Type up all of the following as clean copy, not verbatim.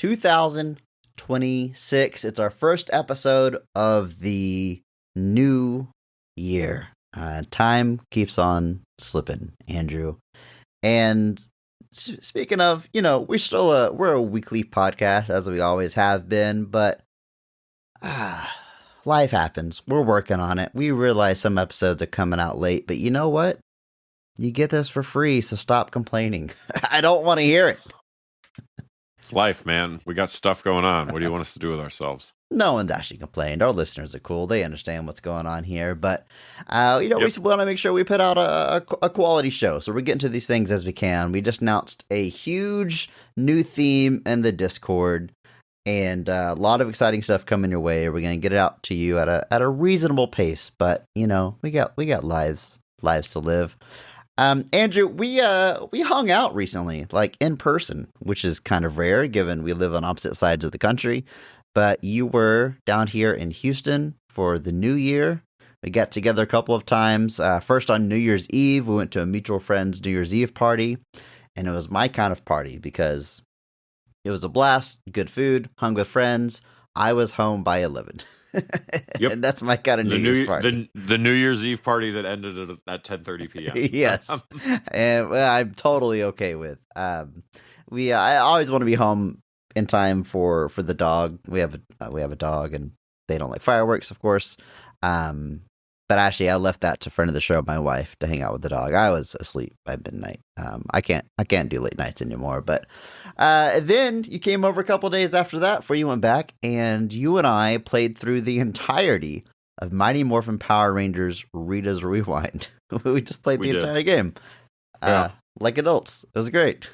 2026. It's our first episode of the new year. Time keeps on slipping, Andrew. And speaking of, we're a weekly podcast as we always have been, but life happens. We're working on it. We realize some episodes are coming out late, but you know what? You get this for free, so stop complaining. I don't want to hear it. It's life, man. We got stuff going on. What do you want us to do with ourselves? No one's actually complained. Our listeners are cool. They understand what's going on here. But, we want to make sure we put out a quality show. So we're getting to these things as we can. We just announced a huge new theme in the Discord. And a lot of exciting stuff coming your way. We're going to get it out to you at a reasonable pace. But, we got lives to live. Andrew, we hung out recently, like in person, which is kind of rare given we live on opposite sides of the country. But you were down here in Houston for the New Year. We got together a couple of times. First on New Year's Eve, we went to a mutual friend's New Year's Eve party, and it was my kind of party because it was a blast, good food, hung with friends. I was home by 11. Yep. And that's my kind of New Year's party. The New Year's Eve party that ended at 10:30 p.m. Yes, and I'm totally okay with. I always want to be home in time for the dog. We have a dog, and they don't like fireworks, of course. But actually, I left that to friend of the show, my wife, to hang out with the dog. I was asleep by midnight. I can't do late nights anymore. But then you came over a couple of days after that, before you went back, and you and I played through the entirety of Mighty Morphin Power Rangers Rita's Rewind. We just played the entire game, like adults. It was great.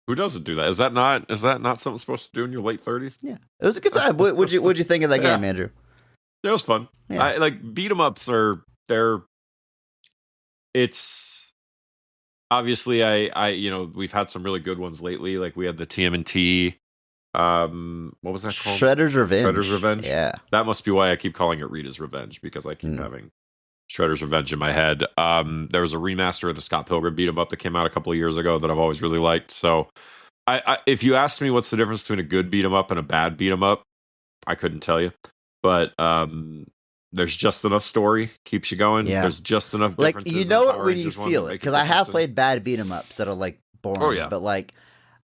Who doesn't do that? Is that not something supposed to do in your late 30s? Yeah, it was a good time. What'd you think of that game, Andrew? It was fun. Yeah. I like beat 'em ups it's obviously we've had some really good ones lately. Like we had the TMNT. What was that called? Shredder's Revenge. Yeah. That must be why I keep calling it Rita's Revenge, because I keep having Shredder's Revenge in my head. There was a remaster of the Scott Pilgrim beat 'em up that came out a couple of years ago that I've always really liked. So I if you asked me what's the difference between a good beat 'em up and a bad beat 'em up, I couldn't tell you. But there's just enough story, keeps you going. Yeah. There's just enough differences. Like, you know it when you feel it, because I have played bad beat 'em ups that are like boring. Oh, yeah. But like,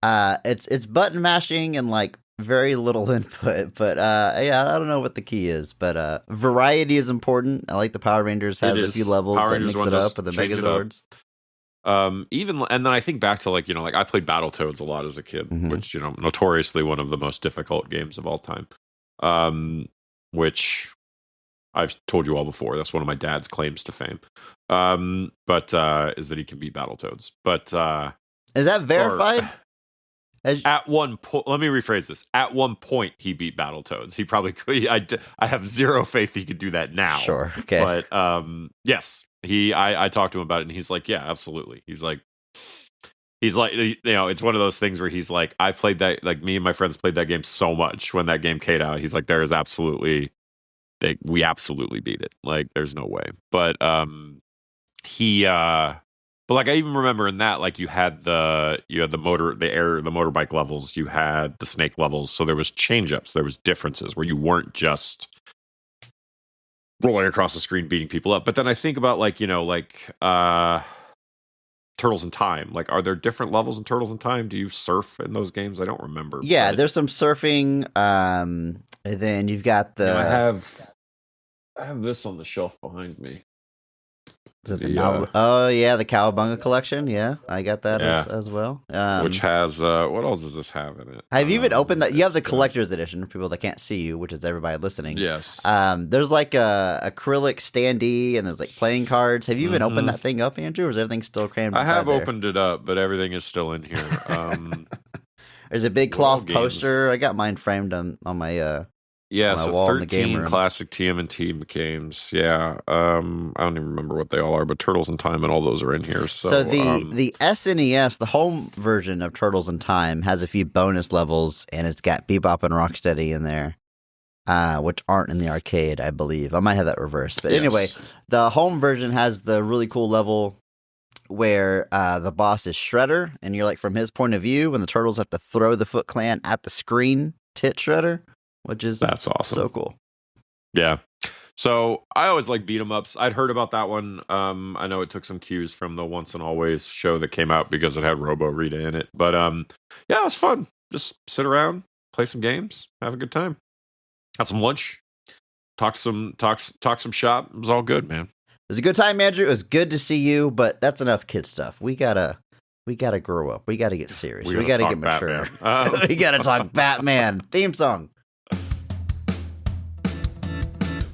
it's button mashing and like very little input. But I don't know what the key is. But variety is important. I like the Power Rangers has a few levels that mix it up with the Megazords. And then I think back to like I played Battletoads a lot as a kid, which notoriously one of the most difficult games of all time. Which I've told you all before. That's one of my dad's claims to fame. But is that he can beat Battletoads. But is that verified? At one point, let me rephrase this. At one point, he beat Battletoads. He probably could. I have zero faith he could do that now. Sure. Okay. But yes, I talked to him about it, and he's like, yeah, absolutely. He's like, it's one of those things where he's like, I played that, like me and my friends played that game so much when that game came out. He's like, there is absolutely, we absolutely beat it. Like, there's no way. But but like I even remember in that, like you had the motorbike levels, you had the snake levels. So there was change ups, there was differences where you weren't just rolling across the screen beating people up. But then I think about Turtles in Time. Like, are there different levels in Turtles in Time? Do you surf in those games? I don't remember. Yeah, there's some surfing. And then you've got the. I have this on the shelf behind me. Is it the the Cowabunga collection. Yeah, I got that as well. Which has what else does this have in it? I've even opened that. You have the collector's edition for people that can't see you, which is everybody listening. Yes. There's like a acrylic standee, and there's like playing cards. Have you even opened that thing up, Andrew, or is everything still crammed? I have opened it up, but everything is still in here. There's a big cloth poster. I got mine framed on my so 13 classic TMNT games. Yeah, I don't even remember what they all are, but Turtles in Time and all those are in here. So the SNES, the home version of Turtles in Time, has a few bonus levels, and it's got Bebop and Rocksteady in there, which aren't in the arcade, I believe. I might have that reversed, but anyway, the home version has the really cool level where the boss is Shredder, and you're like from his point of view, and the turtles have to throw the Foot Clan at the screen to hit Shredder, which is That's awesome. so cool. Yeah. So I always like beat 'em ups. I'd heard about that one. I know it took some cues from the Once and Always show that came out because it had Robo Rita in it. But yeah, it was fun. Just sit around, play some games, have a good time. Had some lunch, talk some shop. It was all good, man. It was a good time, Andrew. It was good to see you, but that's enough kid stuff. We gotta grow up. We gotta get serious. We gotta get mature. We gotta talk Batman theme song.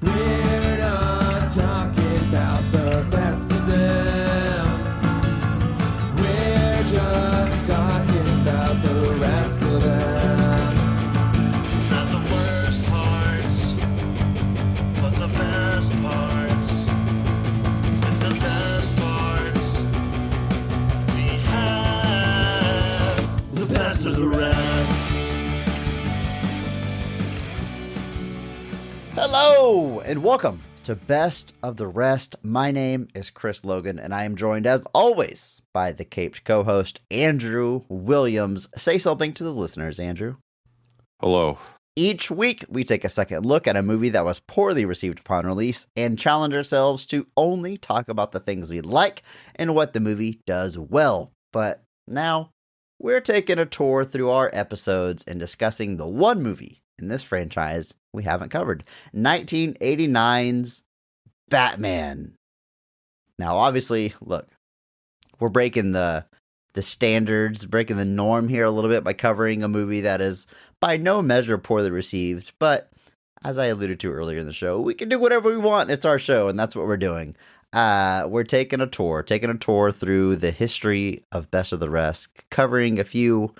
We're not talking about the best of them. We're just talking about the rest of them. Not the worst parts, but the best parts. And the best parts we have. The best of the rest. Hello and welcome to Best of the Rest. My name is Chris Logan, and I am joined, as always, by the caped co-host Andrew Williams. Say something to the listeners, Andrew. Hello. Each week, we take a second look at a movie that was poorly received upon release and challenge ourselves to only talk about the things we like and what the movie does well. But now, we're taking a tour through our episodes and discussing the one movie in this franchise we haven't covered, 1989's Batman. Now, obviously, look, we're breaking the standards, breaking the norm here a little bit by covering a movie that is by no measure poorly received. But as I alluded to earlier in the show, we can do whatever we want. It's our show, and that's what we're doing. We're taking a tour through the history of Best of the Rest, covering a few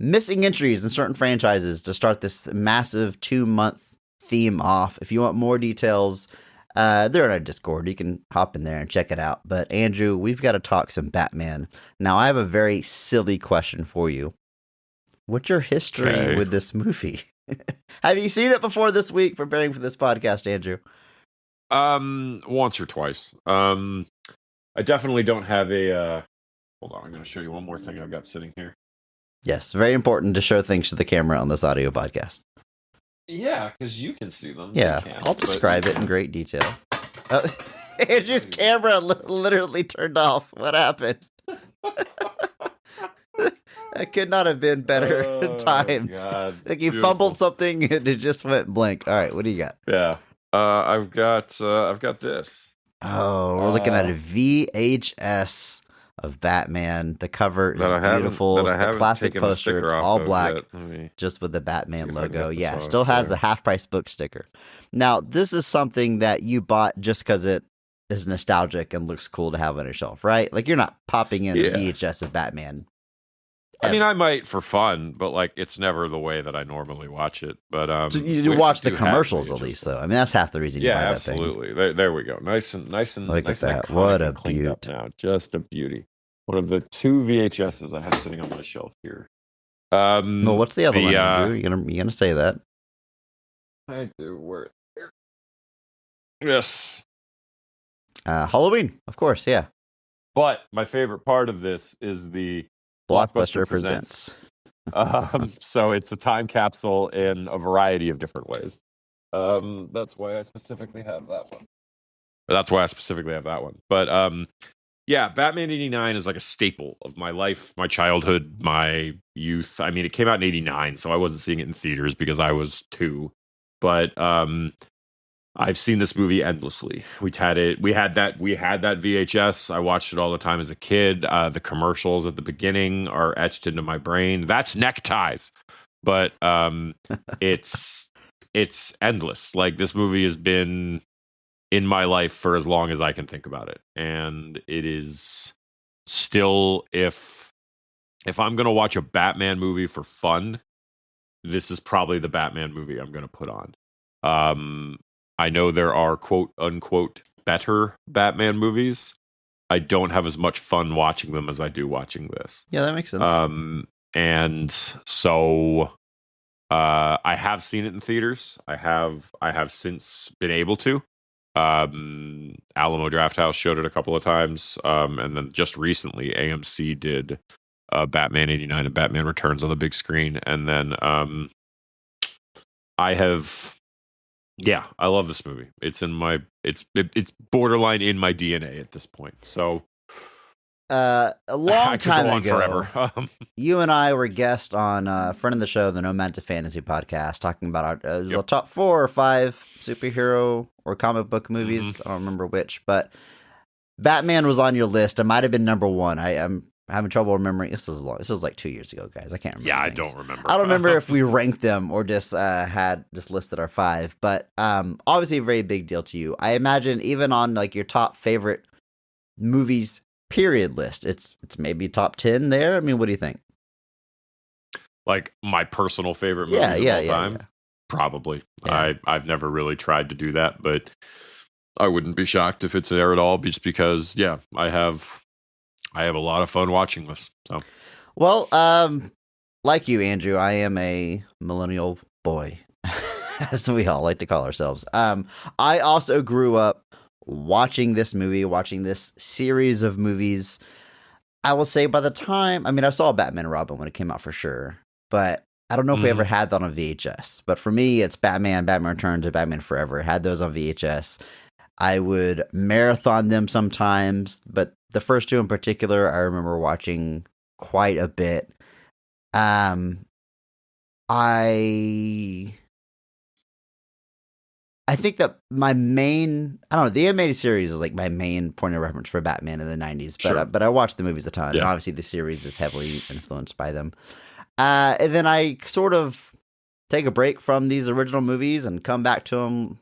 missing entries in certain franchises to start this massive 2-month theme off. If you want more details, they're in our Discord. You can hop in there and check it out. But Andrew, we've got to talk some Batman. Now, I have a very silly question for you. What's your history with this movie? Have you seen it before this week preparing for this podcast, Andrew? Once or twice. I definitely don't have a hold on, I'm going to show you one more thing I've got sitting here. Yes, very important to show things to the camera on this audio podcast. Yeah, because you can see them. Yeah, I'll describe it in great detail. Andrew's camera literally turned off. What happened? That could not have been better timed. God, like you fumbled something and it just went blank. All right, what do you got? Yeah, I've got this. Oh, we're looking at a VHS of Batman. The cover is beautiful. It's the classic poster. It's all black, just with the Batman logo. Yeah, still has the half price book sticker. Now, this is something that you bought just because it is nostalgic and looks cool to have on your shelf, right? Like you're not popping in a VHS of Batman. I mean, I might for fun, but like it's never the way that I normally watch it. But so you do watch the commercials at least, though. I mean, that's half the reason you buy that thing. Yeah, absolutely. There we go. Nice and look nice at that. What a beauty! Now, just a beauty. One of the 2 VHSs I have sitting on my shelf here. Well, what's the other one, Andrew? You gonna say that? I do. Where? Yes. Halloween, of course. Yeah. But my favorite part of this is the Blockbuster presents. So it's a time capsule in a variety of different ways. That's why I specifically have that one. But yeah, Batman 89 is like a staple of my life, my childhood, my youth. I mean, it came out in 89, so I wasn't seeing it in theaters because I was 2. But I've seen this movie endlessly. We had that VHS. I watched it all the time as a kid. The commercials at the beginning are etched into my brain. That's neckties. But it's endless. Like this movie has been in my life for as long as I can think about it. And it is still, if I'm going to watch a Batman movie for fun, this is probably the Batman movie I'm going to put on. I know there are quote unquote better Batman movies. I don't have as much fun watching them as I do watching this. Yeah, that makes sense. And so I have seen it in theaters. I have since been able to. Alamo Drafthouse showed it a couple of times. And then just recently, AMC did Batman 89 and Batman Returns on the big screen. And then I love this movie. It's in my it's borderline in my DNA at this point. So a long time go on ago, forever. you and I were guests on a friend of the show, the Nomads of Fantasy podcast, talking about our the top 4 or 5 superhero or comic book movies. I don't remember which, but Batman was on your list. It might have been number 1. I'm having trouble remembering. This was long. This was like 2 years ago, guys. I can't remember. Yeah, I things. don't remember. I don't remember if we ranked them or just had just listed our 5. But obviously a very big deal to you. I imagine even on like your top favorite movies period list, it's maybe top 10 there. I mean, what do you think? Like my personal favorite movies of all time? Yeah. Probably. Yeah. I've never really tried to do that, but I wouldn't be shocked if it's there at all, just because I have a lot of fun watching this. So Well, like you, Andrew, I am a millennial boy, as we all like to call ourselves. I also grew up watching this movie, watching this series of movies. I will say by the time, I saw Batman and Robin when it came out for sure, but I don't know if we ever had that on VHS. But for me, it's Batman Returns, and Batman Forever. I had those on VHS. I would marathon them sometimes, but the first 2 in particular, I remember watching quite a bit. I think that my main, the animated series is like my main point of reference for Batman in the 90s, but I watched the movies a ton, and obviously the series is heavily influenced by them. And then I sort of take a break from these original movies and come back to them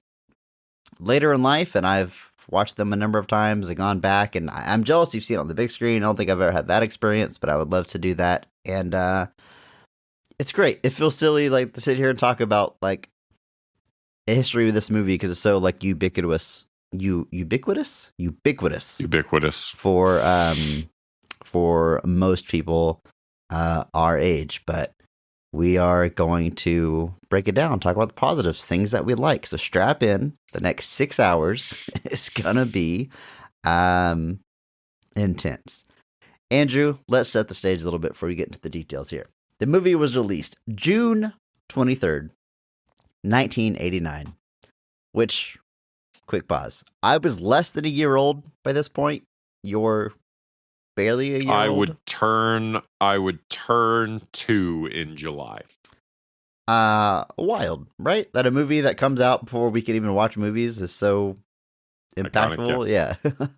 later in life, and I've watched them a number of times and gone back, and I'm jealous you've seen it on the big screen. I don't think I've ever had that experience, but I would love to do that. And it's great. It feels silly like to sit here and talk about like a history of this movie because it's so like ubiquitous for most people our age, but we are going to break it down, talk about the positives, things that we like. So strap in. The next 6 hours is gonna be intense. Andrew, let's set the stage a little bit before we get into the details here. The movie was released June 23rd, 1989, which, quick pause, I was less than a year old by this point. You're barely a year old. I would turn 2 in July. Wild, right? That a movie that comes out before we can even watch movies is so impactful. Iconic,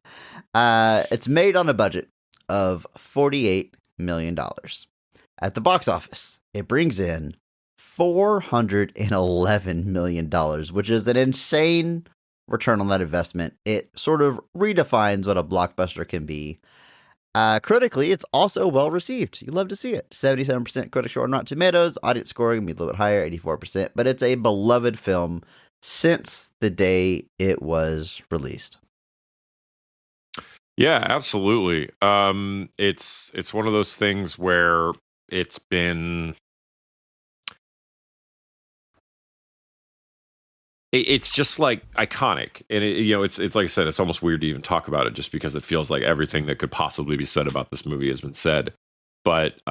Yeah. It's made on a budget of $48 million. At the box office, it brings in $411 million, which is an insane return on that investment. It sort of redefines what a blockbuster can be. Critically, it's also well received. You love to see it. 77% critic score on Rotten Tomatoes. Audience scoring can be a little bit higher, 84%. But it's a beloved film since the day it was released. Yeah, absolutely. It's one of those things where it's been. It's just like iconic, and it's like I said, it's almost weird to even talk about it, just because it feels like everything that could possibly be said about this movie has been said. But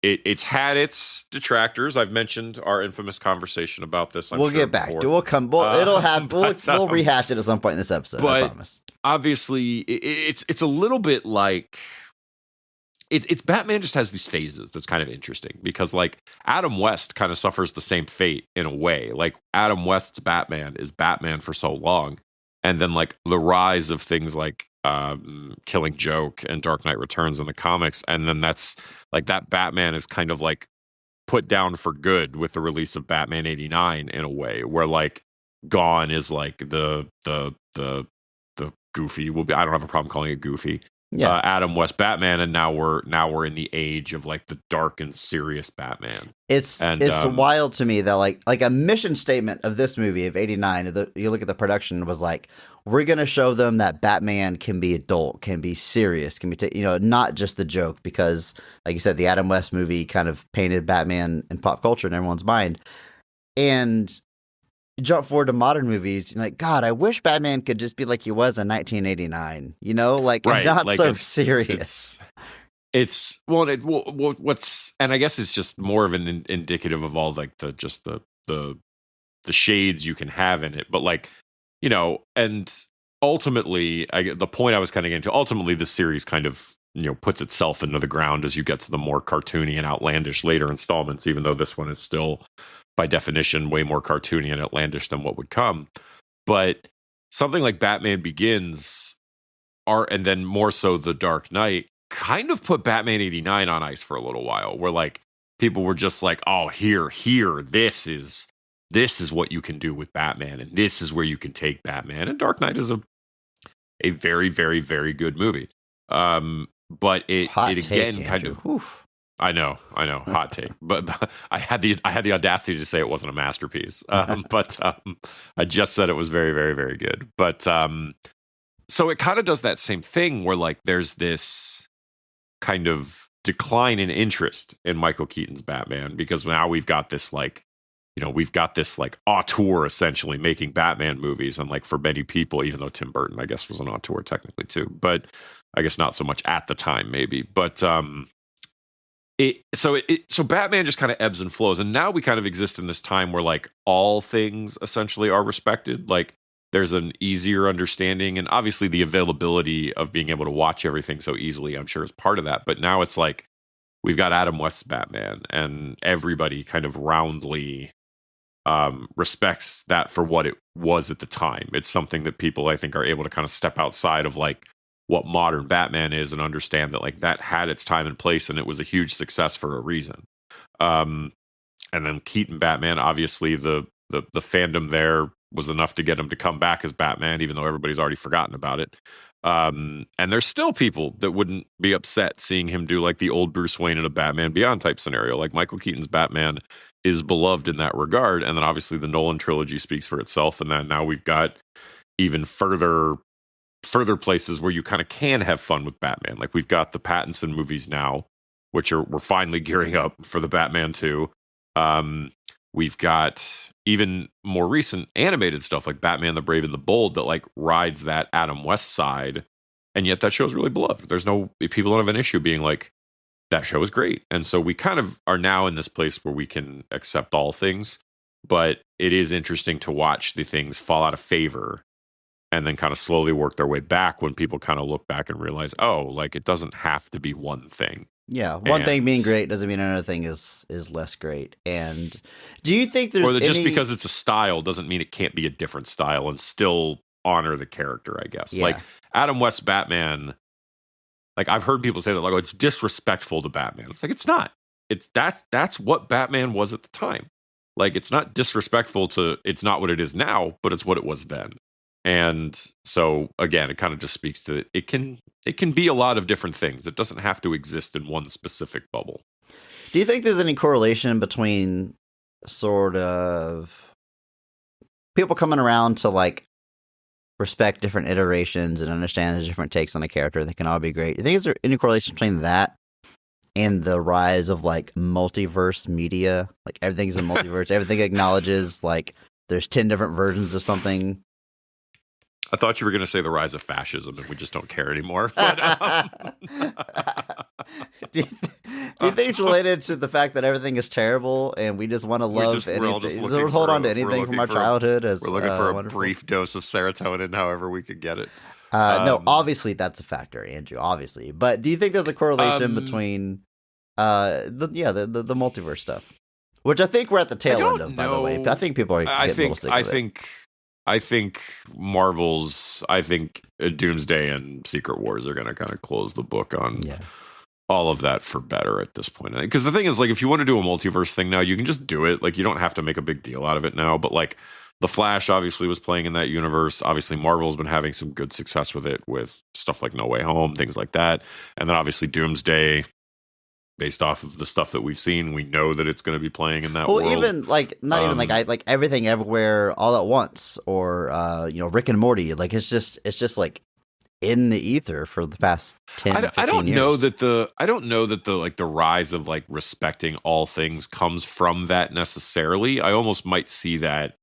it's had its detractors. I've mentioned our infamous conversation about this. We'll get back to. We'll come. It'll happen. We'll rehash it at some point in this episode. I promise. Obviously, it's a little bit like. It's Batman just has these phases that's kind of interesting, because like Adam West kind of suffers the same fate in a way. Like Adam West's Batman is Batman for so long, and then like the rise of things like Killing Joke and Dark Knight Returns in the comics, and then that's like that Batman is kind of like put down for good with the release of Batman 89 in a way, where like gone is like the goofy. I don't have a problem calling it goofy. Yeah. Adam West Batman, and now we're in the age of like the dark and serious Batman. It's wild to me that like a mission statement of this movie of 89, you look at the production, was like, we're going to show them that Batman can be adult, can be serious, can be not just the joke, because like you said, the Adam West movie kind of painted Batman in pop culture in everyone's mind. And you jump forward to modern movies, you're like, God, I wish Batman could just be like he was in 1989. You know, like Right, not like, so it's- serious. It's well, what's, and I guess it's just more of an indicative of all like the shades you can have in it. But like, you know, and ultimately, the point I was kind of getting to, ultimately, the series kind of, you know, puts itself into the ground as you get to the more cartoony and outlandish later installments, even though this one is still, by definition, way more cartoony and outlandish than what would come. But something like Batman Begins, and then more so The Dark Knight, kind of put Batman 89 on ice for a little while, where like people were just like, oh, here, this is what you can do with Batman, and this is where you can take Batman. And Dark Knight is a very, very, very good movie. But it Hot again take, kind Andrew. of, Oof. I know, hot take. But I had the audacity to say it wasn't a masterpiece. But I just said it was very, very, very good. But so it kind of does that same thing where like there's this kind of decline in interest in Michael Keaton's Batman, because now we've got this like, you know, we've got this like auteur essentially making Batman movies. And like for many people, even though Tim Burton, I guess, was an auteur technically too, but I guess not so much at the time, maybe. But so Batman just kind of ebbs and flows. And now we kind of exist in this time where like all things essentially are respected. Like there's an easier understanding, and obviously the availability of being able to watch everything so easily, I'm sure, is part of that. But now it's like we've got Adam West's Batman, and everybody kind of roundly respects that for what it was at the time. It's something that people, I think, are able to kind of step outside of like what modern Batman is and understand that like that had its time and place, and it was a huge success for a reason. And then Keaton Batman, obviously the fandom there was enough to get him to come back as Batman, even though everybody's already forgotten about it. And there's still people that wouldn't be upset seeing him do like the old Bruce Wayne in a Batman Beyond type scenario. Like Michael Keaton's Batman is beloved in that regard. And then obviously the Nolan trilogy speaks for itself. And then now we've got even further places where you kind of can have fun with Batman. Like we've got the Pattinson movies now, which we're finally gearing up for the Batman 2. We've got even more recent animated stuff like Batman the Brave and the Bold that like rides that Adam West side, and yet that show's really beloved. People don't have an issue being like, that show is great. And so we kind of are now in this place where we can accept all things, but it is interesting to watch the things fall out of favor and then kind of slowly work their way back when people kind of look back and realize, oh, like it doesn't have to be one thing. Yeah, one thing being great doesn't mean another thing is less great. And do you think there's or that just because it's a style doesn't mean it can't be a different style and still honor the character, I guess. Yeah. Like Adam West's Batman, like I've heard people say that like, oh, it's disrespectful to Batman. It's like, it's not. It's that's what Batman was at the time. Like it's not disrespectful to, it's not what it is now, but it's what it was then. And so again, it kind of just speaks to it can be a lot of different things. It doesn't have to exist in one specific bubble. Do you think there's any correlation between sort of people coming around to like respect different iterations and understand the different takes on a character that can all be great? Do you think is there any correlation between that and the rise of like multiverse media? Like everything's a multiverse. Everything acknowledges like there's 10 different versions of something. I thought you were going to say the rise of fascism and we just don't care anymore. But, do you think it's related to the fact that everything is terrible and we just want to love anything? We'll hold on to anything from our childhood. We're looking for a wonderful. brief dose of serotonin, however we could get it. No, obviously that's a factor, Andrew. Obviously, but do you think there's a correlation between the multiverse stuff, which I think we're at the tail end of, by the way. I think people are getting a little sick of it. I think Marvel's, Doomsday and Secret Wars are going to kind of close the book on all of that for better at this point. Because the thing is, like, if you want to do a multiverse thing now, you can just do it. Like, you don't have to make a big deal out of it now. But, like, The Flash obviously was playing in that universe. Obviously, Marvel's been having some good success with it, with stuff like No Way Home, things like that. And then, obviously, Doomsday, based off of the stuff that we've seen, we know that it's going to be playing in that world. Even like not even like Everything Everywhere All at Once, or Rick and Morty. Like it's just like in the ether for the past 10 15 years. I don't know that the like the rise of like respecting all things comes from that necessarily. I almost might see that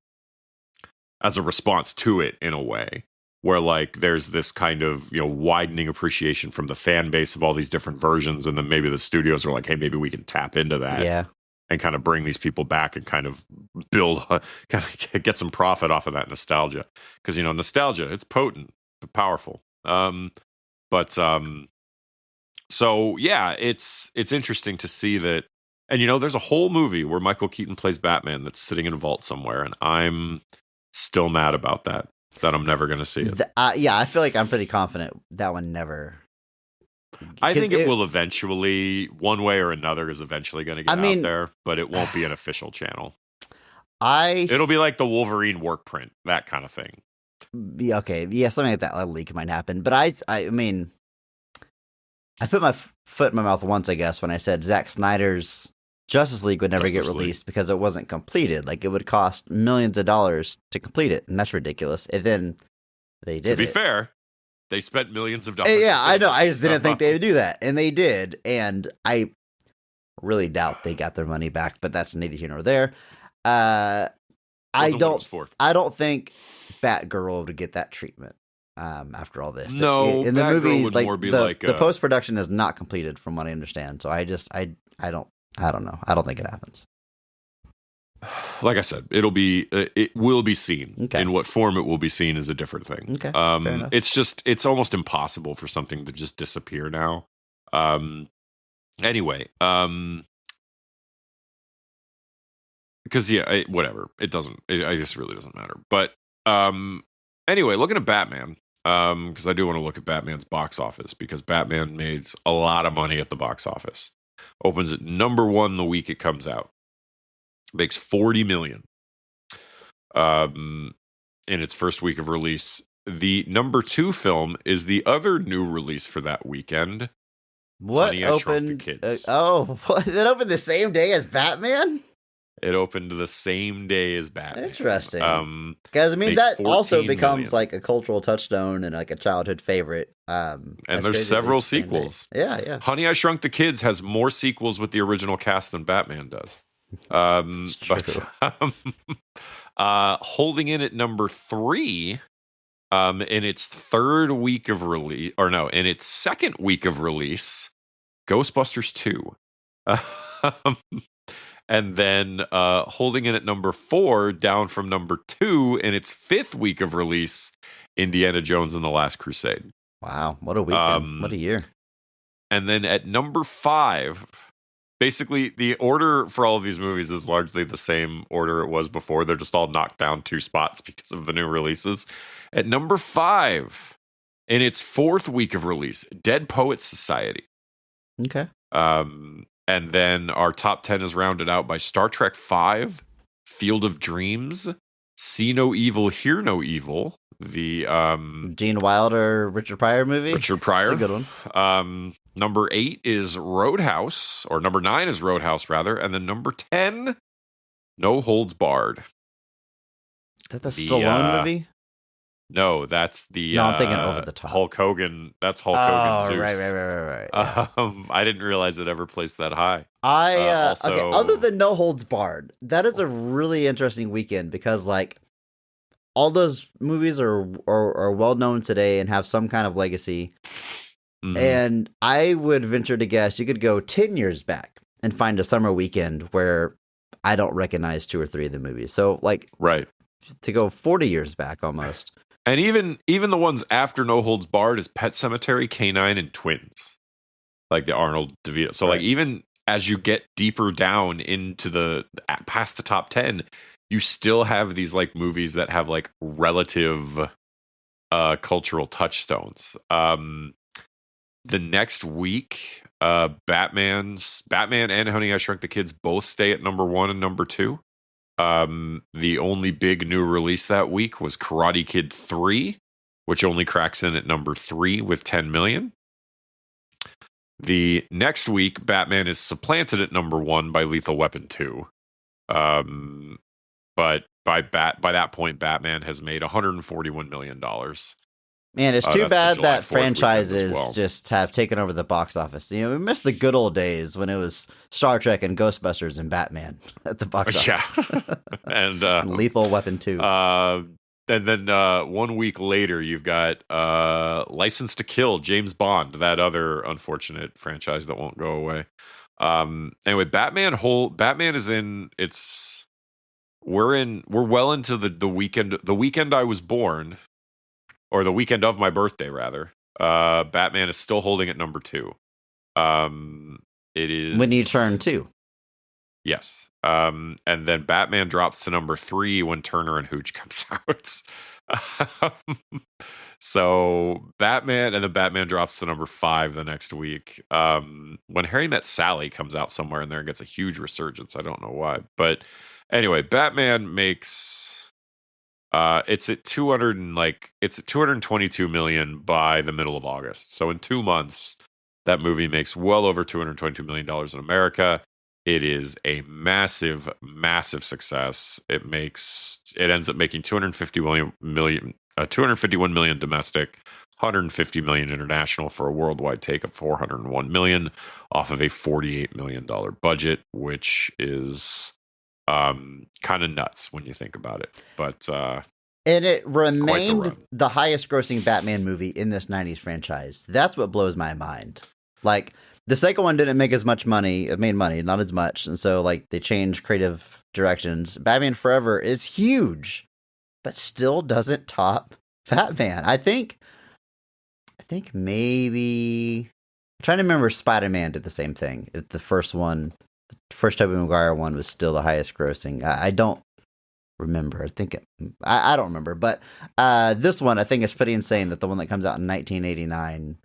as a response to it in a way, where like there's this kind of, you know, widening appreciation from the fan base of all these different versions, and then maybe the studios are like, hey, maybe we can tap into that Yeah. and kind of bring these people back and kind of build, kind of get some profit off of that nostalgia, because, you know, nostalgia, it's potent but powerful. So yeah, it's interesting to see that. And, you know, there's a whole movie where Michael Keaton plays Batman that's sitting in a vault somewhere, and I'm still mad about that I'm never going to see it. Yeah, I feel like I'm pretty confident that one never. I think it will eventually, one way or another, is eventually going to get out there, but it won't be an official channel. It'll be like the Wolverine work print, that kind of thing. Yeah, okay, yeah, something like that. A leak might happen, but I mean, I put my foot in my mouth once, I guess, when I said Zack Snyder's Justice League would never get released because it wasn't completed. Like, it would cost millions of dollars to complete it, and that's ridiculous. And then they did. To be fair, they spent millions of dollars. Yeah, I know. I just didn't think they would do that, and they did. And I really doubt they got their money back, but that's neither here nor there. I don't think Batgirl would get that treatment after all this. No, in the Batgirl movies, would like more be the like post production is not completed, from what I understand. So I don't know. I don't think it happens. Like I said, it will be seen. Okay. In what form it will be seen is a different thing. Okay, fair enough. It's almost impossible for something to just disappear now. Anyway, because whatever, it doesn't. I just really doesn't matter. But anyway, looking at Batman, because I do want to look at Batman's box office, because Batman made a lot of money at the box office. Opens at number 1 the week it comes out. Makes $40 million in its first week of release. The number 2 film is the other new release for that weekend. What Honey, I Shrunk the opened? Kids. It opened the same day as Batman? It opened the same day as Batman. Interesting. Because I mean, makes that also $14 becomes million. like a cultural touchstone and like a childhood favorite. And that's there's crazy several they're the same day. sequels. Yeah. Honey, I Shrunk the Kids has more sequels with the original cast than Batman does. It's Holding in at number 3, in its third week of release, in its second week of release, Ghostbusters 2. And then holding in at number 4, down from number 2 in its fifth week of release, Indiana Jones and the Last Crusade. Wow, what a weekend. What a year. And then at number 5, basically the order for all of these movies is largely the same order it was before. They're just all knocked down 2 spots because of the new releases. At number 5, in its fourth week of release, Dead Poets Society. Okay. And then our top 10 is rounded out by Star Trek V, Field of Dreams, See No Evil, Hear No Evil, the Gene Wilder, Richard Pryor movie. Richard Pryor. That's a good one. Number 8 is Roadhouse, or number 9 is Roadhouse, rather. And then number 10, No Holds Barred. Is that the Stallone movie? No, that's the. No, I'm thinking Over the Top. Hulk Hogan. That's Hulk Oh, Hogan. Zeus. right. Yeah. I didn't realize it ever placed that high. Okay, other than No Holds Barred, that is a really interesting weekend because like all those movies are well known today and have some kind of legacy. Mhm. And I would venture to guess you could go 10 years back and find a summer weekend where I don't recognize 2 or 3 of the movies. So like Right. to go 40 years back almost. And even the ones after No Holds Barred is Pet Sematary, K9, and Twins, like the Arnold DeVito. So like even as you get deeper down into the past the top 10, you still have these like movies that have like relative cultural touchstones. The next week, Batman and Honey, I Shrunk the Kids both stay at number 1 and number 2. The only big new release that week was Karate Kid 3, which only cracks in at number 3 with 10 million. The next week, Batman is supplanted at number 1 by Lethal Weapon 2. But by that point, Batman has made $141 million. Man, it's too That's the bad July that 4th weekend as franchises well. just have taken over the box office. You know, we miss the good old days when it was Star Trek and Ghostbusters and Batman at the box office. Yeah. And Lethal Weapon 2. 1 week later, you've got License to Kill, James Bond, that other unfortunate franchise that won't go away. Anyway, Batman is in its. We're well into the weekend. The weekend I was born, or the weekend of my birthday, rather. Batman is still holding at number 2. It is When you turn 2. Yes. And then Batman drops to number 3 when Turner and Hooch comes out. So Batman drops to number 5 the next week. When Harry Met Sally comes out somewhere in there and gets a huge resurgence. I don't know why. But anyway, Batman makes it's at 222 million by the middle of August. So in 2 months, that movie makes well over $222 million in America. It is a massive, massive success. It ends up making 251 million domestic, 150 million international, for a worldwide take of 401 million off of a $48 million budget, which is kind of nuts when you think about it. But and it remained run. the highest grossing Batman movie in this 90s franchise. That's what blows my mind. Like, the second one didn't make as much money. It made money, not as much. And so, like, they changed creative directions. Batman Forever is huge, but still doesn't top Batman. I think maybe... I'm trying to remember, Spider-Man did the same thing. The first one, the first Tobey Maguire one, was still the highest grossing. I don't remember. I don't remember. But this one, I think, is pretty insane that the one that comes out in 1989...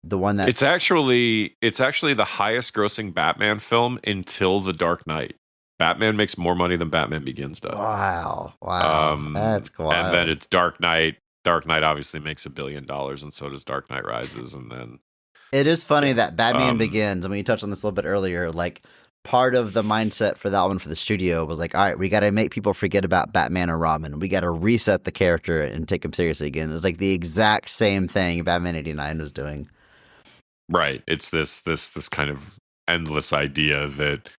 The one that it's actually the highest grossing Batman film until The Dark Knight. Batman makes more money than Batman Begins does. Wow. That's wild. And then it's Dark Knight. Dark Knight obviously makes $1 billion, and so does Dark Knight Rises. And then it is funny that Batman Begins, and we touched on this a little bit earlier, like, part of the mindset for that one for the studio was like, all right, we got to make people forget about Batman and Robin. We got to reset the character and take him seriously again. It's like the exact same thing Batman 89 was doing. Right. It's this kind of endless idea that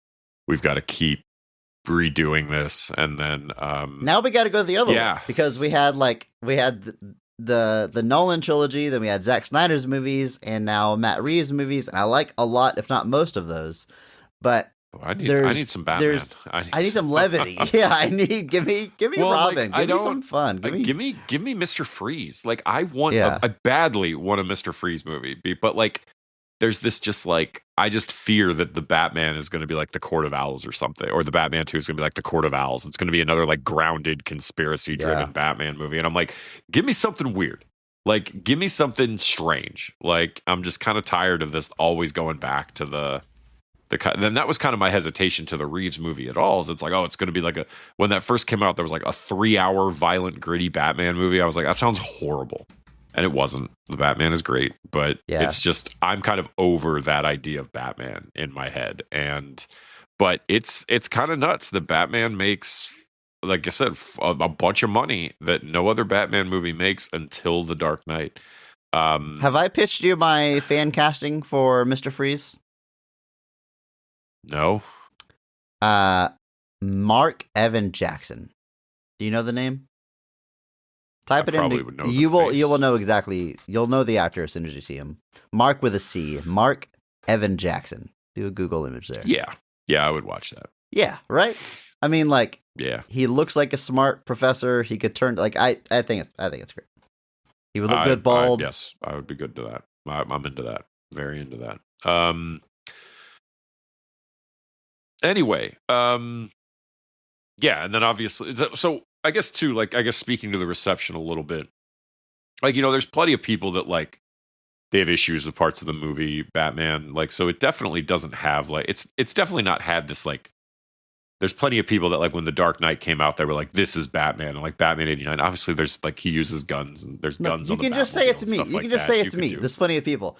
we've got to keep redoing this, and then now we got to go the other way, because we had the Nolan trilogy, then we had Zack Snyder's movies, and now Matt Reeves' movies, and I like a lot, if not most of those. But I need some Batman. I need some levity. Yeah, give me Robin. Like, give me some fun. Give me Mr. Freeze. Like, I badly want a Mr. Freeze movie, but like, there's this just like, I just fear that the Batman is going to be like the Court of Owls or something, or the Batman 2 is going to be like the Court of Owls. It's going to be another like grounded, conspiracy driven Batman movie. And I'm like, give me something weird. Like, give me something strange. Like, I'm just kind of tired of this always going back to then that was kind of my hesitation to the Reeves movie at all. Is it's like, oh, it's going to be like when that first came out, there was like a 3-hour violent, gritty Batman movie. I was like, that sounds horrible. And it wasn't. The Batman is great, but it's just, I'm kind of over that idea of Batman in my head. But it's kind of nuts that Batman makes, like I said, a bunch of money that no other Batman movie makes until The Dark Knight. Have I pitched you my fan casting for Mr. Freeze? No. Mark Evan Jackson. Do you know the name? Type it in. You will know exactly. You'll know the actor as soon as you see him. Mark with a C. Mark Evan Jackson. Do a Google image there. Yeah, I would watch that. Yeah, right. I mean, like, he looks like a smart professor. He could turn I think it's great. He would look good bald. Yes, I would be good to that. I'm into that. Very into that. Anyway, and then obviously, so I guess too, like, speaking to the reception a little bit, like, there's plenty of people that, like, they have issues with parts of the movie Batman, like, so it definitely doesn't have, like, it's definitely not had this, like, there's plenty of people that, like, when The Dark Knight came out, they were like, this is Batman, and like Batman 89, obviously there's, like, he uses guns, and there's guns on the Batmobile. You can just say it to me. You can just say it to me. There's plenty of people.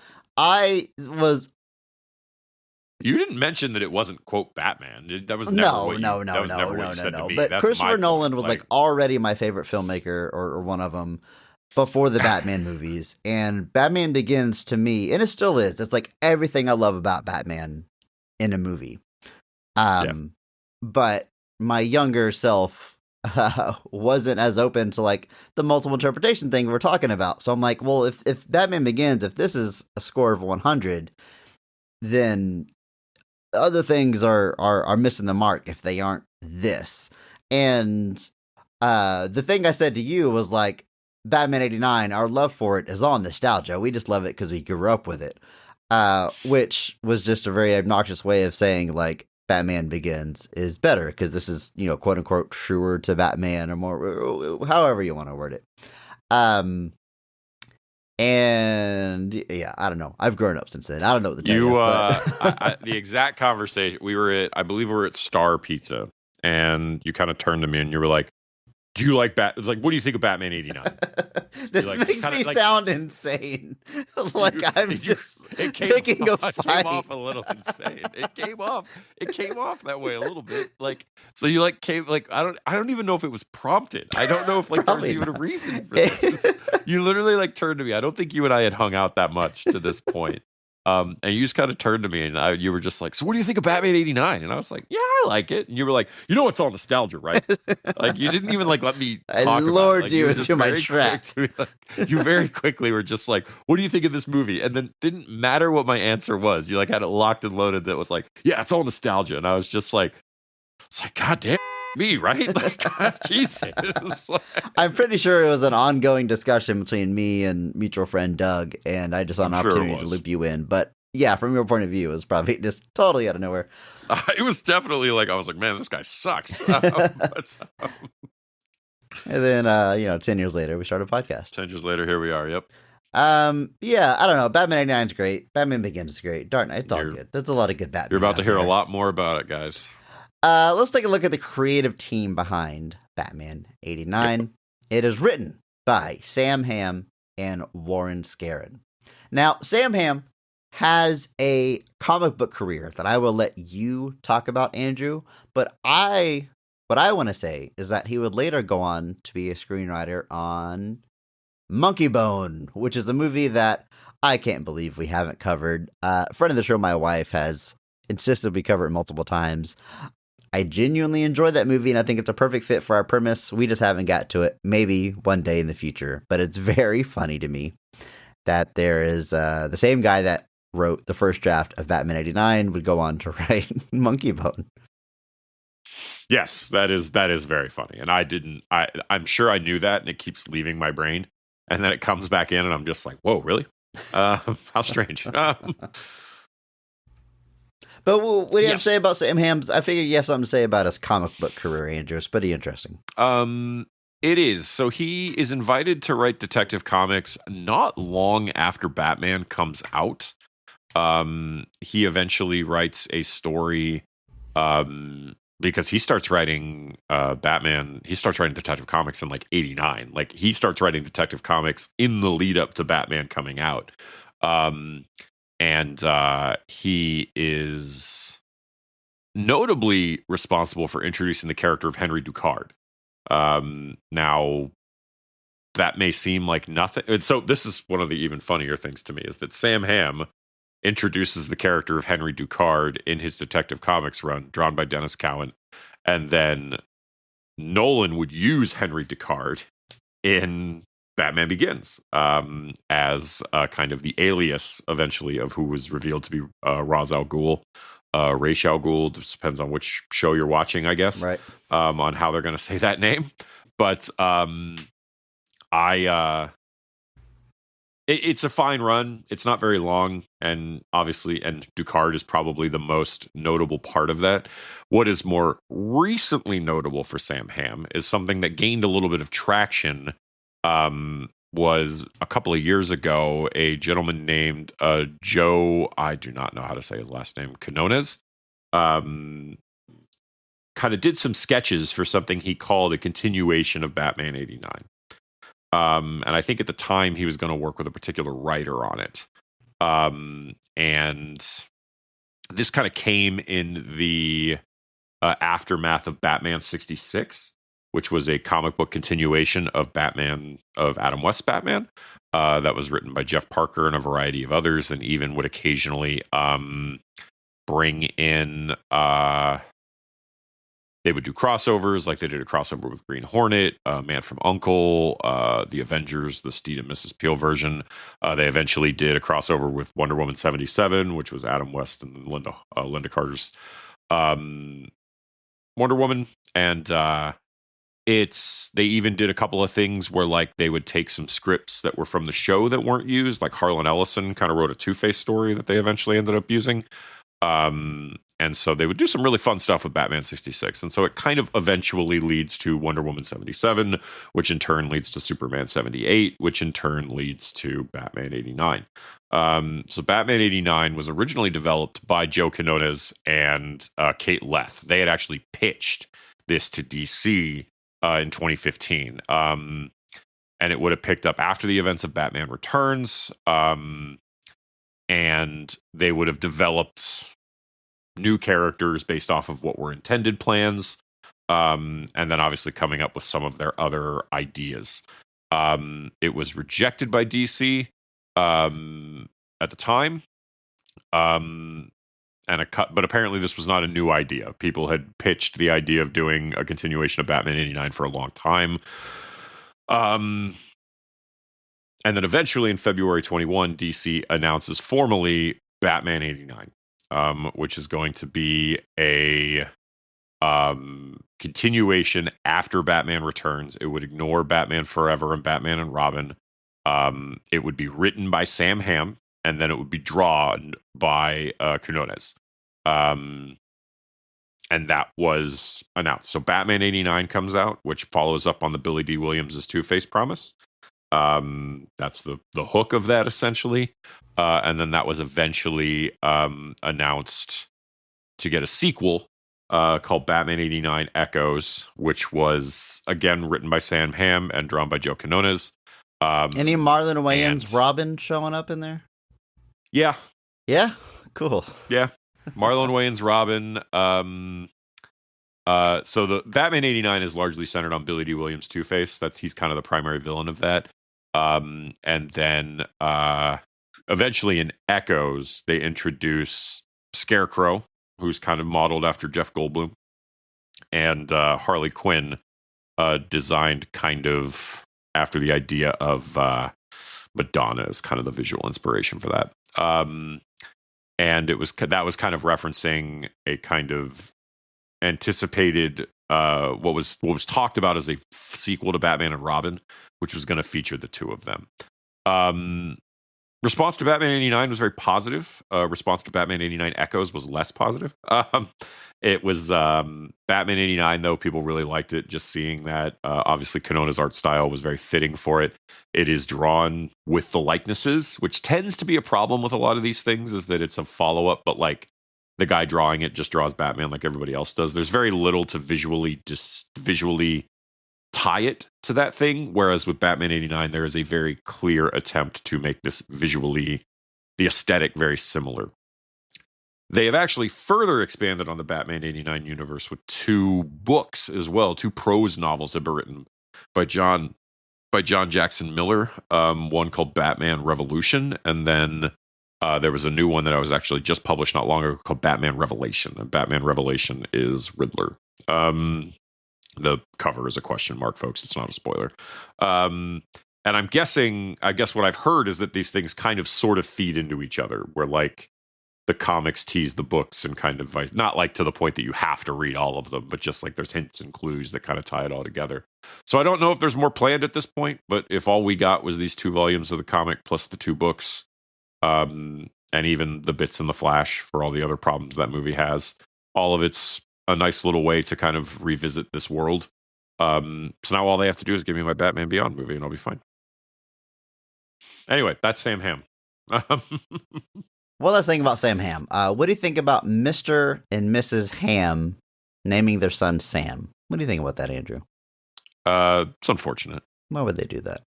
You didn't mention that it wasn't, quote, Batman. That was never no. But Christopher Nolan was, like, already my favorite filmmaker, or one of them, before the Batman movies. And Batman Begins, to me, and it still is, it's like everything I love about Batman in a movie. But my younger self wasn't as open to like the multiple interpretation thing we're talking about. So I'm like, well, if Batman Begins, if this is a score of 100, then other things are missing the mark if they aren't this. And the thing I said to you was like, Batman 89, our love for it is all nostalgia. We just love it because we grew up with it. Which was just a very obnoxious way of saying like Batman Begins is better because this is, you know, quote unquote truer to Batman or more, however you want to word it. And yeah, I don't know. I've grown up since then. I don't know what to tell you. The exact conversation I believe we were at Star Pizza, and you kind of turned to me and you were like, "Do you like It's like, what do you think of Batman 89?" This like, makes me like, sound insane. Like I'm just picking a fight. It came off a little insane. It came off that way a little bit. Like, so you like came like I don't even know if it was prompted. I don't know if like there was even a reason for this. You literally like turned to me. I don't think you and I had hung out that much to this point. And you just kind of turned to me and you were just like, "So what do you think of Batman 89?" And I was like, "Yeah, I like it." And you were like, "You know, it's all nostalgia, right?" Like you didn't even like let me talk I lured about it. Like, you were into just my very trap. you very quickly were just like, "What do you think of this movie?" And then didn't matter what my answer was. You like had it locked and loaded that was like, "Yeah, it's all nostalgia." And I was just like, it's like, God damn me, right? Like, God, Jesus. Like, I'm pretty sure it was an ongoing discussion between me and mutual friend Doug, and I just saw an I'm sure it opportunity to was. loop you in. But yeah, from your point of view, it was probably just totally out of nowhere. it was definitely like, I was like, man, this guy sucks. But, And then, 10 years later, we started a podcast. 10 years later, here we are. Yep. Yeah, I don't know. Batman 89 is great. Batman Begins is great. Dark Knight, it's all You're- good. There's a lot of good Batman. You're about out to hear there. a lot more about it, guys. Let's take a look at the creative team behind Batman 89. It is written by Sam Hamm and Warren Scarron. Now, Sam Hamm has a comic book career that I will let you talk about, Andrew. But what I want to say is that he would later go on to be a screenwriter on Monkey Bone, which is a movie that I can't believe we haven't covered. Friend of the show, my wife, has insisted we cover it multiple times. I genuinely enjoy that movie, and I think it's a perfect fit for our premise. We just haven't got to it. Maybe one day in the future. But it's very funny to me that there is the same guy that wrote the first draft of Batman 89 would go on to write Monkey Bone. Yes, that is very funny. And I'm sure I knew that, and it keeps leaving my brain. And then it comes back in, and I'm just like, whoa, really? How strange. But what do you have Yes. to say about Sam Hamm's? I figure you have something to say about his comic book career, Andrew. It's pretty interesting. It is. So he is invited to write Detective Comics not long after Batman comes out. He eventually writes a story because he starts writing Batman. He starts writing Detective Comics in like 89. Like he starts writing Detective Comics in the lead up to Batman coming out. And he is notably responsible for introducing the character of Henry Ducard. Now, that may seem like nothing. And so this is one of the even funnier things to me is that Sam Hamm introduces the character of Henry Ducard in his Detective Comics run, drawn by Dennis Cowan. And then Nolan would use Henry Ducard in Batman Begins as kind of the alias eventually of who was revealed to be Ra's al Ghul, Ra's al Ghul. Depends on which show you're watching, I guess, Right. on how they're going to say that name. But it's a fine run. It's not very long, and obviously, and Ducard is probably the most notable part of that. What is more recently notable for Sam Hamm is something that gained a little bit of traction. Was a couple of years ago, a gentleman named Joe, I do not know how to say his last name, Quinones, kind of did some sketches for something he called a continuation of Batman 89. And I think at the time he was going to work with a particular writer on it. And this kind of came in the aftermath of Batman 66, which was a comic book continuation of Batman, of Adam West's Batman, that was written by Jeff Parker and a variety of others, and even would occasionally bring in They would do crossovers, like they did a crossover with Green Hornet, Man from U.N.C.L.E., the Avengers, the Steed and Mrs. Peel version. They eventually did a crossover with Wonder Woman 77, which was Adam West and Linda Carter's Wonder Woman. And they even did a couple of things where like they would take some scripts that were from the show that weren't used. Like Harlan Ellison kind of wrote a Two-Face story that they eventually ended up using. And so they would do some really fun stuff with Batman 66. And so it kind of eventually leads to Wonder Woman 77, which in turn leads to Superman 78, which in turn leads to Batman 89. So Batman 89 was originally developed by Joe Quinones and Kate Leth. They had actually pitched this to DC in 2015. And it would have picked up after the events of Batman Returns. And they would have developed new characters based off of what were intended plans, and then obviously coming up with some of their other ideas. It was rejected by DC at the time, but apparently this was not a new idea. People had pitched the idea of doing a continuation of Batman 89 for a long time. And then eventually in February 21, DC announces formally Batman 89. Which is going to be a continuation after Batman Returns. It would ignore Batman Forever and Batman and Robin. It would be written by Sam Hamm, and then it would be drawn by Quinones. And that was announced. So Batman 89 comes out, which follows up on the Billy D. Williams' Two-Face promise. That's the hook of that, essentially. And then that was eventually announced to get a sequel called Batman 89 Echoes, which was, again, written by Sam Hamm and drawn by Joe Quinones. Any Marlon Wayans Robin showing up in there? Yeah. Yeah? Cool. Yeah. Marlon Wayans Robin. So the Batman 89 is largely centered on Billy D. Williams' Two-Face. He's kind of the primary villain of that. And then eventually in Echoes, they introduce Scarecrow, who's kind of modeled after Jeff Goldblum, and Harley Quinn, designed kind of after the idea of Madonna as kind of the visual inspiration for that. And that was kind of referencing a kind of anticipated what was talked about as a sequel to Batman and Robin, which was going to feature the two of them. Response to Batman 89 was very positive. Response to Batman 89 Echoes was less positive. It was Batman 89, though. People really liked it. Just seeing that, obviously, Quinones' art style was very fitting for it. It is drawn with the likenesses, which tends to be a problem with a lot of these things, is that it's a follow-up, but like the guy drawing it just draws Batman like everybody else does. There's very little to visually tie it to that thing, whereas with Batman 89 there is a very clear attempt to make this visually, the aesthetic, very similar. They have actually further expanded on the Batman 89 universe with two books as well, two prose novels that were written by John Jackson Miller, one called Batman Revolution, and then there was a new one that I was actually just published not long ago called Batman Revelation, and Batman Revelation is Riddler. The cover is a question mark, folks. It's not a spoiler. And I guess what I've heard is that these things kind of sort of feed into each other, where like the comics tease the books and kind of vice, not like to the point that you have to read all of them, but just like there's hints and clues that kind of tie it all together. So I don't know if there's more planned at this point, but if all we got was these 2 volumes of the comic plus the 2 books, and even the bits in the Flash for all the other problems that movie has, all of it's a nice little way to kind of revisit this world. So now all they have to do is give me my Batman Beyond movie and I'll be fine. Anyway, that's Sam Hamm. Well, let's think about Sam Hamm. What do you think about Mr. and Mrs. Hamm naming their son Sam? What do you think about that, Andrew? It's unfortunate. Why would they do that?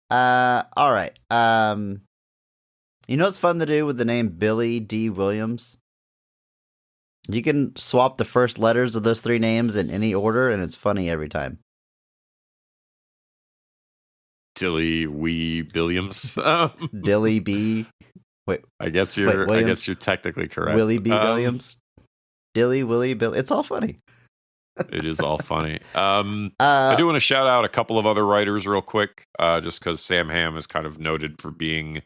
All right. You know what's fun to do with the name Billy D. Williams? You can swap the first letters of those 3 names in any order, and it's funny every time. Dilly Wee Williams. Dilly B. Wait. I guess you're technically correct. Willie B. Williams. Dilly, Willy, Billy. It's all funny. It is all funny. I do want to shout out a couple of other writers real quick, just because Sam Hamm is kind of noted for being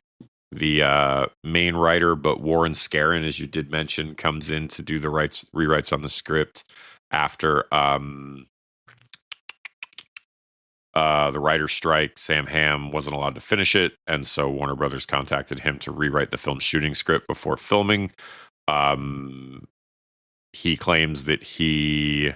the main writer, but Warren Scarron, as you did mention, comes in to do the rewrites on the script after the writer's strike. Sam Hamm wasn't allowed to finish it, and so Warner Brothers contacted him to rewrite the film's shooting script before filming. He claims that he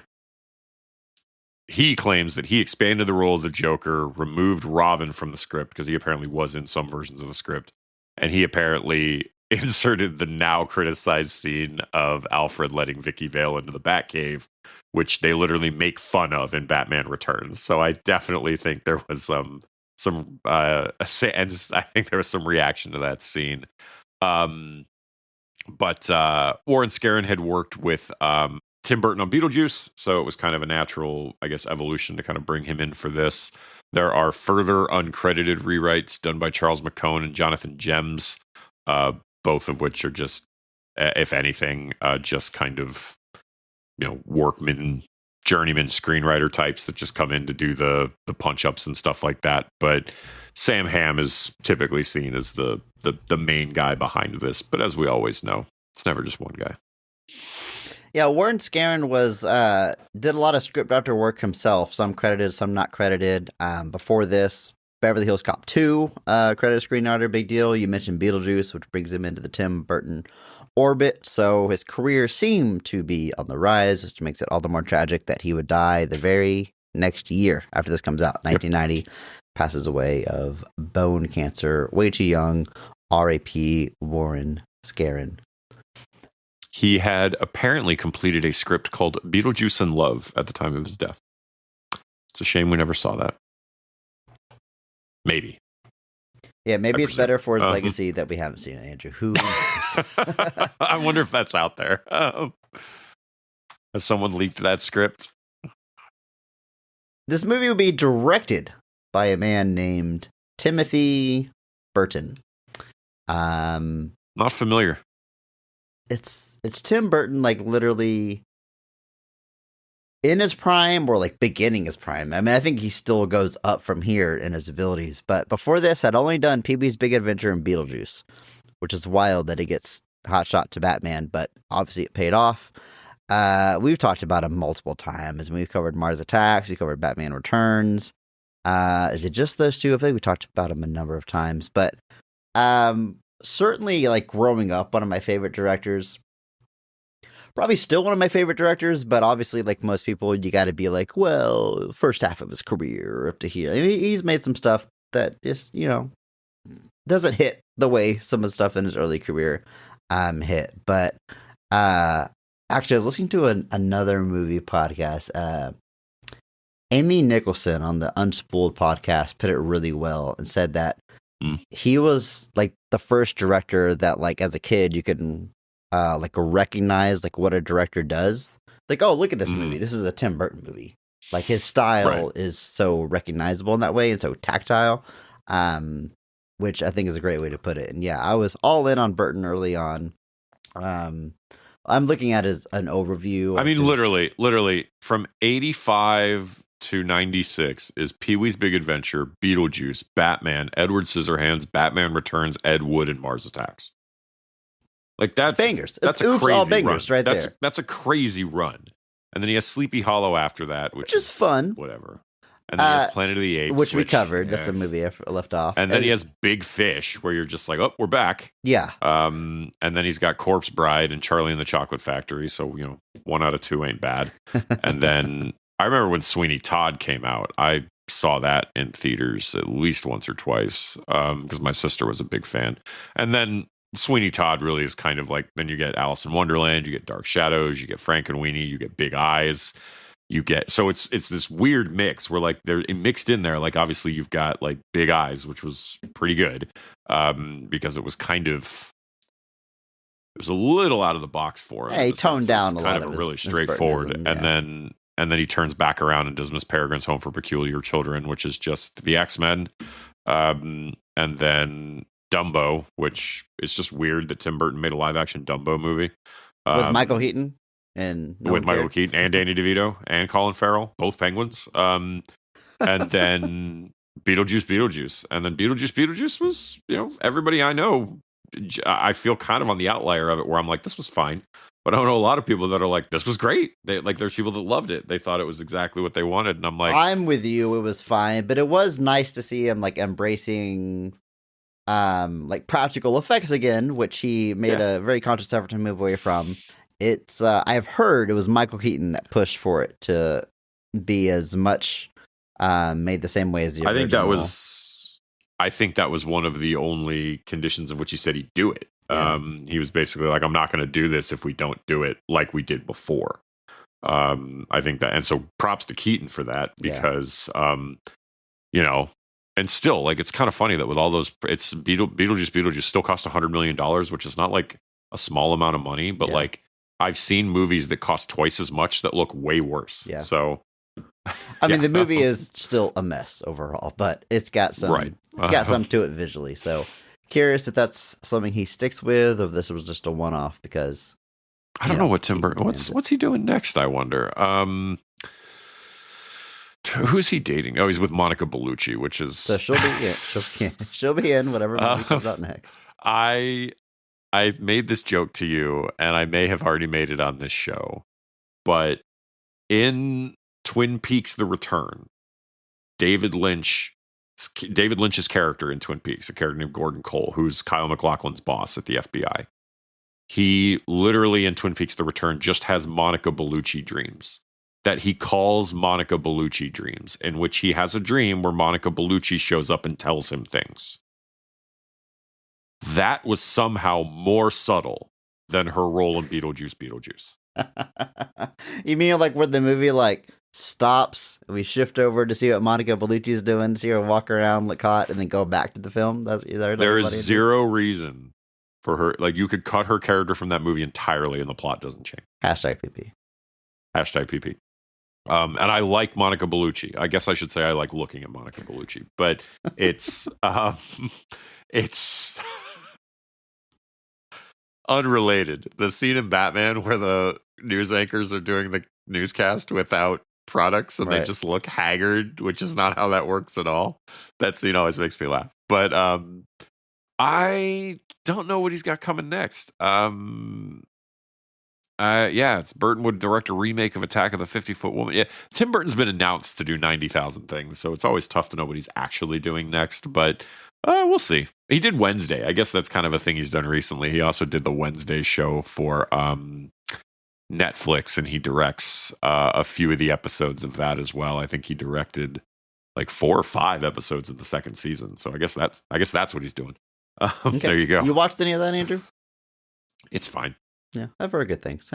expanded the role of the Joker, removed Robin from the script because he apparently was in some versions of the script, and he apparently inserted the now criticized scene of Alfred letting Vicky Vale into the Batcave, which they literally make fun of in Batman Returns. So I definitely think there was and I think there was some reaction to that scene. But Warren Scarron had worked with Tim Burton on Beetlejuice, so it was kind of a natural, I guess, evolution to kind of bring him in for this. There are further uncredited rewrites done by Charles McCone and Jonathan Gems, both of which are just, if anything, just kind of, journeyman screenwriter types that just come in to do the punch-ups and stuff like that. But Sam Hamm is typically seen as the main guy behind this. But as we always know, it's never just one guy. Yeah, Warren Scarron did a lot of script doctor work himself. Some credited, some not credited. Before this, Beverly Hills Cop 2, credited screenwriter, big deal. You mentioned Beetlejuice, which brings him into the Tim Burton orbit. So his career seemed to be on the rise, which makes it all the more tragic that he would die the very next year after this comes out. 1990, passes away of bone cancer, way too young. R.I.P. Warren Scarron. He had apparently completed a script called Beetlejuice in Love at the time of his death. It's a shame we never saw that. Maybe. Yeah, maybe it's better for his legacy that we haven't seen it, Andrew. Who knows? I wonder if that's out there. Has someone leaked that script? This movie would be directed by a man named Timothy Burton. Not familiar. It's Tim Burton, like literally in his prime or like beginning his prime. I mean, I think he still goes up from here in his abilities. But before this, had only done Pee-wee's Big Adventure and Beetlejuice, which is wild that he gets hot shot to Batman. But obviously, it paid off. We've talked about him multiple times. We've covered Mars Attacks. We covered Batman Returns. Is it just those two? I think we talked about him a number of times. But certainly, like growing up, one of my favorite directors. Probably still one of my favorite directors, but obviously, like most people, you got to be like, well, first half of his career up to here. I mean, he's made some stuff that just, doesn't hit the way some of the stuff in his early career hit. But actually, I was listening to another movie podcast. Amy Nicholson on the Unspooled podcast put it really well and said that he was like the first director that, like, as a kid, you could like recognize like what a director does. Like, oh, look at this movie. This is a Tim Burton movie. Like his style is so recognizable in that way and so tactile, which I think is a great way to put it. And yeah, I was all in on Burton early on. I'm looking at an overview. I mean, literally from 85 to 96 is Pee-wee's Big Adventure, Beetlejuice, Batman, Edward Scissorhands, Batman Returns, Ed Wood, and Mars Attacks. Like that's bangers. That's it's a crazy all bangers run. right there. That's a crazy run. And then he has Sleepy Hollow after that, which is fun. Whatever. And then he has Planet of the Apes, which we covered. Yeah. That's a movie I left off. And then he has Big Fish, where you're just like, oh, we're back. Yeah. And then he's got Corpse Bride and Charlie and the Chocolate Factory. So 1 out of 2 ain't bad. And then I remember when Sweeney Todd came out. I saw that in theaters at least once or twice because my sister was a big fan. And then Sweeney Todd really is kind of like, then you get Alice in Wonderland, you get Dark Shadows, you get Frankenweenie, you get Big Eyes, so it's this weird mix where like they're mixed in there. Like obviously you've got like Big Eyes, which was pretty good because it was a little out of the box for him. Yeah, he toned down a lot kind of really straightforward, and then he turns back around and does Miss Peregrine's Home for Peculiar Children, which is just the X-Men, and then Dumbo, which is just weird that Tim Burton made a live-action Dumbo movie with Michael Keaton. And no with one Michael cared? Keaton and Danny DeVito and Colin Farrell, both Penguins. And then Beetlejuice, and then Beetlejuice was, everybody I know. I feel kind of on the outlier of it, where I'm like, this was fine, but I don't know a lot of people that are like, this was great. There's people that loved it. They thought it was exactly what they wanted, and I'm like, I'm with you. It was fine, but it was nice to see him like embracing like practical effects again, which he made a very conscious effort to move away from. It's I've heard it was Michael Keaton that pushed for it to be as much made the same way as the original. I think that was one of the only conditions of which he said he'd do it. Yeah. He was basically like, I'm not going to do this if we don't do it like we did before. I think that, and so props to Keaton for that, because, and still, like, it's kind of funny that with all those, it's Beetlejuice still cost $100 million, which is not like a small amount of money, but like, I've seen movies that cost twice as much that look way worse. Yeah. So, I mean, the movie is still a mess overall, but it's got some, it's got some to it visually. So curious if that's something he sticks with, or if this was just a one-off, because I don't know what Tim Burton, what's he doing next, I wonder. Who's he dating? Oh, he's with Monica Bellucci, which is, so she'll be in whatever movie comes out next. I made this joke to you, and I may have already made it on this show, but in Twin Peaks: The Return, David Lynch's character in Twin Peaks, a character named Gordon Cole, who's Kyle MacLachlan's boss at the FBI. He literally in Twin Peaks: The Return just has Monica Bellucci dreams that he calls Monica Bellucci dreams, in which he has a dream where Monica Bellucci shows up and tells him things. That was somehow more subtle than her role in Beetlejuice. You mean like where the movie like stops, we shift over to see what Monica Bellucci's doing, see her walk around like caught, and then go back to the film? There is zero reason for her. Like, you could cut her character from that movie entirely and the plot doesn't change. #PP. #PP. And I like Monica Bellucci. I guess I should say I like looking at Monica Bellucci, but it's it's unrelated. The scene in Batman where the news anchors are doing the newscast without products and they just look haggard, which is not how that works at all. That scene always makes me laugh. But I don't know what he's got coming next. It's Burton would direct a remake of Attack of the 50-Foot Woman. Yeah, Tim Burton's been announced to do 90,000 things, so it's always tough to know what he's actually doing next, but we'll see. He did Wednesday. I guess that's kind of a thing he's done recently. He also did the Wednesday show for Netflix, and he directs a few of the episodes of that as well. I think he directed like 4 or 5 episodes of the second season, so I guess that's what he's doing. Okay. There you go. You watched any of that, Andrew? It's fine. Yeah, I've heard good things.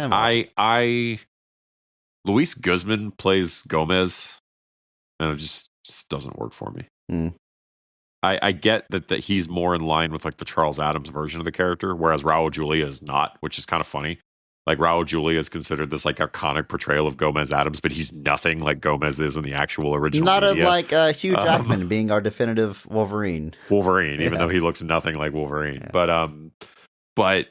Luis Guzman plays Gomez, and it just doesn't work for me. Mm. I get that he's more in line with like the Charles Addams version of the character, whereas Raul Julia is not, which is kind of funny. Like, Raul Julia is considered this like iconic portrayal of Gomez Addams, but he's nothing like Gomez is in the actual original. Not media. unlike Hugh Jackman being our definitive Wolverine. Even though he looks nothing like Wolverine. Yeah. But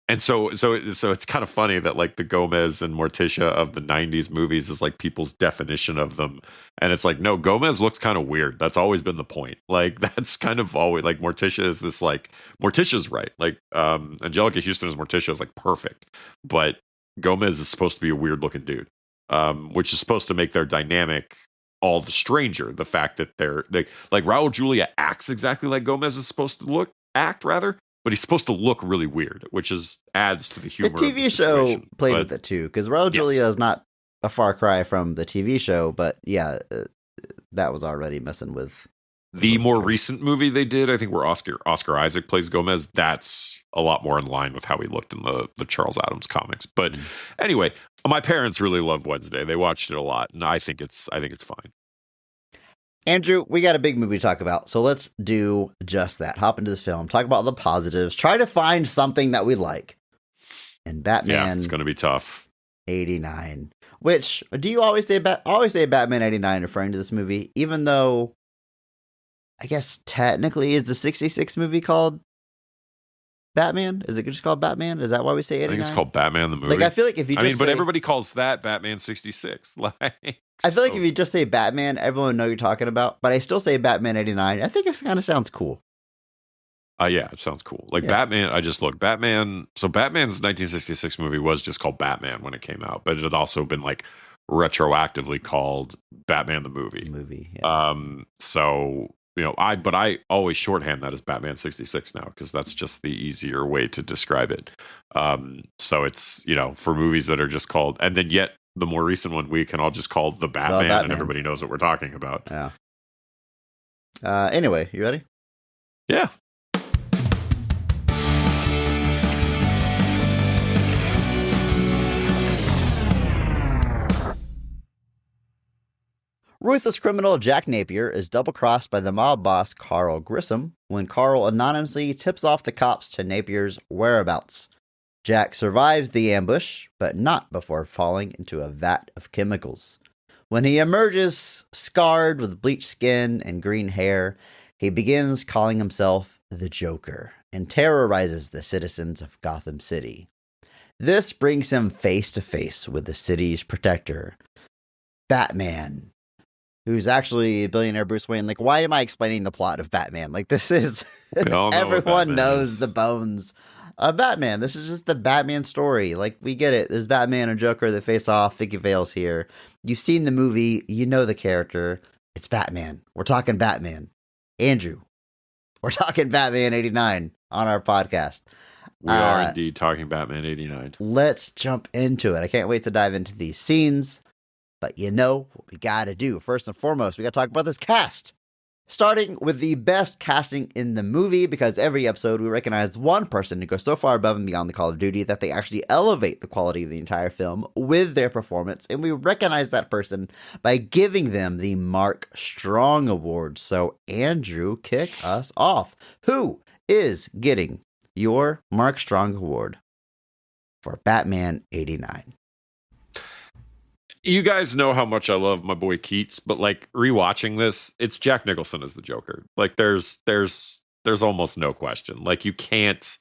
and so it's kind of funny that like the Gomez and Morticia of the 90s movies is like people's definition of them. And it's like, no, Gomez looks kind of weird. That's always been the point. Like, that's kind of always like Morticia is this like, Morticia's right. Like, Angelica Houston as Morticia is like perfect. But Gomez is supposed to be a weird looking dude, which is supposed to make their dynamic all the stranger. The fact that they're like Raul Julia acts exactly like Gomez is supposed to act rather. But he's supposed to look really weird, which adds to the humor. The TV show played with it too, because Raul Julia is not a far cry from the TV show, but yeah, that was already messing with. The more recent movie they did, I think, where Oscar Isaac plays Gomez, that's a lot more in line with how he looked in the Charles Addams comics. But anyway, my parents really loved Wednesday. They watched it a lot, and I think it's fine. Andrew, we got a big movie to talk about, so let's do just that. Hop into this film, talk about the positives, try to find something that we like. And Batman, yeah, it's going to be tough. 89. Which do you always say? Always say Batman 89, referring to this movie, even though I guess technically is the 66 movie called Batman? Is it just called Batman? Is that why we say 89? I think it's called Batman the movie. Like, I feel like if you just but say, everybody calls that Batman 66. Like, I feel like so- if you just say Batman, everyone will know you're talking about. But I still say Batman 89. I think it kind of sounds cool. yeah, it sounds cool. Like Yeah. Batman, I just looked. Batman's 1966 movie was just called Batman when it came out, but it had also been like retroactively called Batman the movie. Movie. Yeah. So, I always shorthand that as Batman 66 now because that's just the easier way to describe it. So it's, for movies that are just called, and then yet the more recent one we can all just call the Batman, Batman. and everybody knows what we're talking about. Yeah. Anyway, you ready? Yeah. Ruthless criminal Jack Napier is double-crossed by the mob boss Carl Grissom when Carl anonymously tips off the cops to Napier's whereabouts. Jack survives the ambush, but not before falling into a vat of chemicals. When he emerges, scarred with bleached skin and green hair, he begins calling himself the Joker and terrorizes the citizens of Gotham City. This brings him face to face with the city's protector, Batman, who's actually a billionaire Bruce Wayne. Like, why am I explaining the plot of Batman? Like, this is We all know what everyone Batman knows is. the bones of Batman. This is just the Batman story. Like, we get it. There's Batman and Joker that face off. Vicky Vale's here. You've seen the movie. You know the character. It's Batman. We're talking Batman. Andrew, we're talking Batman 89 on our podcast. We are indeed talking Batman 89. Let's jump into it. I can't wait to dive into these scenes. But you know what we gotta do. First and foremost, we gotta talk about this cast. Starting with the best casting in the movie, because every episode we recognize one person who goes so far above and beyond the Call of Duty that they actually elevate the quality of the entire film with their performance. And we recognize that person by giving them the Mark Strong Award. So, Andrew, kick us off. Who is getting your Mark Strong Award for Batman 89? You guys know how much I love my boy Keats, but like rewatching this, it's Jack Nicholson as the Joker. Like there's almost no question. Like you can't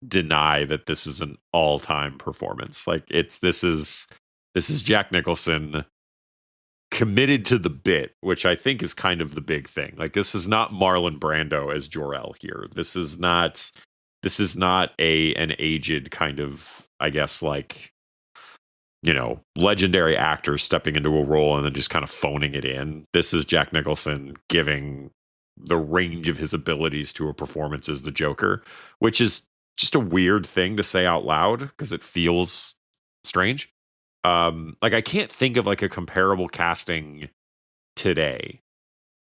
deny that this is an all-time performance. Like this is Jack Nicholson committed to the bit, which I think is kind of the big thing. Like this is not Marlon Brando as Jor-El here. This is not an aged kind of, I guess, like, legendary actor stepping into a role and then just kind of phoning it in. This is Jack Nicholson giving the range of his abilities to a performance as the Joker, which is just a weird thing to say out loud because it feels strange. Like I can't think of like a comparable casting today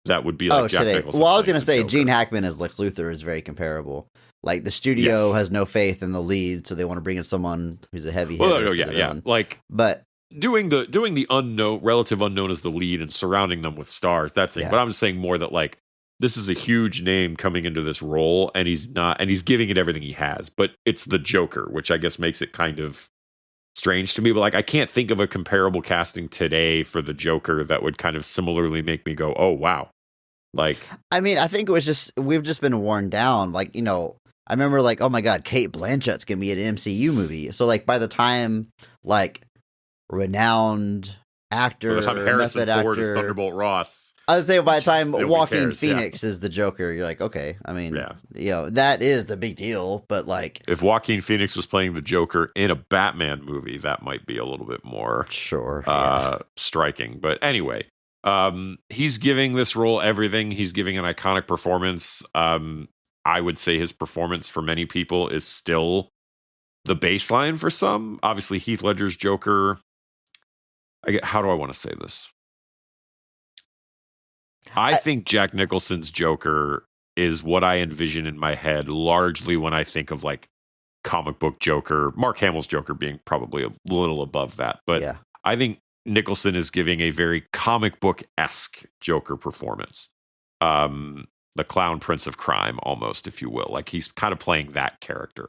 that would be like Jack today. Nicholson. Well, I was playing going to the say Joker. Gene Hackman as Lex Luthor is very comparable. Like the studio Yes. has no faith in the lead, so they want to bring in someone who's a heavy hitter. Well, no, for yeah, the yeah. villain. Like But doing the unknown, relative unknown as the lead and surrounding them with stars, that thing. Yeah. But I'm just saying more that like this is a huge name coming into this role and he's giving it everything he has, but it's the Joker, which I guess makes it kind of strange to me. But like I can't think of a comparable casting today for the Joker that would kind of similarly make me go, oh wow. Like I mean, I think it was just we've just been worn down. Like, I remember like, oh my God, Kate Blanchett's gonna be an MCU movie. So like by the time like renowned actor, by the time Harrison method Ford is actor, Thunderbolt Ross. I would say by the time Nobody Joaquin cares, yeah. Phoenix is the Joker, you're like, okay. I mean, Yeah. that is the big deal. But like, If Joaquin Phoenix was playing the Joker in a Batman movie, that might be a little bit more sure, striking. But anyway, he's giving this role everything. He's giving an iconic performance. I would say his performance for many people is still the baseline for some. Obviously, Heath Ledger's Joker. How do I want to say this? I think Jack Nicholson's Joker is what I envision in my head, largely when I think of like comic book Joker. Mark Hamill's Joker being probably a little above that, but yeah. I think Nicholson is giving a very comic book-esque Joker performance. The clown prince of crime, almost, if you will. Like he's kind of playing that character.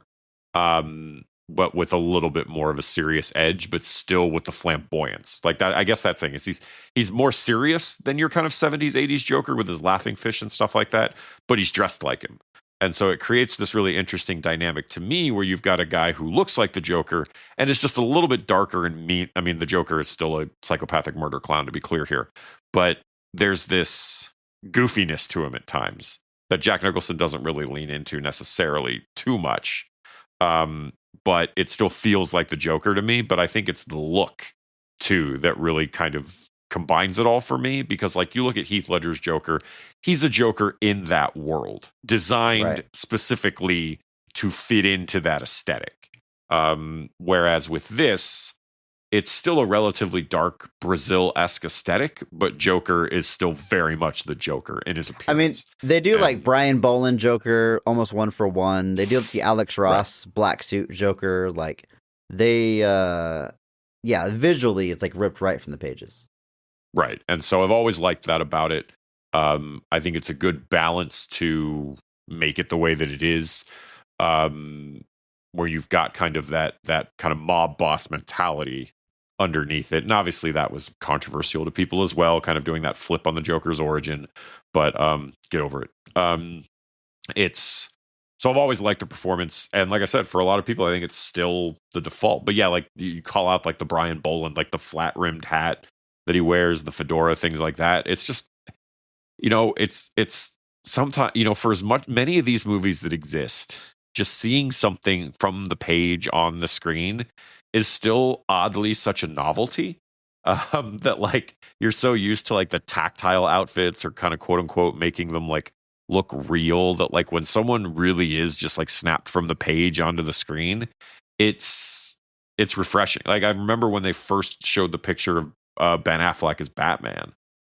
But with a little bit more of a serious edge, but still with the flamboyance. Like that, I guess that's saying is he's more serious than your kind of 70s, 80s Joker with his laughing fish and stuff like that, but he's dressed like him. And so it creates this really interesting dynamic to me where you've got a guy who looks like the Joker and is just a little bit darker and mean. I mean, the Joker is still a psychopathic murder clown, to be clear here. But there's this goofiness to him at times that Jack Nicholson doesn't really lean into necessarily too much. But it still feels like the Joker to me. But I think it's the look, too, that really kind of combines it all for me, because like you look at Heath Ledger's Joker, he's a Joker in that world, designed specifically to fit into that aesthetic. Whereas with this, it's still a relatively dark Brazil-esque aesthetic, but Joker is still very much the Joker in his appearance. I mean, they do like Brian Boland Joker, almost 1-for-1. They do the Alex Ross black suit Joker. Like they, visually, it's like ripped right from the pages. Right. And so I've always liked that about it. I think it's a good balance to make it the way that it is, where you've got kind of that kind of mob boss mentality underneath it. And obviously that was controversial to people as well, kind of doing that flip on the Joker's origin. But get over it. So I've always liked the performance. And like I said, for a lot of people, I think it's still the default. But yeah, like you call out like the Brian Boland, like the flat rimmed hat that he wears, the fedora, things like that. It's just, it's sometimes, for as many of these movies that exist, just seeing something from the page on the screen is still oddly such a novelty, that like you're so used to like the tactile outfits or kind of quote unquote making them like look real, that like when someone really is just like snapped from the page onto the screen, it's refreshing. Like I remember when they first showed the picture of Ben Affleck as Batman,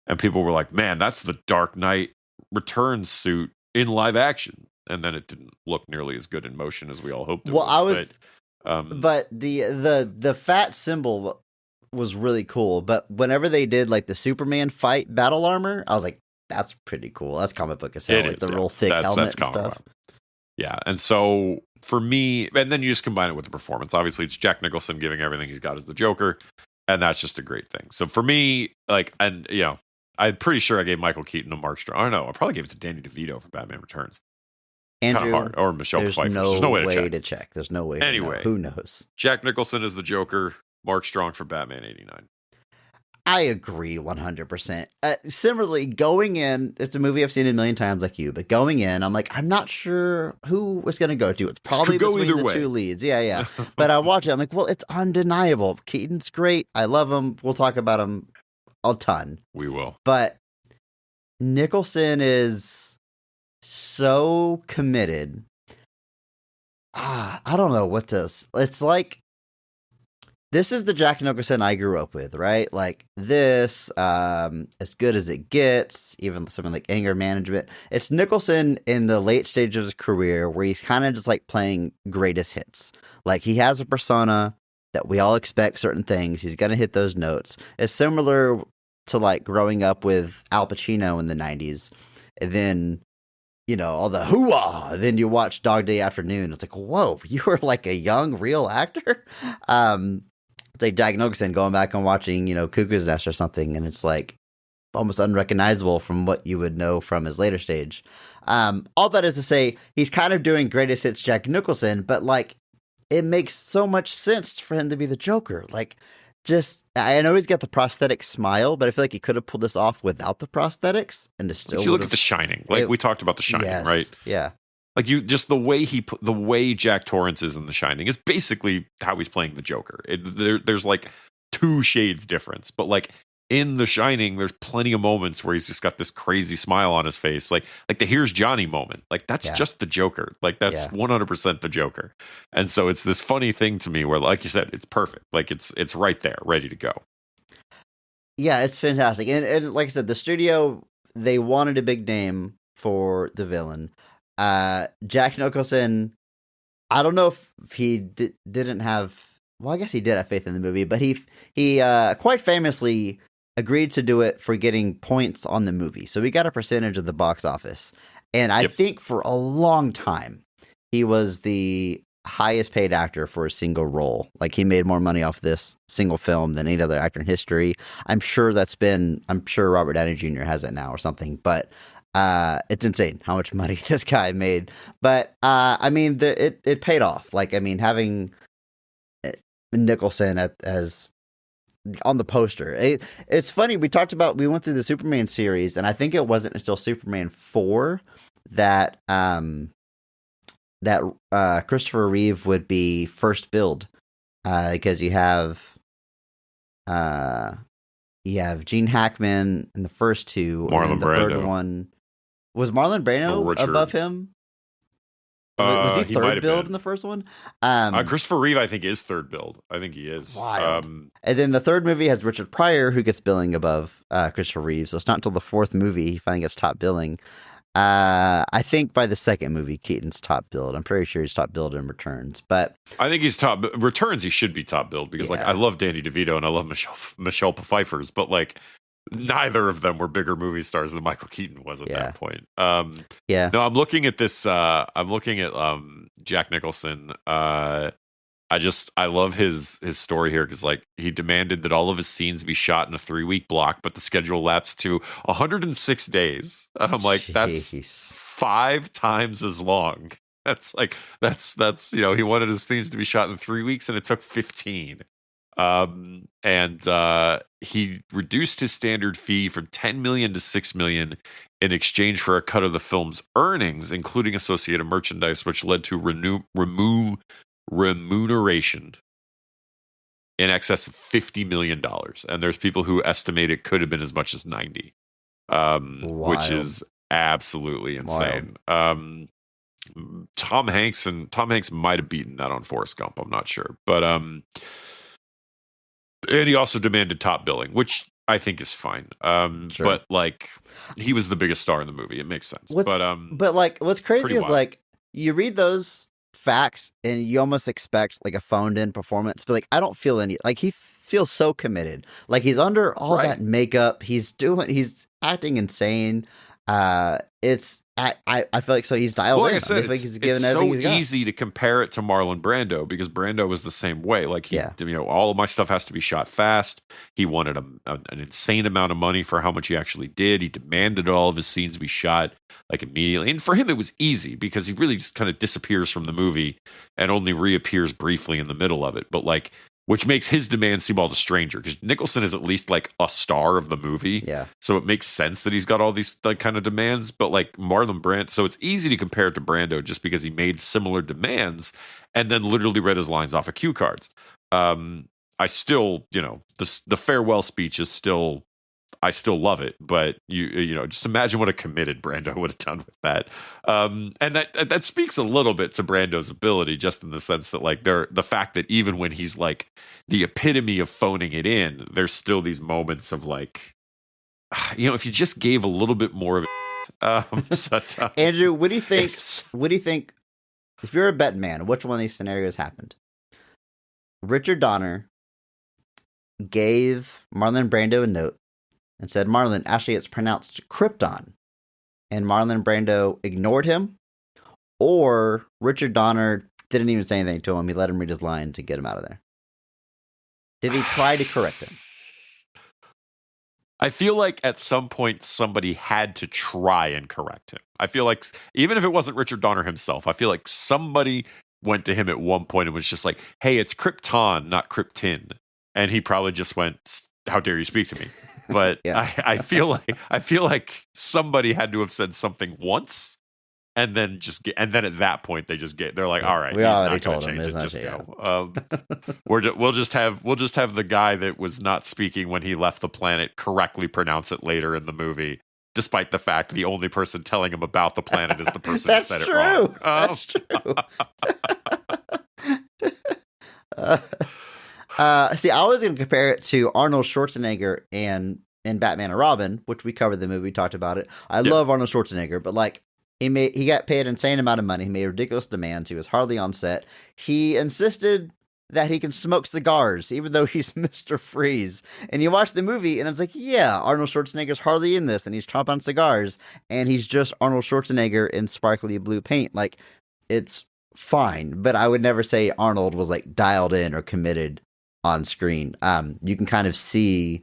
and people were like, man, that's the Dark Knight Returns suit in live action. And then it didn't look nearly as good in motion as we all hoped it would. But the fat symbol was really cool. But whenever they did like the Superman fight battle armor, I was like, that's pretty cool. That's comic book as hell. Like the real thick helmet and stuff. Yeah. And so for me, and then you just combine it with the performance. Obviously, it's Jack Nicholson giving everything he's got as the Joker. And that's just a great thing. So for me, like, and I'm pretty sure I gave Michael Keaton a Mark Strong. Oh no, I probably gave it to Danny DeVito for Batman Returns. Andrew, hard. Or Michelle Pfeiffer. There's no way to check. There's no way. Anyway, who knows? Jack Nicholson is the Joker. Mark Strong for Batman '89. I agree 100%. Similarly, going in, it's a movie I've seen a million times like you, but going in, I'm like, I'm not sure who was going to go to. It's probably between the two leads. Yeah. But I watch it, I'm like, well, it's undeniable. Keaton's great. I love him. We'll talk about him a ton. We will. But Nicholson is so committed. I don't know what to... It's like... This is the Jack Nicholson I grew up with, right? Like this, as good as it gets, even something like Anger Management. It's Nicholson in the late stages of his career where he's kind of just like playing greatest hits. Like he has a persona that we all expect certain things. He's going to hit those notes. It's similar to like growing up with Al Pacino in the 90s. And then, all the hoo-ah. Then you watch Dog Day Afternoon. It's like, whoa, you were like a young, real actor? It's like Jack Nicholson going back and watching, Cuckoo's Nest or something, and it's like almost unrecognizable from what you would know from his later stage. All that is to say, he's kind of doing greatest hits Jack Nicholson, but like it makes so much sense for him to be the Joker. Like, I know he's got the prosthetic smile, but I feel like he could have pulled this off without the prosthetics, and still. If you look at The Shining, we talked about The Shining, right? Yeah. Like the way Jack Torrance is in The Shining is basically how he's playing the Joker. There's like 2 shades difference, but like in The Shining, there's plenty of moments where he's just got this crazy smile on his face, like the "Here's Johnny" moment. Like that's just the Joker. Like that's 100% the Joker. And so it's this funny thing to me where, like you said, it's perfect. Like it's right there, ready to go. Yeah, it's fantastic. And like I said, the studio, they wanted a big name for the villain. Jack Nicholson, I don't know if he didn't have... Well, I guess he did have faith in the movie, but he quite famously agreed to do it for getting points on the movie. So he got a percentage of the box office. And I think for a long time, he was the highest paid actor for a single role. Like he made more money off this single film than any other actor in history. I'm sure Robert Downey Jr. has it now or something, but It's insane how much money this guy made. But I mean, it paid off. Like, I mean, having Nicholson as on the poster. It's funny. We went through the Superman series, and I think it wasn't until Superman 4 that Christopher Reeve would be first billed, because you have Gene Hackman in the first two. Marlon and then the Brando. third one was Marlon Brando Richard. above him. Was he He might third have billed been. in the first one? Christopher Reeve, I think, is third build. I think he is. Wild. And then the third movie has Richard Pryor, who gets billing above Christopher Reeve. So it's not until the fourth movie he finally gets top billing. I think by the second movie, Keaton's top billed. I'm pretty sure he's top billed in Returns. But I think he's top Returns. He should be top build because, like, Yeah. I love Danny DeVito and I love Michelle Pfeiffer's, but like, neither of them were bigger movie stars than Michael Keaton was at that point. yeah, No, I'm looking at this. I'm looking at Jack Nicholson. I love his story here because, like, he demanded that all of his scenes be shot in a 3-week block, but the schedule lapsed to 106 days. And I'm like, that's Jeez. 5 times as long. That's he wanted his scenes to be shot in 3 weeks, and it took 15. He reduced his standard fee from $10 million to $6 million in exchange for a cut of the film's earnings, including associated merchandise, which led to remuneration in excess of $50 million. And there's people who estimate it could have been as much as 90, which Wild. is absolutely insane. Tom Hanks might have beaten that on Forrest Gump. I'm not sure, but and he also demanded top billing, which I think is fine. Sure. But like, he was the biggest star in the movie. It makes sense. But like, what's crazy pretty is wild. like you read those facts and you almost expect like a phoned in performance, but like I don't feel any. Like he feels so committed. Like he's under all Right. that makeup. He's acting insane. I feel like so he's dialed Well, like in. I said, I feel like he's given it's everything so he's got. easy to compare it to Marlon Brando because Brando was the same way. Like, all of my stuff has to be shot fast. He wanted an insane amount of money for how much he actually did. He demanded all of his scenes be shot like immediately. And for him, it was easy because he really just kind of disappears from the movie and only reappears briefly in the middle of it. But like, which makes his demand seem all the stranger because Nicholson is at least like a star of the movie. Yeah. So it makes sense that he's got all these like kind of demands, but like Marlon Brando, so it's easy to compare it to Brando just because he made similar demands and then literally read his lines off of cue cards. I still, the farewell speech is still, I still love it, but you just imagine what a committed Brando would have done with that. And that speaks a little bit to Brando's ability, just in the sense that like the fact that even when he's like the epitome of phoning it in, there's still these moments of like, if you just gave a little bit more of it. Andrew, what do you think? What do you think? If you're a betting man, which one of these scenarios happened? Richard Donner gave Marlon Brando a note and said, "Marlon, actually, it's pronounced Krypton," and Marlon Brando ignored him, or Richard Donner didn't even say anything to him. He let him read his line to get him out of there. Did he try to correct him? I feel like at some point somebody had to try and correct him. I feel like even if it wasn't Richard Donner himself, I feel like somebody went to him at one point and was just like, "Hey, it's Krypton, not Krypton," and he probably just went, "How dare you speak to me?" But Yeah. I feel like somebody had to have said something once, and then and then at that point they're like, "All right, We he's already not gonna told him, change it, it's not- just yeah. go." We'll just have the guy that was not speaking when he left the planet correctly pronounce it later in the movie, despite the fact the only person telling him about the planet is the person who That's said true. it wrong. That's true. See, I was going to compare it to Arnold Schwarzenegger in Batman and Robin, which we covered the movie, we talked about it. I love Arnold Schwarzenegger, but like he got paid an insane amount of money. He made ridiculous demands. He was hardly on set. He insisted that he can smoke cigars, even though he's Mr. Freeze. And you watch the movie, and it's like, yeah, Arnold Schwarzenegger's hardly in this, and he's chomping on cigars, and he's just Arnold Schwarzenegger in sparkly blue paint. Like, it's fine, but I would never say Arnold was like dialed in or committed on screen. You can kind of see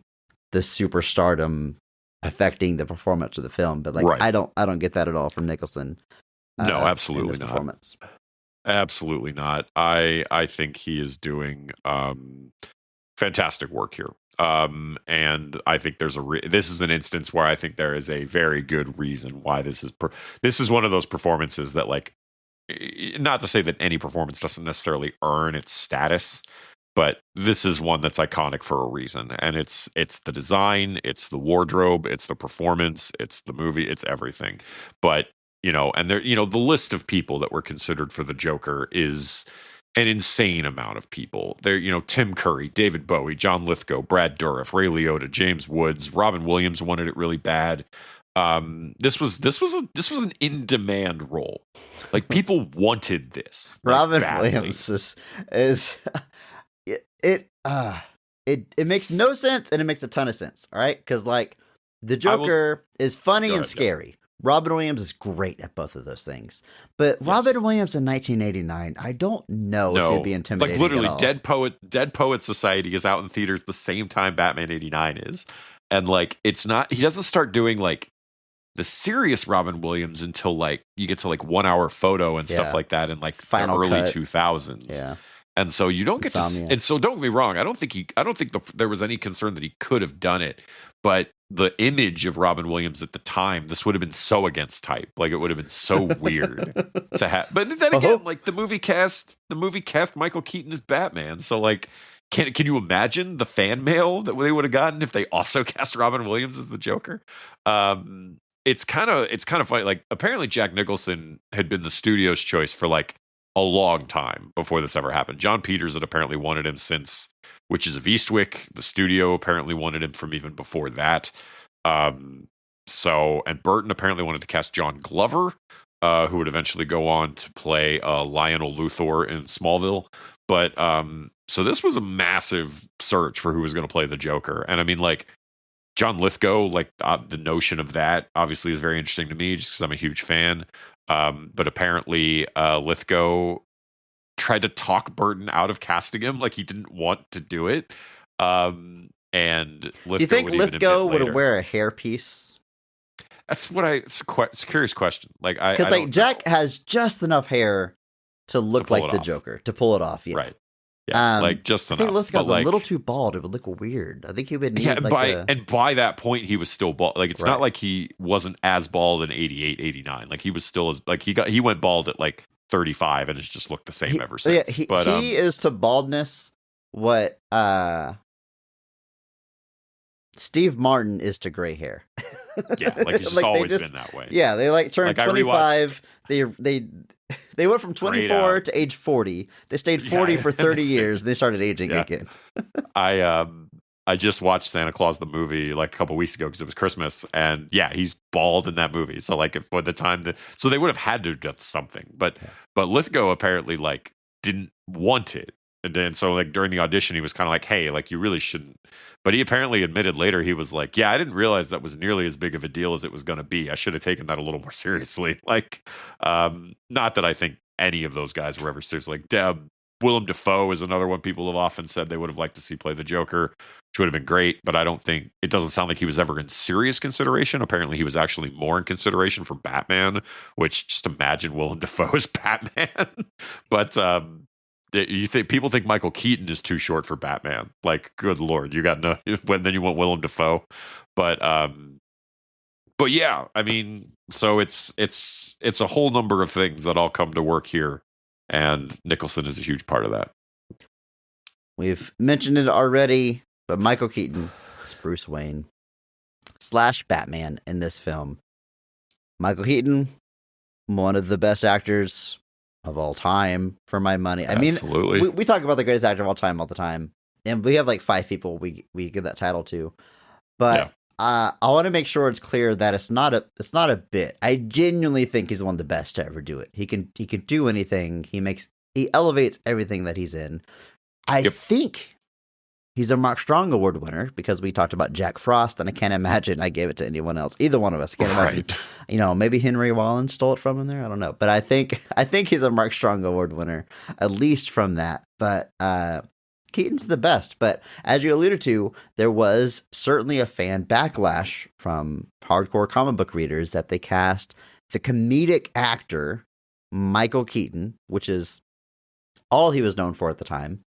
the superstardom affecting the performance of the film. But like, Right. I don't get that at all from Nicholson. No, in absolutely this not. performance. Absolutely not. I think he is doing fantastic work here. And I think there's this is an instance where I think there is a very good reason why this is one of those performances that, like, not to say that any performance doesn't necessarily earn its status, but this is one that's iconic for a reason. And it's the design, it's the wardrobe, it's the performance, it's the movie, it's everything. But and there, the list of people that were considered for the Joker is an insane amount of people. There, Tim Curry, David Bowie, John Lithgow, Brad Dourif, Ray Liotta, James Woods, Robin Williams wanted it really bad. This was an in-demand role. Like, people wanted this. Like, Robin badly. Williams is it makes no sense, and it makes a ton of sense. All right, because like the Joker is funny and scary. Robin Williams is great at both of those things. But Yes. Robin Williams in 1989, I don't know if he'd be intimidating. Like, literally, at all. Dead Poet Society is out in theaters the same time Batman 89 is. And like, he doesn't start doing like the serious Robin Williams until like you get to like 1 Hour Photo and stuff Yeah. like that in like Final the early Cut. 2000s. Yeah. And so you don't get to, Insomnia. and so don't get me wrong. I don't think there was any concern that he could have done it, but the image of Robin Williams at the time, this would have been so against type. Like, it would have been so weird to have. But then again, like the movie cast Michael Keaton as Batman. So like, can you imagine the fan mail that they would have gotten if they also cast Robin Williams as the Joker? It's kind of funny. Like, apparently Jack Nicholson had been the studio's choice for like a long time before this ever happened. John Peters had apparently wanted him since Witches of Eastwick. The studio apparently wanted him from even before that. And Burton apparently wanted to cast John Glover, who would eventually go on to play Lionel Luthor in Smallville. But so this was a massive search for who was going to play the Joker. And I mean, like, John Lithgow, like the notion of that obviously is very interesting to me, just because I'm a huge fan. But apparently Lithgow tried to talk Burton out of casting him, like he didn't want to do it. And Lithgow, Do you think would even Lithgow admit would later. wear a hairpiece? That's what it's a curious question. Like, Because like Jack has just enough hair to look pull like it the off. Joker, to pull it off. Yeah. Right. Yeah, Um, like just I enough. think Lithgow's but, like, a little too bald. It would look weird. I think he would need yeah, like by that point he was still bald. Like, it's Right. not like he wasn't as bald in 88, 89. Like, he was still as, like, he went bald at like 35 and has just looked the same ever since. Yeah, But he is to baldness what Steve Martin is to gray hair. yeah, like he's just Like, they always just- been that way. Yeah, they like turned Like, I 25. They went from 24 out. to age 40. They stayed Yeah, 40 for 30 that's- years. They started aging Yeah. again. I just watched Santa Claus the movie like a couple weeks ago because it was Christmas, and yeah, he's bald in that movie. So like, if by the time so they would have had to have done something, but Lithgow apparently like didn't want it, and then so like during the audition he was kind of like, hey, like, you really shouldn't. But he apparently admitted later, he was like, yeah, I didn't realize that was nearly as big of a deal as it was going to be. I should have taken that a little more seriously. Like, not that I think any of those guys were ever serious. Like, Willem Dafoe is another one people have often said they would have liked to see play the Joker, which would have been great, but I don't think, it doesn't sound like he was ever in serious consideration. Apparently he was actually more in consideration for Batman, which, just imagine Willem Dafoe as Batman. But people think Michael Keaton is too short for Batman. Like, good Lord, you got no, then you want Willem Dafoe. But yeah, I mean, so it's a whole number of things that all come to work here. And Nicholson is a huge part of that. We've mentioned it already, but Michael Keaton is Bruce Wayne / Batman in this film. Michael Keaton, one of the best actors of all time for my money. I mean, Absolutely. we talk about the greatest actor of all time the and we have like 5 people we give that title to. But I want to make sure it's clear that it's not a bit. I genuinely think he's one of the best to ever do it. He can do anything. He elevates everything that he's in. I think he's a Mark Strong Award winner because we talked about Jack Frost, and I can't imagine I gave it to anyone else. Either one of us. I can't imagine. Maybe Henry Rollins stole it from him there. I don't know, but I think he's a Mark Strong Award winner, at least from that. But Keaton's the best. But as you alluded to, there was certainly a fan backlash from hardcore comic book readers that they cast the comedic actor Michael Keaton, which is all he was known for at the time,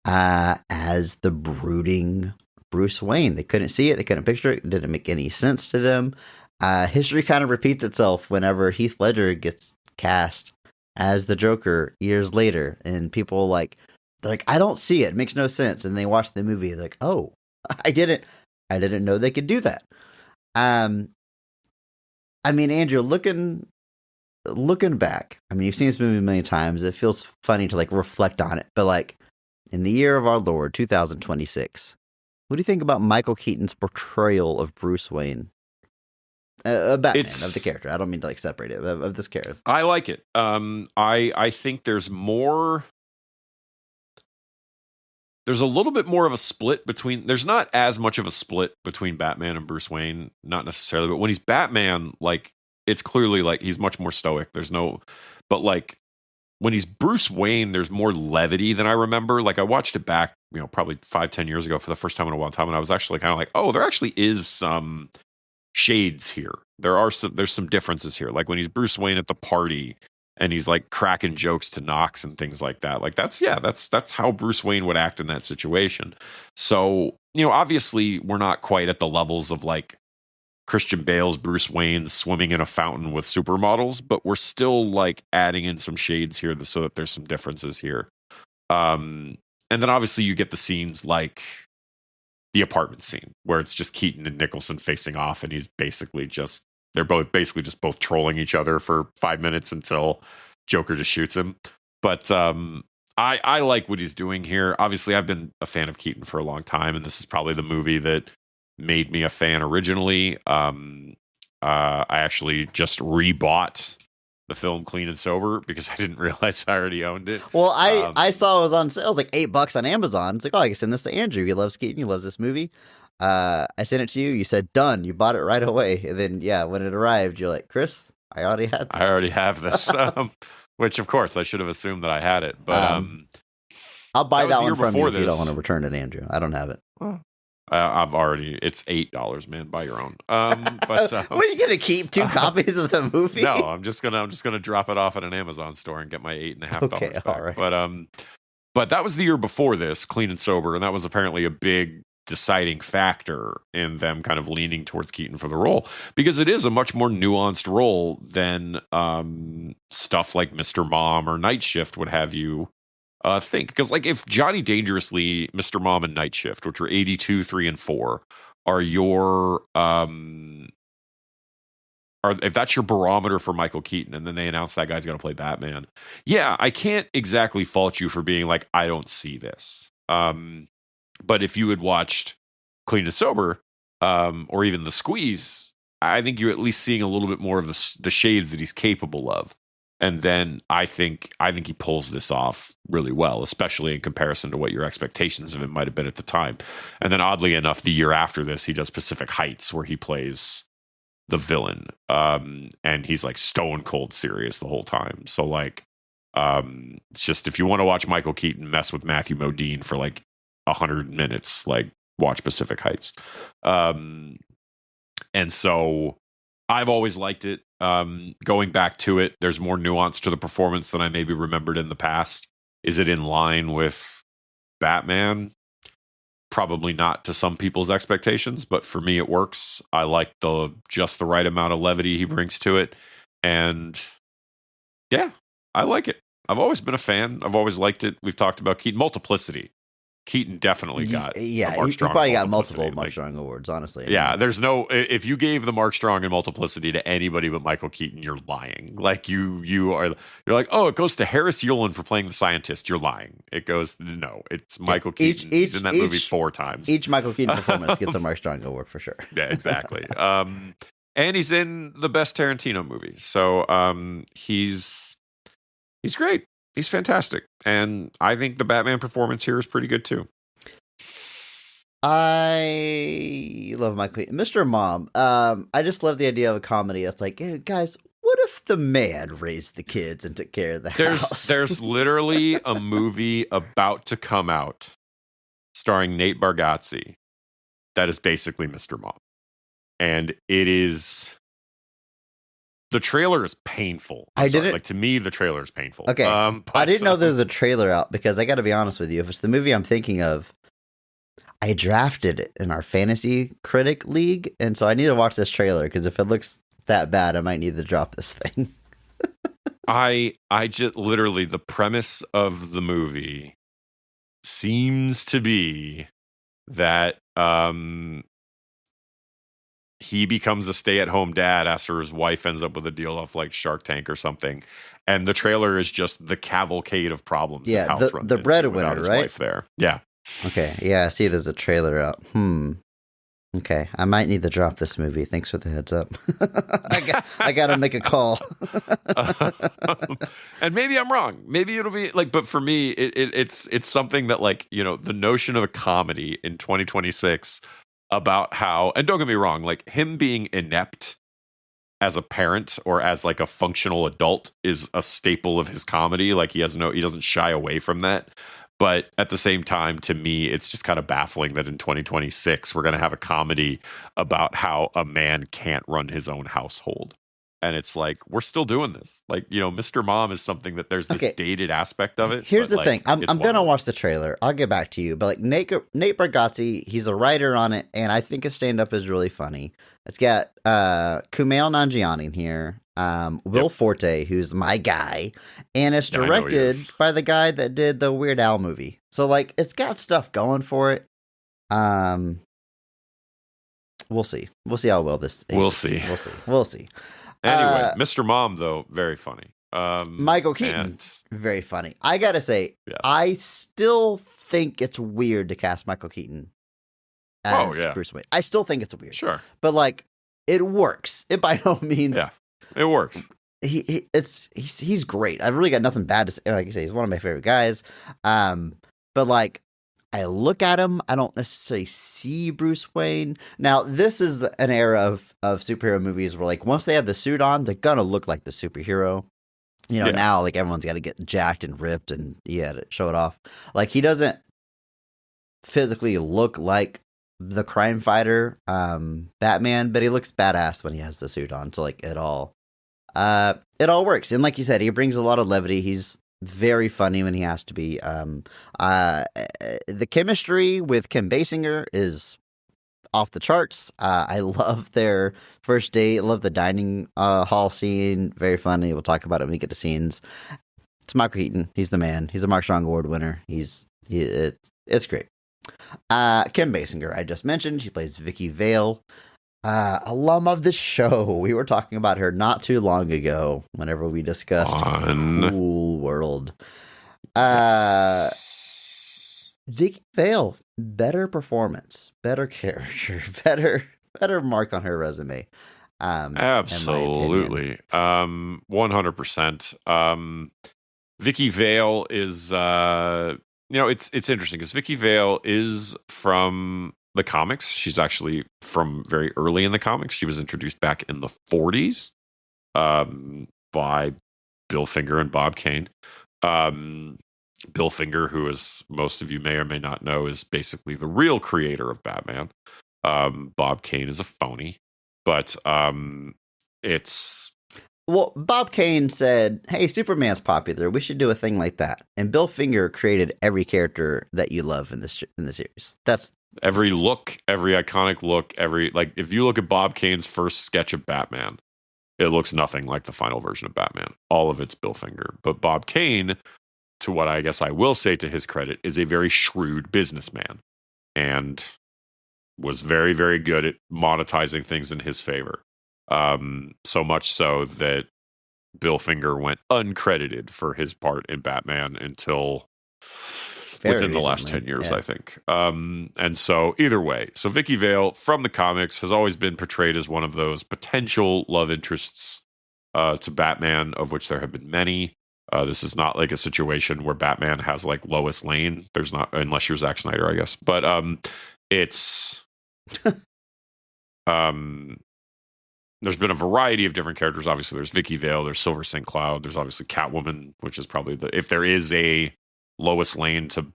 as the brooding Bruce Wayne. They couldn't see it. They couldn't picture it. It didn't make any sense to them. History kind of repeats itself whenever Heath Ledger gets cast as the Joker years later, and people they're like, I don't see it. It makes no sense. And they watch the movie, they're like, oh, I didn't know they could do that. I mean, Andrew, looking back, I mean, you've seen this movie a million times. It feels funny to reflect on it, but in the year of our Lord 2026, what do you think about Michael Keaton's portrayal of Bruce Wayne? Batman, of the character. I don't mean to separate it of this character. I like it. I think there's more. There's a little bit more of a split between. There's not as much of a split between Batman and Bruce Wayne, not necessarily. But when he's Batman, it's clearly he's much more stoic. There's no, but when he's Bruce Wayne, there's more levity than I remember. I watched it back, probably 5-10 years ago for the first time in a long time, and I was actually kind of oh, there actually is some shades here. There's some differences here. When he's Bruce Wayne at the party and he's cracking jokes to Knox and things like that. That's how Bruce Wayne would act in that situation. So, obviously we're not quite at the levels of Christian Bale's Bruce Wayne swimming in a fountain with supermodels, but we're still adding in some shades here so that there's some differences here. And then obviously you get the scenes the apartment scene where it's just Keaton and Nicholson facing off, and they're both both trolling each other for 5 minutes until Joker just shoots him. But I like what he's doing here. Obviously, I've been a fan of Keaton for a long time, and this is probably the movie that made me a fan originally. I actually just rebought the film Clean and Sober because I didn't realize I already owned it. Well, I saw it was on sale. It was $8 on Amazon. It's oh, I can send this to Andrew. He loves Keaton. He loves this movie. I sent it to you. You said done. You bought it right away. And then, when it arrived, you're like, Chris, I already have this. Which, of course, I should have assumed that I had it. But I'll buy that one from you if this. you don't want to return it, Andrew. I don't have it. It's $8, man. Buy your own. But what are you gonna keep 2 copies of the movie? No, I'm just gonna drop it off at an Amazon store and get my $8.50 back. All right. But that was the year before this, Clean and Sober, and that was apparently a big deciding factor in them kind of leaning towards Keaton for the role, because it is a much more nuanced role than stuff like Mr. Mom or Night Shift would have you think. Because if Johnny Dangerously, Mr. Mom, and Night Shift, which were 82, 3, and 4, are your if that's your barometer for Michael Keaton, and then they announce that guy's going to play Batman, I can't exactly fault you for being I don't see this. But if you had watched Clean and Sober, or even The Squeeze, I think you're at least seeing a little bit more of the shades that he's capable of. And then I think he pulls this off really well, especially in comparison to what your expectations of him might have been at the time. And then oddly enough, the year after this, he does Pacific Heights, where he plays the villain. And he's stone cold serious the whole time. So it's just, if you want to watch Michael Keaton mess with Matthew Modine for 100 minutes, watch Pacific Heights. And so I've always liked it. Going back to it, there's more nuance to the performance than I maybe remembered in the past. Is it in line with Batman? Probably not to some people's expectations, but for me it works. I like just the right amount of levity he brings to it. And I like it. I've always been a fan. I've always liked it. We've talked about Keaton. Multiplicity. Keaton definitely got he probably got multiple Mark Strong awards, honestly. Yeah, there's no, if you gave the Mark Strong and Multiplicity to anybody but Michael Keaton, you're lying. You're oh, it goes to Harris Yulin for playing the scientist. You're lying. It's Michael Keaton. He's in that movie 4 times. Each Michael Keaton performance gets a Mark Strong award for sure. Yeah, exactly. And he's in the best Tarantino movie. So he's great. He's fantastic. And I think the Batman performance here is pretty good too. I love Michael Keaton. Mr. Mom. I just love the idea of a comedy that's hey, guys, what if the man raised the kids and took care of the house? There's literally a movie about to come out starring Nate Bargatze that is basically Mr. Mom. And it is... The trailer is painful. Like, to me, the trailer is painful. Okay. But, I didn't know there was a trailer out because I got to be honest with you. If it's the movie I'm thinking of, I drafted it in our fantasy critic league. And so I need to watch this trailer because if it looks that bad, I might need to drop this thing. I just literally, the premise of the movie seems to be that he becomes a stay-at-home dad after his wife ends up with a deal off like Shark Tank or something, and the trailer is just the cavalcade of problems. Yeah, his house the breadwinner, his right? Wife there, yeah. Okay, yeah, I see. There's a trailer out. Okay, I might need to drop this movie. Thanks for the heads up. I got to make a call. And maybe I'm wrong. Maybe it'll be like, but for me, it's something that, like, you know, the notion of a comedy in 2026 about how, and don't get me wrong, like him being inept as a parent or as like a functional adult is a staple of his comedy. Like he doesn't shy away from that. But at the same time, to me, it's just kind of baffling that in 2026, we're going to have a comedy about how a man can't run his own household. And it's like, we're still doing this. Like, you know, Mr. Mom is something that there's this dated aspect of it. Here's the like, thing. I'm going to watch the trailer. I'll get back to you. But like Nate Bargatze, he's a writer on it. And I think his stand-up is really funny. It's got Kumail Nanjiani in here. Will Forte, who's my guy, and it's directed by the guy that did the Weird Al movie. So like, it's got stuff going for it. We'll see. We'll see how well this. We'll see. We'll see. Anyway, Mr. Mom though, very funny. Michael Keaton, very funny. I gotta say, I still think it's weird to cast Michael Keaton as Bruce Wayne. I still think it's weird. Sure, but like, it works. It by no means. Yeah. It works. He's great. I've really got nothing bad to say. Like I say, he's one of my favorite guys. But like, I look at him, I don't necessarily see Bruce Wayne. Now, this is an era of superhero movies where like once they have the suit on, they're gonna look like the superhero. You know, now like everyone's got to get jacked and ripped and to show it off. Like he doesn't physically look like the crime fighter Batman, but he looks badass when he has the suit on. So like it all works. And like you said, he brings a lot of levity. He's very funny when he has to be. The chemistry with Kim Basinger is off the charts. I love their first date. I love the dining hall scene. Very funny. We'll talk about it when we get to scenes. It's Michael Keaton. He's the man. He's a Mark Strong Award winner. It's great. Kim Basinger, I just mentioned. She plays Vicky Vale. Alum of the show. We were talking about her not too long ago whenever we discussed Cool World. Vicky Vale, better performance, better character, better mark on her resume. Absolutely. 100%. Vicky Vale is it's interesting because Vicky Vale is from the comics. She's actually from very early in the comics. She was introduced back in the 40s by Bill Finger and Bob Kane. Bill Finger, who, as most of you may or may not know, is basically the real creator of Batman. Bob Kane is a phony, but it's... Well, Bob Kane said, hey, Superman's popular. We should do a thing like that. And Bill Finger created every character that you love in the series. That's every look, every iconic look, if you look at Bob Kane's first sketch of Batman, it looks nothing like the final version of Batman. All of it's Bill Finger. But Bob Kane, to what I guess I will say to his credit, is a very shrewd businessman and was very, very good at monetizing things in his favor. So much so that Bill Finger went uncredited for his part in Batman until within the last 10 years, I think. And so either way, so Vicky Vale from the comics has always been portrayed as one of those potential love interests to Batman, of which there have been many. This is not like a situation where Batman has like Lois Lane. There's not, unless you're Zack Snyder, I guess. But it's there's been a variety of different characters. Obviously, there's Vicky Vale, there's Silver St. Cloud, there's obviously Catwoman, which is probably if there is a Lois Lane to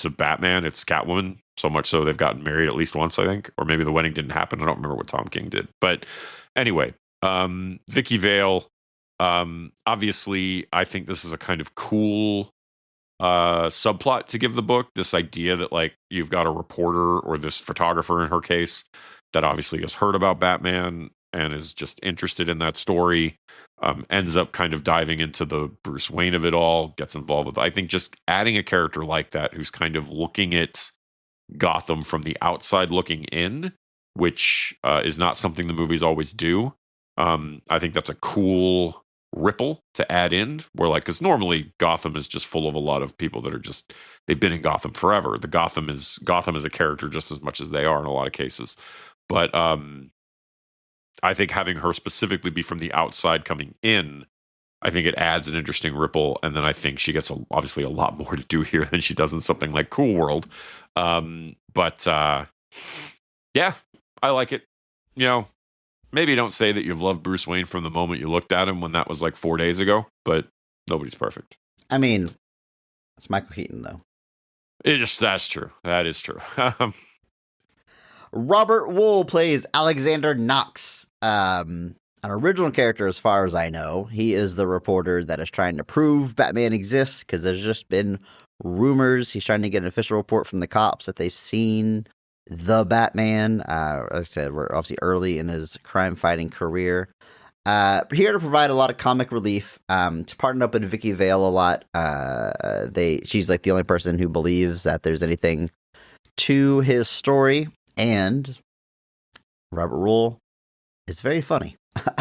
Batman, it's Catwoman. So much so they've gotten married at least once, I think, or maybe the wedding didn't happen. I don't remember what Tom King did, but anyway, Vicky Vale. Obviously, I think this is a kind of cool subplot to give the book. This idea that like you've got a reporter or this photographer in her case that obviously has heard about Batman and is just interested in that story. Ends up kind of diving into the Bruce Wayne of it all. Gets involved with. I think just adding a character like that who's kind of looking at Gotham from the outside looking in, which is not something the movies always do. I think that's a cool ripple to add in where like, because normally Gotham is just full of a lot of people that are just, they've been in Gotham forever. The Gotham is a character just as much as they are in a lot of cases. But I think having her specifically be from the outside coming in, I think it adds an interesting ripple. And then I think she gets obviously a lot more to do here than she does in something like Cool World. But yeah, I like it. You know, maybe don't say that you've loved Bruce Wayne from the moment you looked at him when that was like 4 days ago, but nobody's perfect. I mean, it's Michael Keaton, though. That's true. That is true. Robert Wool plays Alexander Knox, an original character as far as I know. He is the reporter that is trying to prove Batman exists because there's just been rumors. He's trying to get an official report from the cops that they've seen the Batman. Like I said, we're obviously early in his crime-fighting career. Here to provide a lot of comic relief, to partner up with Vicky Vale a lot. She's like the only person who believes that there's anything to his story. And Robert Wool is very funny.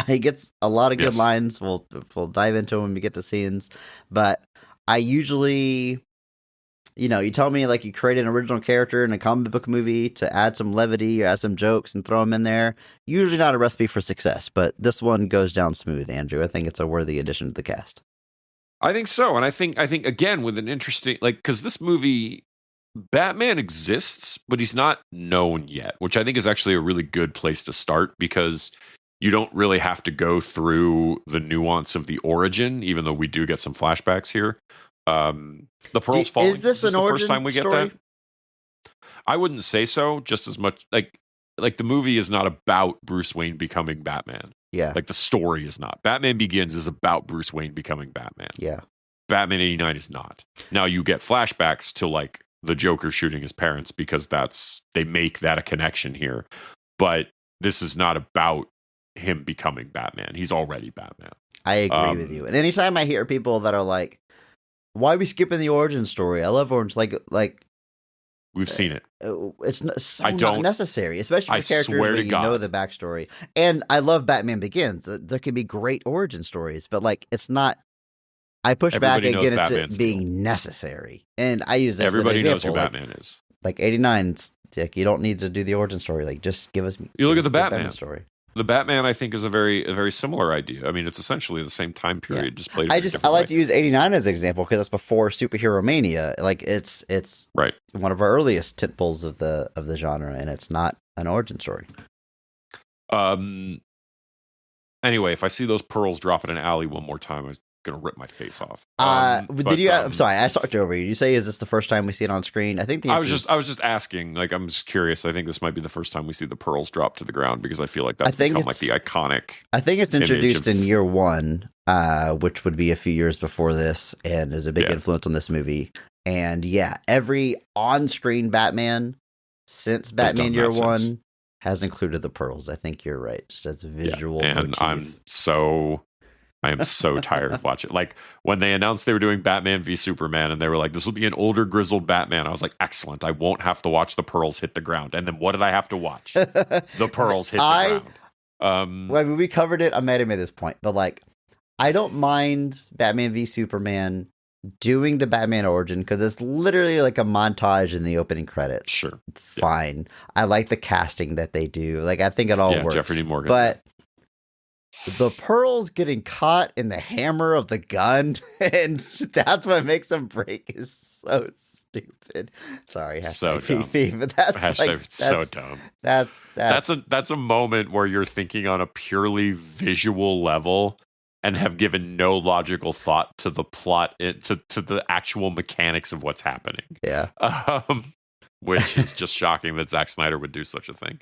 He gets a lot of good lines. We'll dive into them when we get to scenes. But I usually, you tell me like you create an original character in a comic book movie to add some levity or add some jokes and throw them in there. Usually not a recipe for success, but this one goes down smooth, Andrew. I think it's a worthy addition to the cast. I think so. And I think again, with an interesting, like, because this movie, Batman exists, but he's not known yet, which I think is actually a really good place to start because you don't really have to go through the nuance of the origin, even though we do get some flashbacks here. The Pearl's Falling. Is this an the origin first time we get story? that? I wouldn't say so. Just as much like the movie is not about Bruce Wayne becoming Batman. Yeah. Like the story is not. Batman Begins is about Bruce Wayne becoming Batman. Yeah. Batman 89 is not. Now you get flashbacks to like the Joker shooting his parents because they make that a connection here. But this is not about him becoming Batman. He's already Batman. I agree with you. And anytime I hear people that are like, why are we skipping the origin story? I love origins. Like we've seen it. It's not necessary, especially for characters where you know the backstory. And I love Batman Begins. There can be great origin stories, but like it's not. I push back against it being necessary, and I use this. Everybody knows who Batman is. Like 89, like you don't need to do the origin story. Like just give us. You look at the Batman story. The Batman, I think, is a very similar idea. I mean, it's essentially the same time period, just played. I like to use 89 as an example because that's before Superhero Mania. Like it's right, one of our earliest tentpoles of the genre, and it's not an origin story. Anyway, if I see those pearls drop in an alley one more time, I'm gonna rip my face off. I'm sorry, I talked over you. You say, is this the first time we see it on screen? I think I was just asking. Like, I'm just curious. I think this might be the first time we see the pearls drop to the ground because I feel like that's become like the iconic. I think it's introduced in year one, which would be a few years before this, and is a big influence on this movie. And yeah, every on-screen Batman since Batman Year One has included the pearls. I think you're right. Just as a visual motif. I am so tired of watching. Like when they announced they were doing Batman v Superman and they were like, this will be an older grizzled Batman. I was like, excellent. I won't have to watch the pearls hit the ground. And then what did I have to watch? The pearls hit the ground. Well, I mean, we covered it. I might have made this point, but like, I don't mind Batman v Superman doing the Batman origin because it's literally like a montage in the opening credits. Sure. Fine. Yeah. I like the casting that they do. Like, I think it all works. Jeffrey Dean Morgan. But the pearls getting caught in the hammer of the gun, and that's what makes them break, is so stupid. Sorry, so dumb. But that's so dumb. That's a moment where you're thinking on a purely visual level and have given no logical thought to the plot, to the actual mechanics of what's happening. Yeah. which is just shocking that Zack Snyder would do such a thing.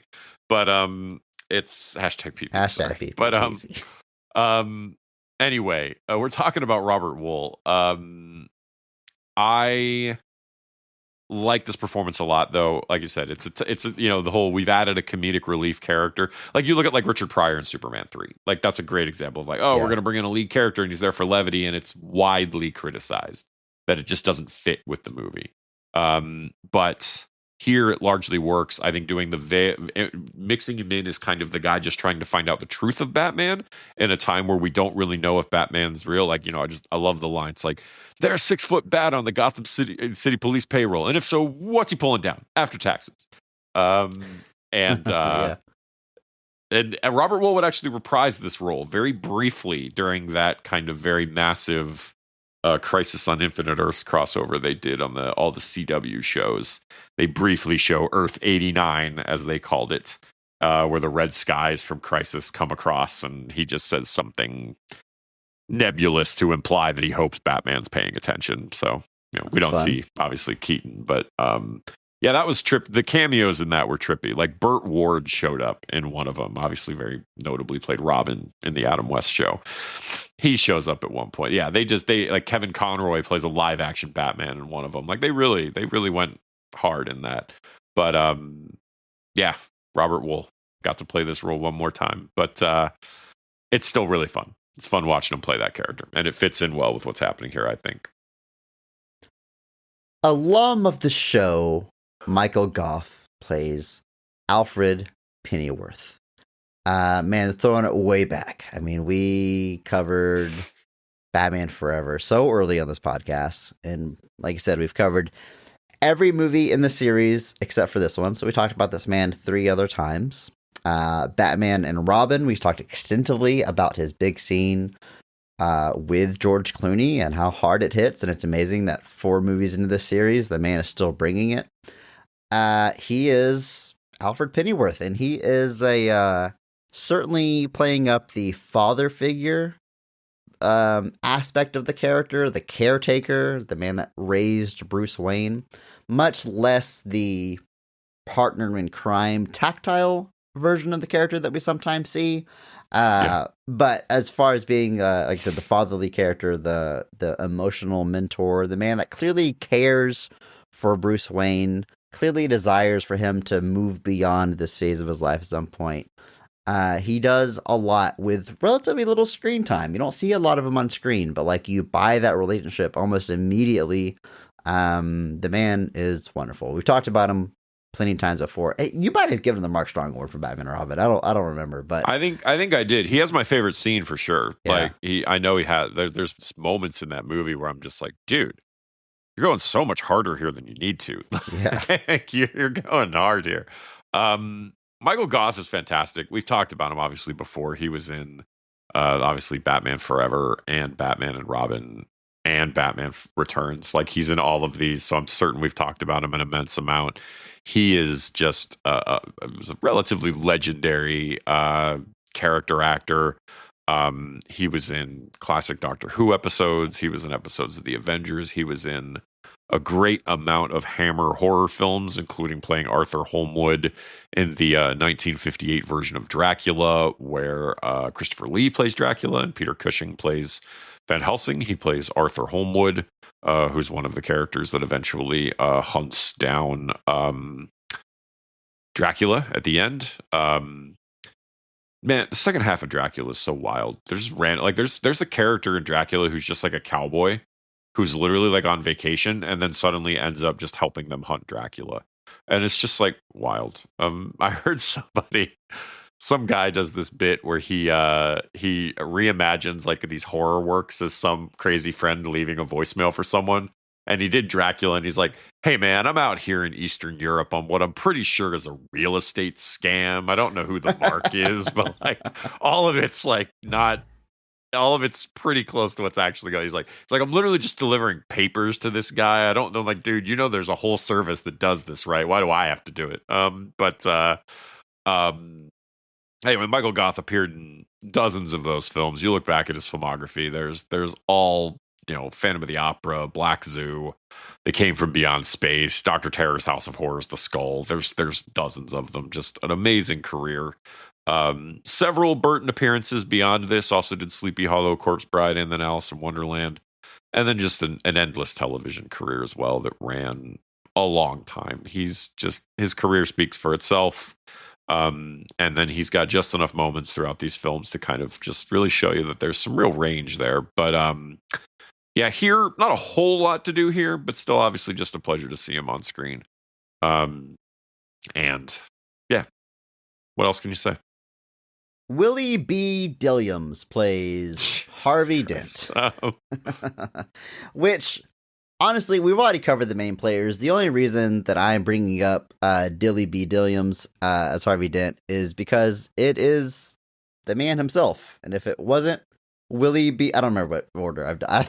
But it's hashtag PP. Hashtag sorry. PP. But easy. anyway, we're talking about Robert Wool. I like this performance a lot, though. Like you said, it's the whole, we've added a comedic relief character. Like you look at like Richard Pryor in Superman 3. Like that's a great example of like, oh, Yeah. we're going to bring in a lead character and he's there for levity, and it's widely criticized that it just doesn't fit with the movie. But here it largely works. I think doing mixing him in is kind of the guy just trying to find out the truth of Batman in a time where we don't really know if Batman's real. Like, I love the line. It's like, there's a 6-foot bat on the Gotham City police payroll, and if so, what's he pulling down after taxes? And Robert Wool would actually reprise this role very briefly during that kind of very massive Crisis on Infinite Earths crossover they did on all the CW shows. They briefly show Earth 89, as they called it, where the red skies from Crisis come across, and he just says something nebulous to imply that he hopes Batman's paying attention. So we don't see obviously Keaton, but yeah, that was the cameos in that were trippy. Like Burt Ward showed up in one of them, obviously very notably played Robin in the Adam West show. He shows up at one point. Yeah, they like Kevin Conroy plays a live action Batman in one of them. Like they really went hard in that. But yeah, Robert Wool got to play this role one more time, but it's still really fun. It's fun watching him play that character, and it fits in well with what's happening here, I think. Alum of the show, Michael Goff plays Alfred Pennyworth. Man, throwing it way back. I mean, we covered Batman Forever so early on this podcast, and like I said, we've covered every movie in the series except for this one. So we talked about this man 3 other times. Batman and Robin, we talked extensively about his big scene with George Clooney and how hard it hits, and it's amazing that 4 movies into this series, the man is still bringing it. He is Alfred Pennyworth, and he is certainly playing up the father figure aspect of the character, the caretaker, the man that raised Bruce Wayne, much less the partner in crime tactile version of the character that we sometimes see. But as far as being like I said, the fatherly character, the emotional mentor, the man that clearly cares for Bruce Wayne, clearly desires for him to move beyond this phase of his life at some point. He does a lot with relatively little screen time. You don't see a lot of him on screen, but like you buy that relationship almost immediately. The man is wonderful. We've talked about him plenty of times before. You might have given the Mark Strong Award for Batman or Robin. I don't remember, but I think I did. He has my favorite scene for sure. Yeah. Like I know he had. There's moments in that movie where I'm just like, dude, you're going so much harder here than you need to. Yeah. You're going hard here. Michael Goff is fantastic. We've talked about him obviously before. He was in obviously Batman Forever and Batman and Robin and Batman Returns. Like he's in all of these, so I'm certain we've talked about him an immense amount. He is just was a relatively legendary character actor. He was in classic Doctor Who episodes. He was in episodes of The Avengers. He was in a great amount of Hammer horror films, including playing Arthur Holmwood in the 1958 version of Dracula, where Christopher Lee plays Dracula and Peter Cushing plays Van Helsing. He plays Arthur Holmwood, who's one of the characters that eventually hunts down Dracula at the end. Man, the second half of Dracula is so wild. There's a character in Dracula who's just like a cowboy who's literally like on vacation and then suddenly ends up just helping them hunt Dracula. And it's just like wild. I heard some guy does this bit where he reimagines like these horror works as some crazy friend leaving a voicemail for someone. And he did Dracula, and he's like, hey, man, I'm out here in Eastern Europe on what I'm pretty sure is a real estate scam. I don't know who the mark is, but like all of it's pretty close to what's actually going. He's like, I'm literally just delivering papers to this guy. I don't know. Like, dude, there's a whole service that does this, right? Why do I have to do it? Anyway, Michael Goff appeared in dozens of those films. You look back at his filmography, there's all Phantom of the Opera, Black Zoo. They came from Beyond Space, Dr. Terror's House of Horrors, The Skull. There's dozens of them. Just an amazing career. Several Burton appearances beyond this. Also did Sleepy Hollow, Corpse Bride, and then Alice in Wonderland. And then just an endless television career as well that ran a long time. His career speaks for itself. And then he's got just enough moments throughout these films to kind of just really show you that there's some real range there. But here, not a whole lot to do here, but still obviously just a pleasure to see him on screen. And yeah, what else can you say? Willie B. Dilliams plays Harvey Dent. Which, honestly, we've already covered the main players. The only reason that I'm bringing up Dilly B. Dilliams as Harvey Dent is because it is the man himself. And if it wasn't Willie B. I don't remember what order I've done.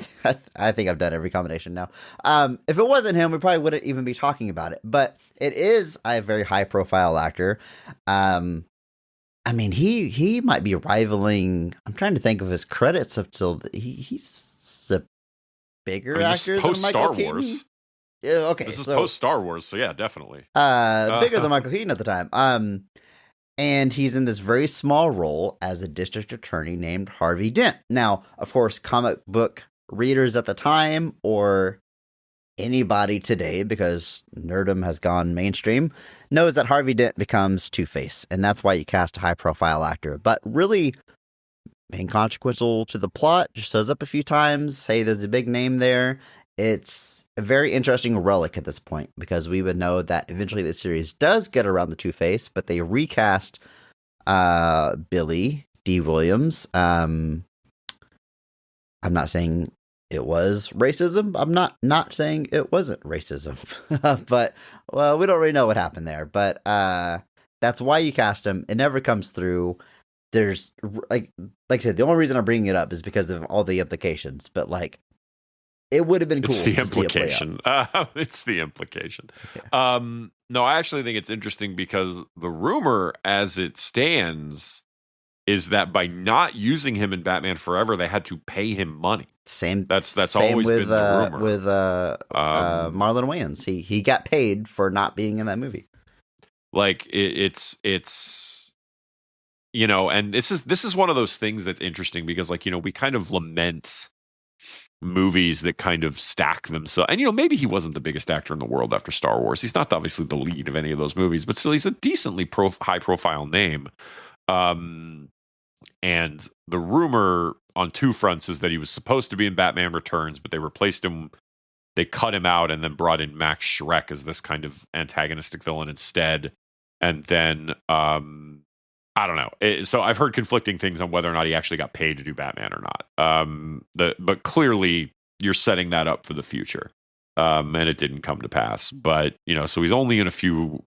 I think I've done every combination now. If it wasn't him, we probably wouldn't even be talking about it. But it is a very high-profile actor. I mean, he might be rivaling. I'm trying to think of his credits up till he's a bigger actor than Michael Star Keaton. Wars. Yeah, okay, This is post Star Wars, so yeah, definitely. Bigger than Michael Keaton at the time. And he's in this very small role as a district attorney named Harvey Dent. Now, of course, comic book readers at the time, or anybody today, because nerdom has gone mainstream, knows that Harvey Dent becomes Two-Face, and that's why you cast a high-profile actor. But really, inconsequential to the plot, just shows up a few times. Hey, there's a big name there. It's a very interesting relic at this point, because we would know that eventually the series does get around the Two-Face, but they recast Billy D. Williams. I'm not saying it was racism. I'm not saying it wasn't racism, but well, we don't really know what happened there. But that's why you cast him. It never comes through. There's like I said, the only reason I'm bringing it up is because of all the implications. But like, it would have been cool. It's the implication. It's the implication. Okay. No, I actually think it's interesting because the rumor, as it stands, is that by not using him in Batman Forever, they had to pay him money. That's same always with, been the rumor. With Marlon Wayans. He got paid for not being in that movie. Like it's and this is one of those things that's interesting because we kind of lament movies that kind of stack themselves. And maybe he wasn't the biggest actor in the world after Star Wars. He's not obviously the lead of any of those movies, but still he's a decently high profile name. And the rumor on two fronts is that he was supposed to be in Batman Returns, but they replaced him. They cut him out and then brought in Max Schreck as this kind of antagonistic villain instead. And then, I don't know. So I've heard conflicting things on whether or not he actually got paid to do Batman or not. But clearly you're setting that up for the future. And it didn't come to pass. But, so he's only in a few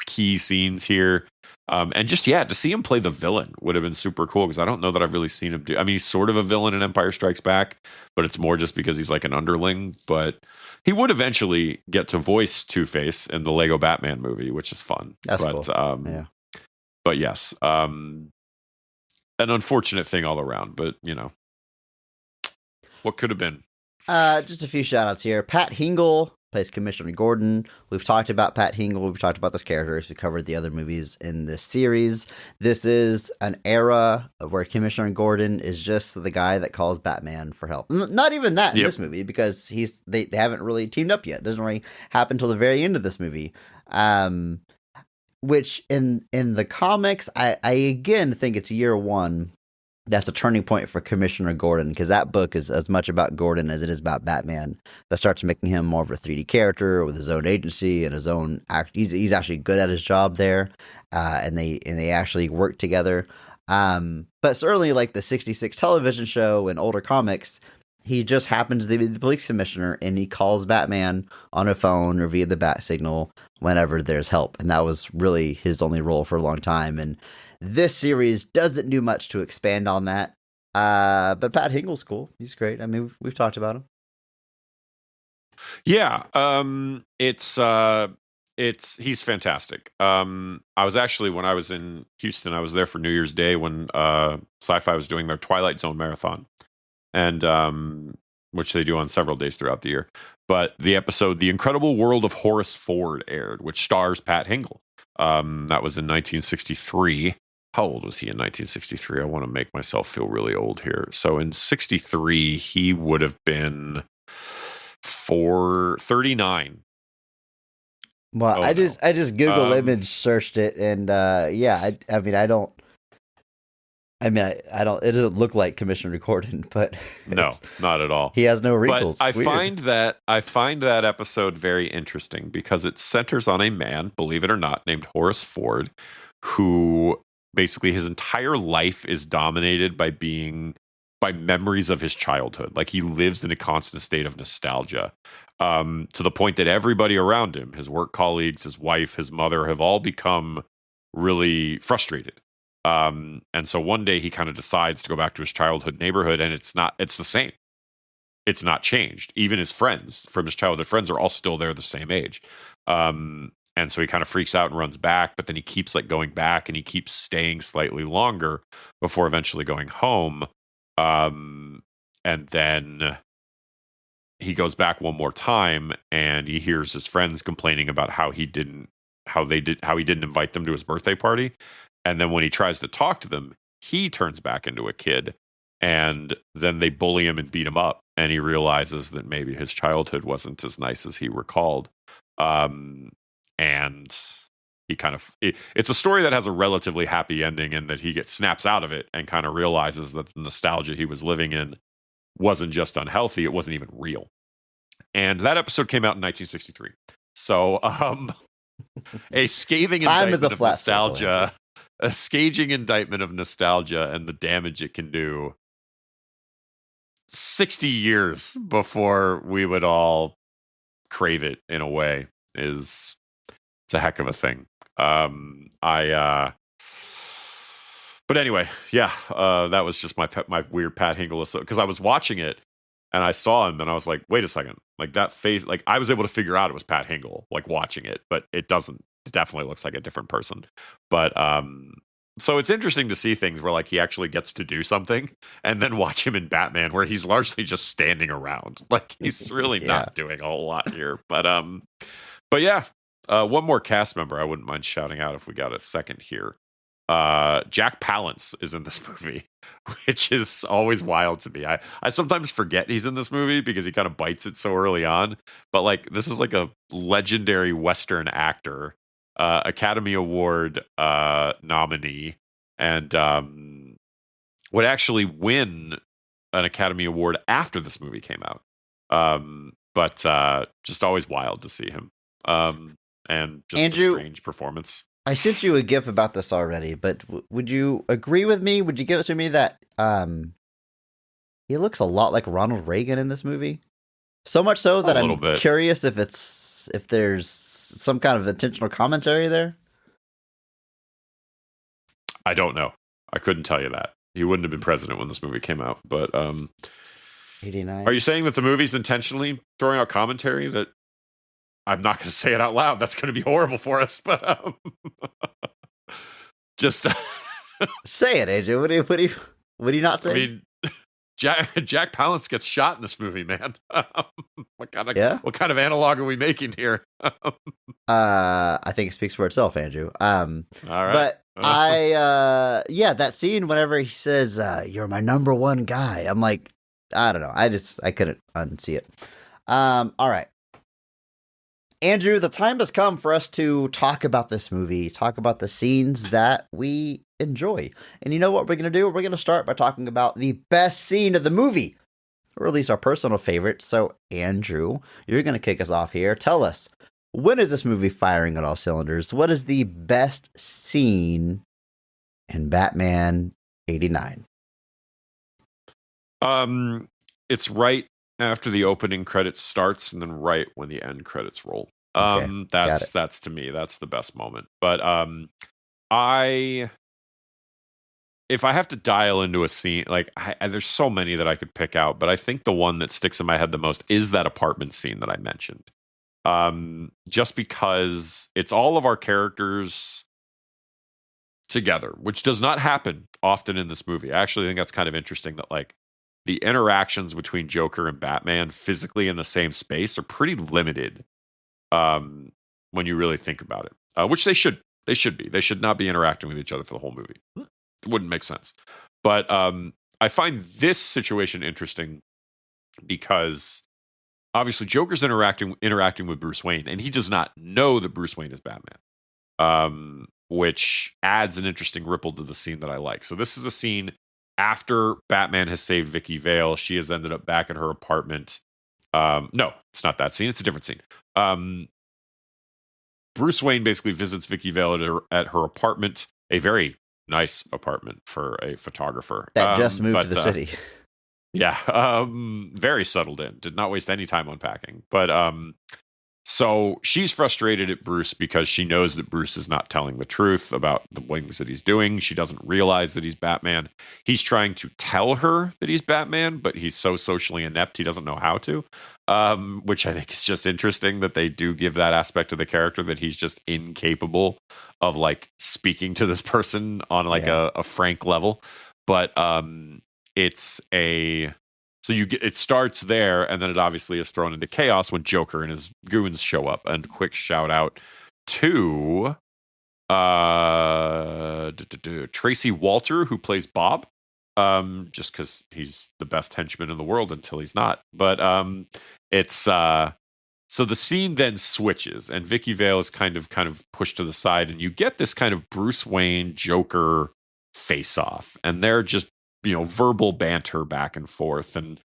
key scenes here. And just, to see him play the villain would have been super cool because I don't know that I've really seen him do. I mean, he's sort of a villain in Empire Strikes Back, but it's more just because he's like an underling. But he would eventually get to voice Two-Face in the Lego Batman movie, which is fun. That's cool. Yeah. But yes, an unfortunate thing all around. But, what could have been? Just a few shout outs here. Pat Hingle plays Commissioner Gordon. We've talked about Pat Hingle. We've talked about this character as we covered the other movies in this series. This is an era where Commissioner Gordon is just the guy that calls Batman for help. Not even that in this movie, because they haven't really teamed up yet. It doesn't really happen until the very end of this movie. Which in the comics, I again think it's year one. That's a turning point for Commissioner Gordon, because that book is as much about Gordon as it is about Batman. That starts making him more of a 3D character with his own agency and his own act. He's actually good at his job there, and they actually work together. But certainly, like the '66 television show and older comics, he just happens to be the police commissioner, and he calls Batman on a phone or via the bat signal whenever there's help. And that was really his only role for a long time. And this series doesn't do much to expand on that. But Pat Hingle's cool. He's great. I mean, we've talked about him. Yeah. He's fantastic. I was actually, when I was in Houston, I was there for New Year's Day when Sci-Fi was doing their Twilight Zone marathon. And which they do on several days throughout the year. But the episode The Incredible World of Horace Ford aired, which stars Pat Hingle. That was in 1963. How old was he in 1963? I want to make myself feel really old here. So in 63, he would have been 39. Well, Oh, I no. just Google image searched it, and yeah, I mean, I don't. I mean, I don't. It doesn't look like Commissioner Gordon, but No, not at all. he has no wrinkles. But It's weird. I find that episode very interesting because it centers on a man, believe it or not, named Horace Ford, who basically his entire life is dominated by memories of his childhood. Like he lives in a constant state of nostalgia, to the point that everybody around him, his work colleagues, his wife, his mother, have all become really frustrated. And so one day he kind of decides to go back to his childhood neighborhood, and it's the same. It's not changed. Even his friends from his childhood friends are all still there the same age. And so he kind of freaks out and runs back, but then he keeps going back, and he keeps staying slightly longer before eventually going home. And then he goes back one more time, and he hears his friends complaining about how he didn't invite them to his birthday party. And then when he tries to talk to them, he turns back into a kid, and then they bully him and beat him up. And he realizes that maybe his childhood wasn't as nice as he recalled. And he kind of, it's a story that has a relatively happy ending in that he snaps out of it and kind of realizes that the nostalgia he was living in wasn't just unhealthy, it wasn't even real. And that episode came out in 1963. So, a scathing Time is indictment a of flat circle, nostalgia, a scathing indictment of nostalgia and the damage it can do 60 years before we would all crave it in a way it's a heck of a thing. But anyway, yeah, that was just my weird Pat Hingle, because I was watching it and I saw him and I was like, wait a second, like that face, like I was able to figure out it was Pat Hingle, like watching it, but it doesn't. It definitely looks like a different person. But so it's interesting to see things where like he actually gets to do something, and then watch him in Batman where he's largely just standing around. Like he's really Yeah. not doing a whole lot here. But yeah, one more cast member I wouldn't mind shouting out if we got a second here. Jack Palance is in this movie, which is always wild to me. I sometimes forget he's in this movie because he kind of bites it so early on. But like this is like a legendary Western actor, Academy Award nominee, and would actually win an Academy Award after this movie came out. But just always wild to see him. And just Andrew, a strange performance. I sent you a GIF about this already, but would you agree with me? Would you give it to me that he looks a lot like Ronald Reagan in this movie? So much so that I'm curious if there's some kind of intentional commentary there. I don't know. I couldn't tell you that. He wouldn't have been president when this movie came out. But 89. Are you saying that the movie's intentionally throwing out commentary that I'm not going to say it out loud? That's going to be horrible for us. But just say it, AJ. What do you not say? I mean, Jack Palance gets shot in this movie, man. What kind of analog are we making here? I think it speaks for itself, Andrew. All right. But that scene whenever he says, "You're my number one guy," I'm like, I don't know. I couldn't unsee it. All right. Andrew, the time has come for us to talk about this movie, talk about the scenes that we enjoy. And you know what we're going to do? We're going to start by talking about the best scene of the movie, or at least our personal favorite. So, Andrew, you're going to kick us off here. Tell us, when is this movie firing on all cylinders? What is the best scene in Batman 89? It's right after the opening credits starts, and then right when the end credits roll. Okay, That's to me, that's the best moment. But if I have to dial into a scene, like there's so many that I could pick out, but I think the one that sticks in my head the most is that apartment scene that I mentioned. Just because it's all of our characters together, which does not happen often in this movie. I actually think that's kind of interesting that like the interactions between Joker and Batman physically in the same space are pretty limited when you really think about it. Which they should be. They should not be interacting with each other for the whole movie. It wouldn't make sense. But I find this situation interesting because obviously Joker's interacting with Bruce Wayne, and he does not know that Bruce Wayne is Batman, which adds an interesting ripple to the scene that I like. So this is a scene after Batman has saved Vicky Vale. She has ended up back at her apartment. No, it's not that scene. It's a different scene. Bruce Wayne basically visits Vicky Vale at her apartment, a very nice apartment for a photographer that just moved to the city. Yeah, very settled in. Did not waste any time unpacking. But so she's frustrated at Bruce because she knows that Bruce is not telling the truth about the things that he's doing. She doesn't realize that he's Batman. He's trying to tell her that he's Batman, but he's so socially inept he doesn't know how to. Which I think is just interesting that they do give that aspect of the character, that he's just incapable of like speaking to this person on like a frank level. But it starts there, and then it obviously is thrown into chaos when Joker and his goons show up. And quick shout out to Tracy Walter, who plays Bob, just because he's the best henchman in the world until he's not. But it's so the scene then switches, and Vicky Vale is kind of pushed to the side, and you get this kind of Bruce Wayne Joker face off, and they're just verbal banter back and forth, and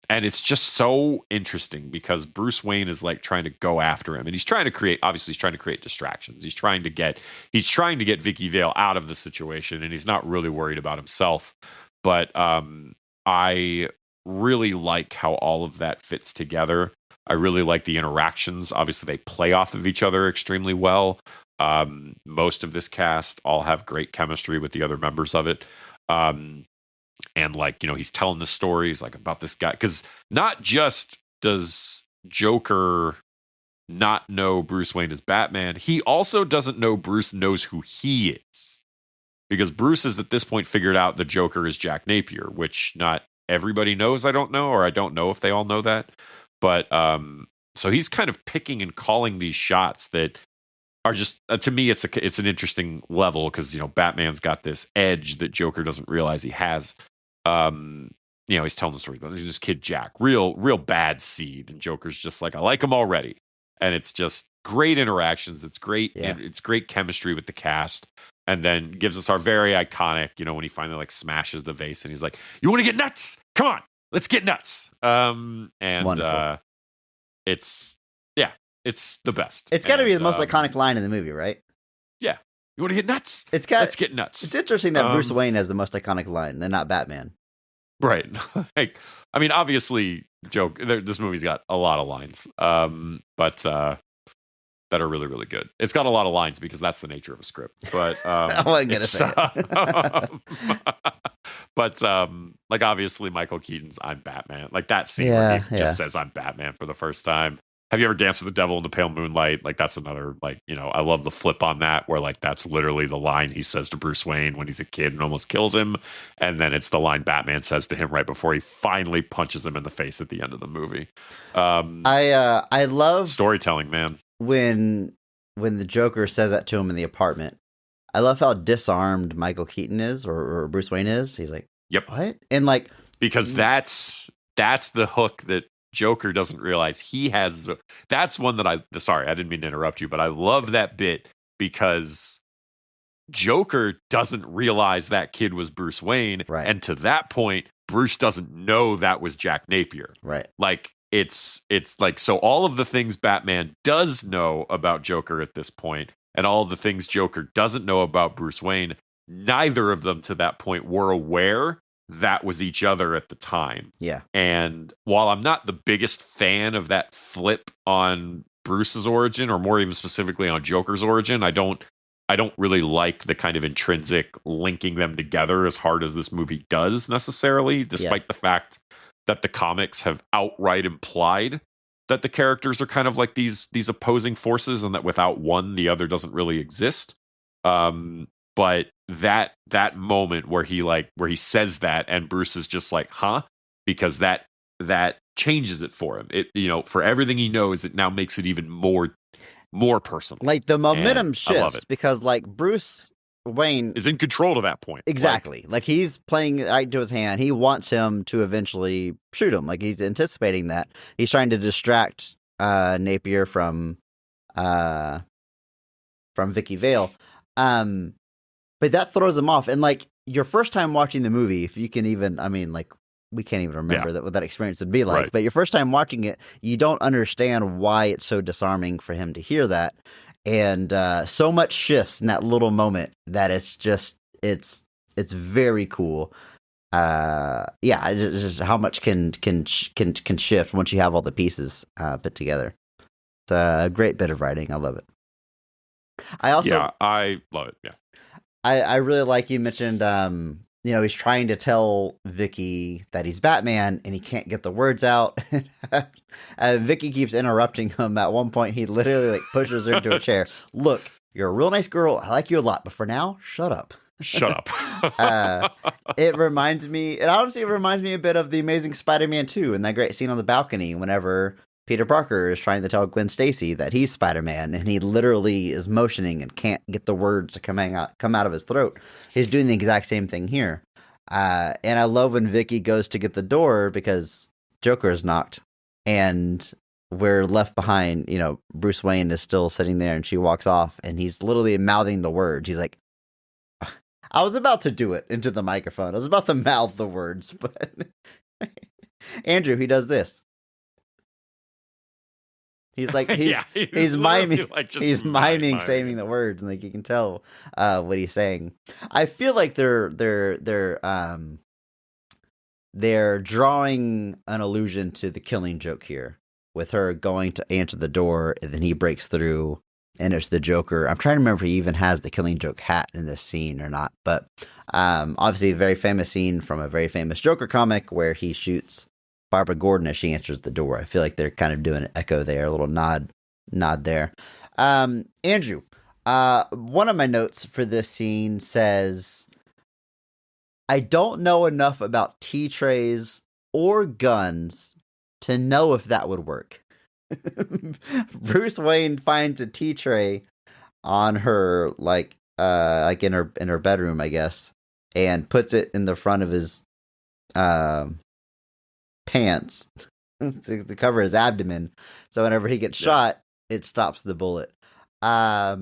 it's just so interesting because Bruce Wayne is like trying to go after him, and he's trying to create distractions. He's trying to get Vicky Vale out of the situation, and he's not really worried about himself. But I really like how all of that fits together. I really like the interactions. Obviously, they play off of each other extremely well. Most of this cast all have great chemistry with the other members of it. And like, he's telling the stories like about this guy, because not just does Joker not know Bruce Wayne is Batman, he also doesn't know Bruce knows who he is, because Bruce has at this point figured out the Joker is Jack Napier, which not everybody knows. I don't know if they all know that, but so he's kind of picking and calling these shots that are just to me it's an interesting level, because Batman's got this edge that Joker doesn't realize he has. He's telling the story about this kid Jack, real bad seed, and Joker's just like, I like him already. And it's just great interactions. It's great. Yeah. It's great chemistry with the cast, and then gives us our very iconic, when he finally like smashes the vase and he's like, "You want to get nuts? Come on, let's get nuts." And Wonderful. It's the best. It's got to be the most iconic line in the movie, right? Yeah. You want to get nuts? Let's get nuts. It's interesting that Bruce Wayne has the most iconic line, and not Batman. Right. Like, I mean, obviously, this movie's got a lot of lines, but that are really, really good. It's got a lot of lines because that's the nature of a script. But I wasn't gonna say it. But like obviously Michael Keaton's "I'm Batman," like that scene where he just says "I'm Batman" for the first time. Have you ever danced with the devil in the pale moonlight? Like that's another, like, I love the flip on that, where like that's literally the line he says to Bruce Wayne when he's a kid and almost kills him, and then it's the line Batman says to him right before he finally punches him in the face at the end of the movie. I love storytelling, man. When the Joker says that to him in the apartment, I love how disarmed Michael Keaton is, or Bruce Wayne is. He's like, "Yep, what?" And like, because that's the hook that Joker doesn't realize he has. That's one that sorry, I didn't mean to interrupt you, but I love that bit because Joker doesn't realize that kid was Bruce Wayne. Right. And to that point, Bruce doesn't know that was Jack Napier. Right. Like it's like, so all of the things Batman does know about Joker at this point, and all of the things Joker doesn't know about Bruce Wayne, neither of them to that point were aware that was each other at the time. Yeah. And while I'm not the biggest fan of that flip on Bruce's origin, or more even specifically on Joker's origin, I don't really like the kind of intrinsic linking them together as hard as this movie does necessarily, despite the fact that the comics have outright implied that the characters are kind of like these opposing forces, and that without one, the other doesn't really exist. But that moment where he says that, and Bruce is just like, huh? Because that changes it for him. It, for everything he knows, it now makes it even more personal. Like the momentum And I love shifts it. because like Bruce Wayne Is in control to that point. exactly like he's playing it right into his hand. He wants him to eventually shoot him. Like he's anticipating that. He's trying to distract Napier from Vicky Vale. But that throws him off. And like your first time watching the movie, if you can even, I mean, like we can't even remember what that experience would be like. Right. But your first time watching it, you don't understand why it's so disarming for him to hear that. And so much shifts in that little moment that it's just it's very cool. It's just how much can shift once you have all the pieces put together. It's a great bit of writing. I love it. I also I love it. Yeah. I really like you mentioned he's trying to tell Vicky that he's Batman and he can't get the words out. Vicky keeps interrupting him. At one point he literally like pushes her into a chair. Look, you're a real nice girl. I like you a lot, but for now, shut up. Shut up. It reminds me a bit of the Amazing Spider-Man 2 and that great scene on the balcony whenever Peter Parker is trying to tell Gwen Stacy that he's Spider-Man, and he literally is motioning and can't get the words to come out of his throat. He's doing the exact same thing here. And I love when Vicky goes to get the door because Joker is knocked, and we're left behind. Bruce Wayne is still sitting there, and she walks off, and he's literally mouthing the words. He's like, I was about to do it into the microphone. I was about to mouth the words, but Andrew, he does this. He's like he's miming he's miming saying the words, and like you can tell what he's saying. I feel like they're drawing an allusion to the Killing Joke here, with her going to answer the door and then he breaks through and it's the Joker. I'm trying to remember if he even has the Killing Joke hat in this scene or not, but obviously a very famous scene from a very famous Joker comic where he shoots Barbara Gordon as she answers the door. I feel like they're kind of doing an echo there, a little nod there. Andrew, one of my notes for this scene says, I don't know enough about tea trays or guns to know if that would work. Bruce Wayne finds a tea tray on her, like in her bedroom, I guess, and puts it in the front of his pants to cover his abdomen, so whenever he gets shot, it stops the bullet. I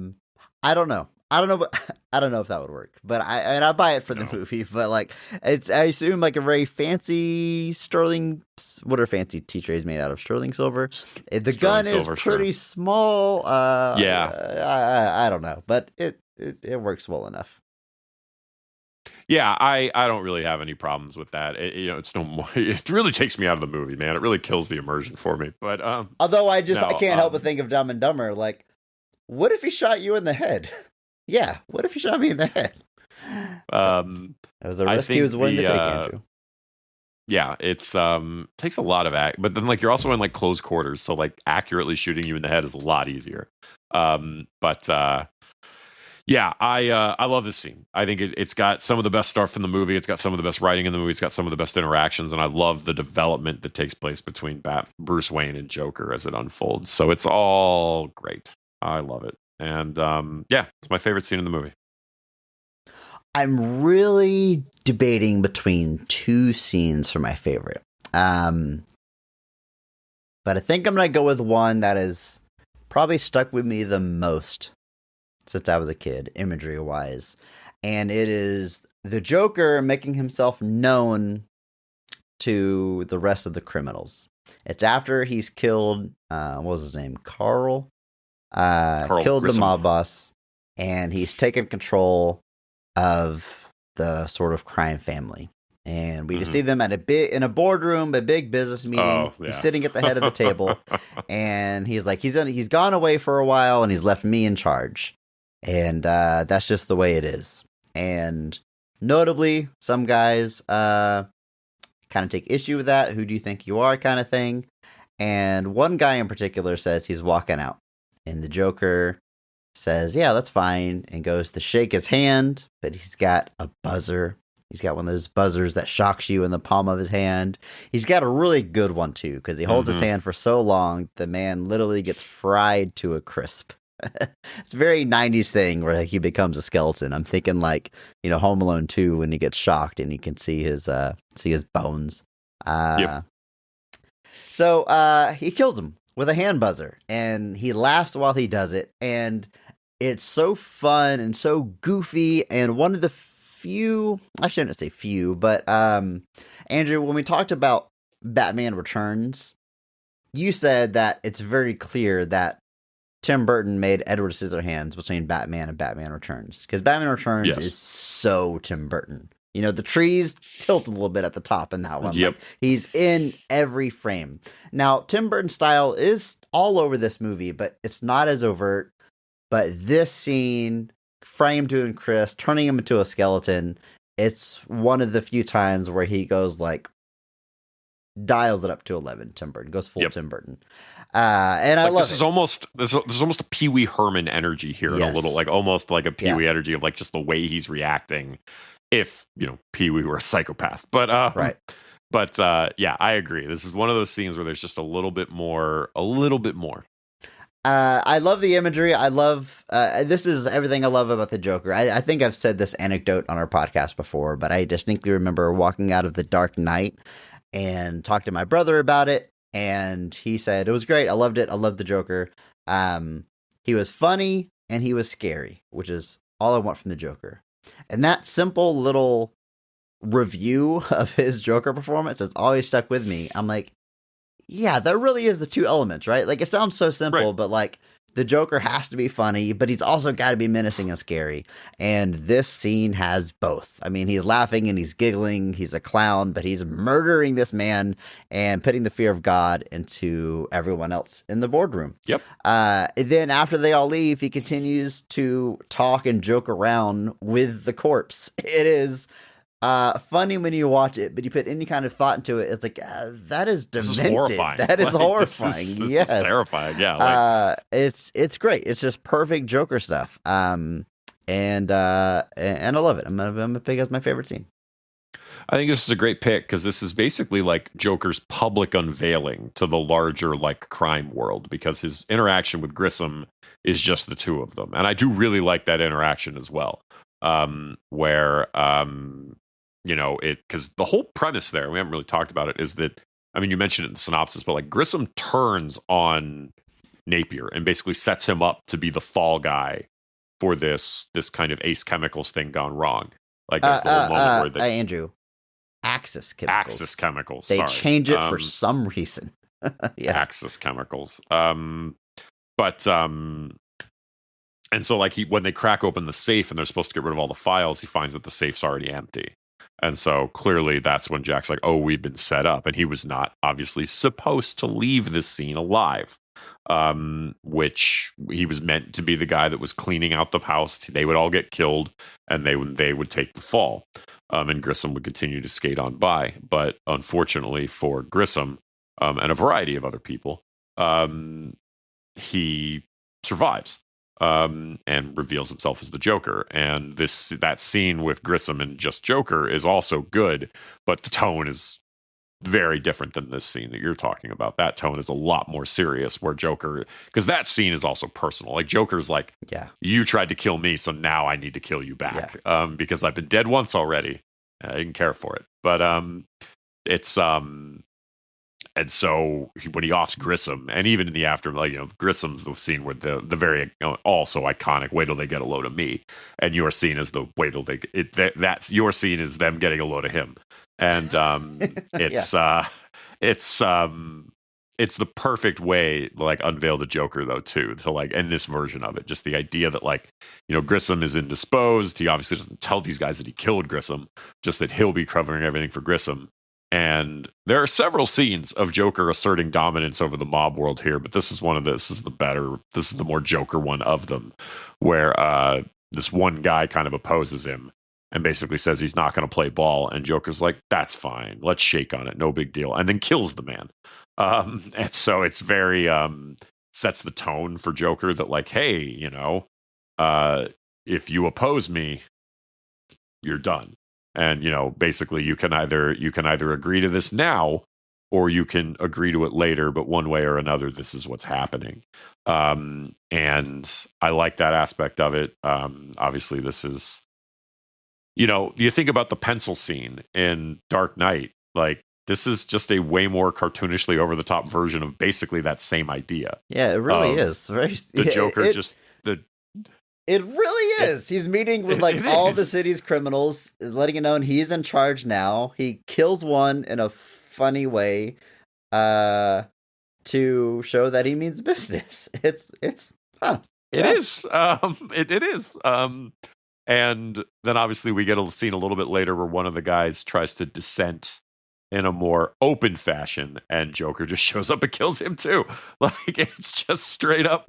don't know, but I don't know if that would work. But I buy it for the movie. But like, I assume like a very fancy sterling. What are fancy tea trays made out of? Sterling silver. The gun is pretty small. I don't know, but it works well enough. Yeah, I don't really have any problems with that. It's no more. It really takes me out of the movie, man. It really kills the immersion for me. But although I can't help but think of Dumb and Dumber. Like, what if he shot you in the head? Yeah, what if he shot me in the head? It was a risk he was willing to take, Andrew. Yeah, it's takes a lot of but then like you're also in like close quarters, so like accurately shooting you in the head is a lot easier. Yeah, I love this scene. I think it's got some of the best stuff in the movie. It's got some of the best writing in the movie. It's got some of the best interactions, and I love the development that takes place between Bruce Wayne and Joker as it unfolds. So it's all great. I love it, and it's my favorite scene in the movie. I'm really debating between two scenes for my favorite, but I think I'm gonna go with one that is probably stuck with me the most since I was a kid, imagery-wise, and it is the Joker making himself known to the rest of the criminals. It's after he's killed, what was his name? Carl killed Grissom, the mob boss, and he's taken control of the sort of crime family. And we just see them in a boardroom, a big business meeting. Oh, yeah. He's sitting at the head of the table, and he's like, he's gone away for a while, and he's left me in charge. And that's just the way it is. And notably, some guys kind of take issue with that. Who do you think you are, kind of thing. And one guy in particular says he's walking out. And the Joker says, "Yeah, that's fine," and goes to shake his hand, but he's got a buzzer. He's got one of those buzzers that shocks you in the palm of his hand. He's got a really good one too, because he holds his hand for so long, the man literally gets fried to a crisp. It's a very 90s thing where he becomes a skeleton. I'm thinking like, Home Alone 2 when he gets shocked and you can see his bones. Yep. So he kills him with a hand buzzer, and he laughs while he does it, and it's so fun and so goofy, and one of the few, I shouldn't say few, but Andrew, when we talked about Batman Returns, you said that it's very clear that Tim Burton made Edward Scissorhands between Batman and Batman Returns, because Batman Returns is so Tim Burton. The trees tilt a little bit at the top in that one. Yep. Like, he's in every frame. Now, Tim Burton's style is all over this movie, but it's not as overt. But this scene, framed to Chris, turning him into a skeleton, it's one of the few times where he goes like, dials it up to 11. Tim Burton goes full Tim Burton, and I love this. Is almost there's almost a Pee Wee Herman energy here, and a little like almost like a Pee Wee energy of like just the way he's reacting. If Pee Wee were a psychopath, but right. But yeah, I agree. This is one of those scenes where there's just a little bit more. I love the imagery. I love this is everything I love about the Joker. I think I've said this anecdote on our podcast before, but I distinctly remember walking out of The Dark Knight and talked to my brother about it, and he said it was great. I loved it. I loved the Joker. He was funny and he was scary, which is all I want from the Joker. And that simple little review of his Joker performance has always stuck with me. I'm like, yeah, that really is the two elements, right? Like, it sounds so simple, but like, the Joker has to be funny, but he's also got to be menacing and scary. And this scene has both. I mean, he's laughing and he's giggling. He's a clown, but he's murdering this man and putting the fear of God into everyone else in the boardroom. Yep. Then after they all leave, he continues to talk and joke around with the corpse. It is funny when you watch it, but you put any kind of thought into it, it's like, that is demented. This is horrifying. That is like, horrifying. This yes. is terrifying. Yeah. It's great. It's just perfect Joker stuff. And I love it. I'm gonna pick as my favorite scene. I think this is a great pick because this is basically like Joker's public unveiling to the larger like crime world, because his interaction with Grissom is just the two of them, and I do really like that interaction as well. Where because the whole premise there, we haven't really talked about it, is that, I mean, you mentioned it in the synopsis, but like Grissom turns on Napier and basically sets him up to be the fall guy for this kind of Ace Chemicals thing gone wrong. Like there's the whole moment where Andrew, Axis Chemicals. Axis Chemicals. They change it for some reason. Yeah. Axis Chemicals. And so like when they crack open the safe and they're supposed to get rid of all the files, he finds that the safe's already empty. And so clearly that's when Jack's like, oh, we've been set up. And he was not obviously supposed to leave this scene alive, which he was meant to be the guy that was cleaning out the house. They would all get killed and they would take the fall. And Grissom would continue to skate on by. But unfortunately for Grissom and a variety of other people, he survives. And reveals himself as the Joker. And that scene with Grissom and just Joker is also good, but the tone is very different than this scene that you're talking about. That tone is a lot more serious, where Joker, because that scene is also personal. Like Joker's like, yeah, you tried to kill me, so now I need to kill you back, because I've been dead once already. I didn't care for it, but it's and so when he offs Grissom, and even in the aftermath, Grissom's the scene with the very also iconic "wait till they get a load of me," and your scene is the "wait till that's your scene is them getting a load of him, and it's the perfect way to like unveil the Joker though too, to like in this version of it, just the idea that like Grissom is indisposed. He obviously doesn't tell these guys that he killed Grissom, just that he'll be covering everything for Grissom. And there are several scenes of Joker asserting dominance over the mob world here, but this is the more Joker one of them, where this one guy kind of opposes him and basically says he's not going to play ball. And Joker's like, that's fine. Let's shake on it. No big deal. And then kills the man. And so it's very, sets the tone for Joker that like, hey, if you oppose me, you're done. And basically you can either agree to this now, or you can agree to it later, but one way or another, this is what's happening. And I like that aspect of it. Obviously, this is, you think about the pencil scene in Dark Knight, like this is just a way more cartoonishly over the top version of basically that same idea. Yeah, it really is. The Joker It really is. He's meeting with all the city's criminals, letting you know he's in charge now. He kills one in a funny way to show that he means business. It is. It is. And then obviously we get a scene a little bit later where one of the guys tries to dissent in a more open fashion, and Joker just shows up and kills him too. Like it's just straight up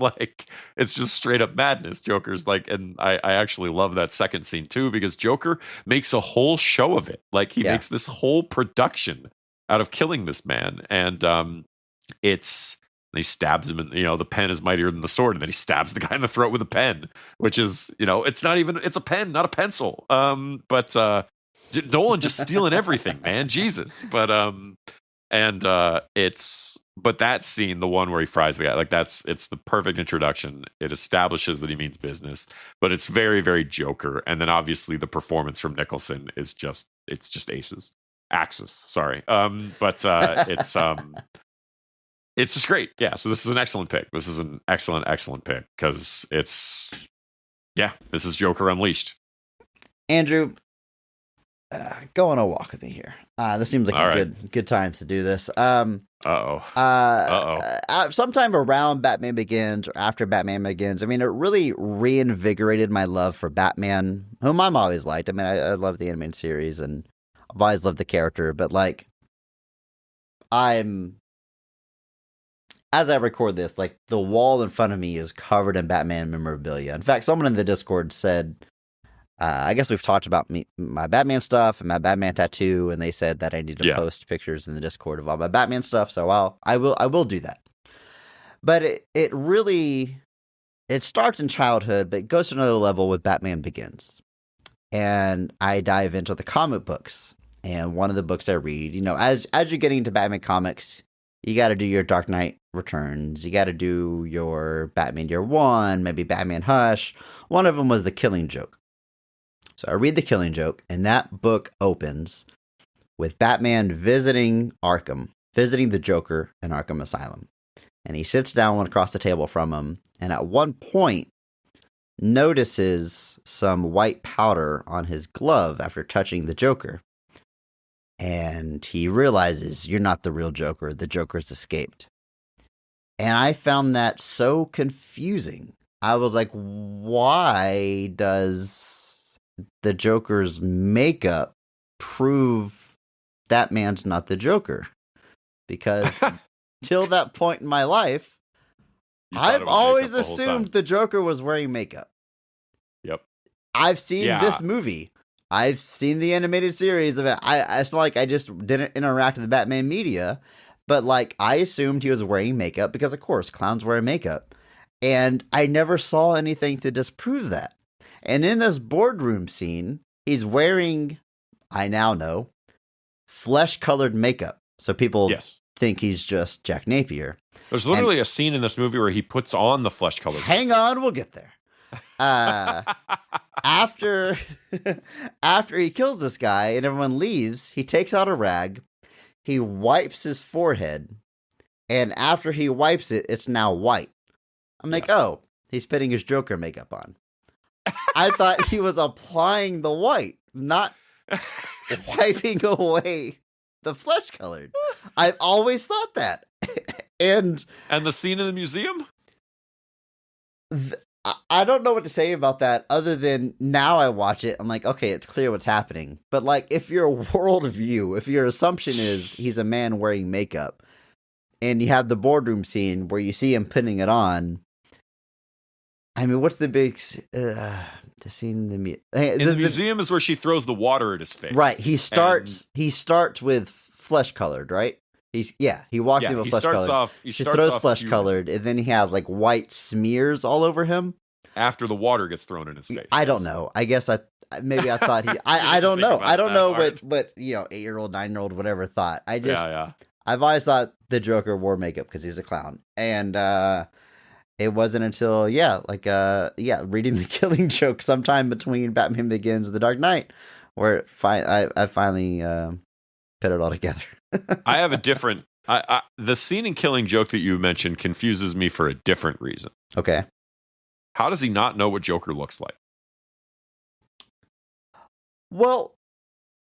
madness. Joker's like, and I actually love that second scene too, because Joker makes a whole show of it. Like he makes this whole production out of killing this man, and he stabs him, and the pen is mightier than the sword, and then he stabs the guy in the throat with a pen, which is it's a pen, not a pencil. But Nolan just stealing everything, man. Jesus. But but that scene, the one where he fries the guy, like it's the perfect introduction. It establishes that he means business, but it's very, very Joker. And then obviously the performance from Nicholson is just aces. Axis, sorry. But it's just great. Yeah, so this is an excellent pick. This is an excellent pick, because this is Joker Unleashed. Andrew, go on a walk with me here. This seems like good times to do this. Sometime around Batman Begins or after Batman Begins, I mean, it really reinvigorated my love for Batman, whom I'm always liked. I mean, I love the animated series, and I've always loved the character, but like, as I record this, like the wall in front of me is covered in Batman memorabilia. In fact, someone in the Discord said, I guess we've talked about my Batman stuff and my Batman tattoo, and they said that I need to post pictures in the Discord of all my Batman stuff. So I will do that. But it really starts in childhood, but it goes to another level with Batman Begins, and I dive into the comic books. And one of the books I read, as you're getting into Batman comics, you got to do your Dark Knight Returns. You got to do your Batman Year One, maybe Batman Hush. One of them was The Killing Joke. So I read The Killing Joke, and that book opens with Batman visiting Arkham, visiting the Joker in Arkham Asylum. And he sits down across the table from him, and at one point notices some white powder on his glove after touching the Joker. And he realizes, you're not the real Joker. The Joker's escaped. And I found that so confusing. I was like, why does the Joker's makeup prove that man's not the Joker? Because till that point in my life, I've always assumed the Joker was wearing makeup. Yep. I've seen this movie. I've seen the animated series of it. It's not like I just didn't interact with the Batman media, but like I assumed he was wearing makeup because, of course, clowns wear makeup. And I never saw anything to disprove that. And in this boardroom scene, he's wearing, I now know, flesh-colored makeup. So people think he's just Jack Napier. There's literally a scene in this movie where he puts on the flesh-colored makeup. Hang on, we'll get there. After he kills this guy and everyone leaves, he takes out a rag, he wipes his forehead, and after he wipes it, it's now white. I'm like, oh, he's putting his Joker makeup on. I thought he was applying the white, not wiping away the flesh colored. I've always thought that. and the scene in the museum? I don't know what to say about that other than now I watch it, I'm like, okay, it's clear what's happening. But like, if your worldview, if your assumption is he's a man wearing makeup, and you have the boardroom scene where you see him putting it on, I mean, what's the big the scene in the museum is where she throws the water at his face. Right. He starts with flesh colored, right? He walks in with flesh colored. She throws flesh colored, and then he has like white smears all over him. after the water gets thrown in his face. I don't know. I guess maybe I thought he. I don't Think know. about I don't that know hard. what 8-year-old, 9-year-old, whatever thought. I just Yeah. I've always thought the Joker wore makeup because he's a clown, and it wasn't until reading the Killing Joke sometime between Batman Begins and The Dark Knight where I finally put it all together. I have a different. The scene in Killing Joke that you mentioned confuses me for a different reason. Okay. How does he not know what Joker looks like? Well,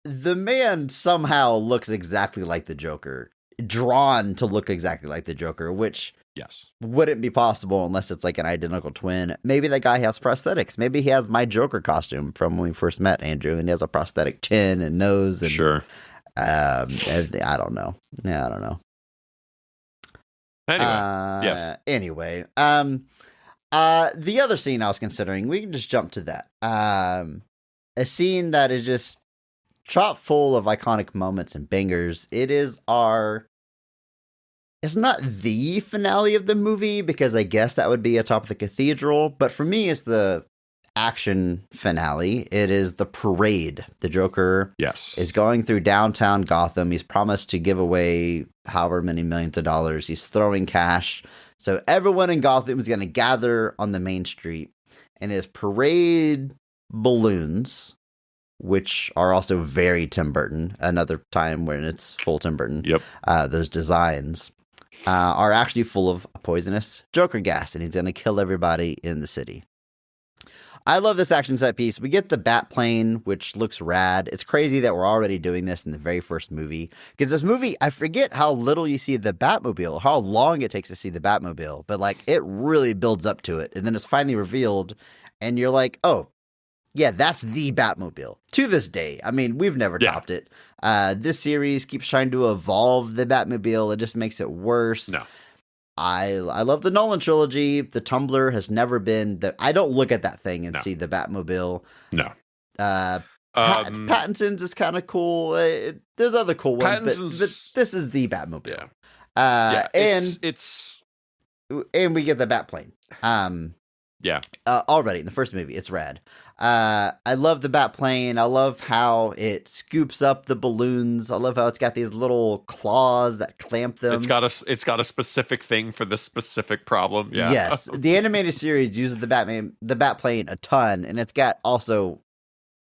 the man somehow looks exactly like the Joker, drawn to look exactly like the Joker, which Yes. wouldn't be possible unless it's like an identical twin. Maybe that guy has prosthetics. Maybe he has my Joker costume from when we first met, Andrew, and he has a prosthetic chin and nose and Sure. everything. I don't know. Yeah, I don't know. Anyway, yes. Anyway, the other scene I was considering, we can just jump to that. A scene that is just chock full of iconic moments and bangers. It's not the finale of the movie because I guess that would be atop the cathedral, but for me, it's the action finale. It is the parade. The Joker Yes. is going through downtown Gotham. He's promised to give away however many millions of dollars. He's throwing cash. So everyone in Gotham is going to gather on the main street, and his parade balloons, which are also very Tim Burton, another time when it's full Tim Burton. Yep. Those designs are actually full of poisonous Joker gas, and he's going to kill everybody in the city. I love this action set piece. We get the bat plane, which looks rad. It's crazy that we're already doing this in the very first movie. Because this movie, I forget how little you see the Batmobile, how long it takes to see the Batmobile, but like it really builds up to it. And then it's finally revealed, and you're like, oh, yeah, that's the Batmobile. To this day. I mean, we've never topped it. This series keeps trying to evolve the Batmobile. It just makes it worse. No. I love the Nolan trilogy. The Tumbler has never been I don't look at that thing and No. see the Batmobile. No. Pattinson's is kind of cool. There's other cool ones, but this is the Batmobile. Yeah. And it's we get the Batplane. Yeah. Already in the first movie, it's rad. I love the Batplane. I love how it scoops up the balloons. I love how it's got these little claws that clamp them. It's got a specific thing for the specific problem. Yeah. Yes, the animated series uses the Batplane a ton, and it's got also,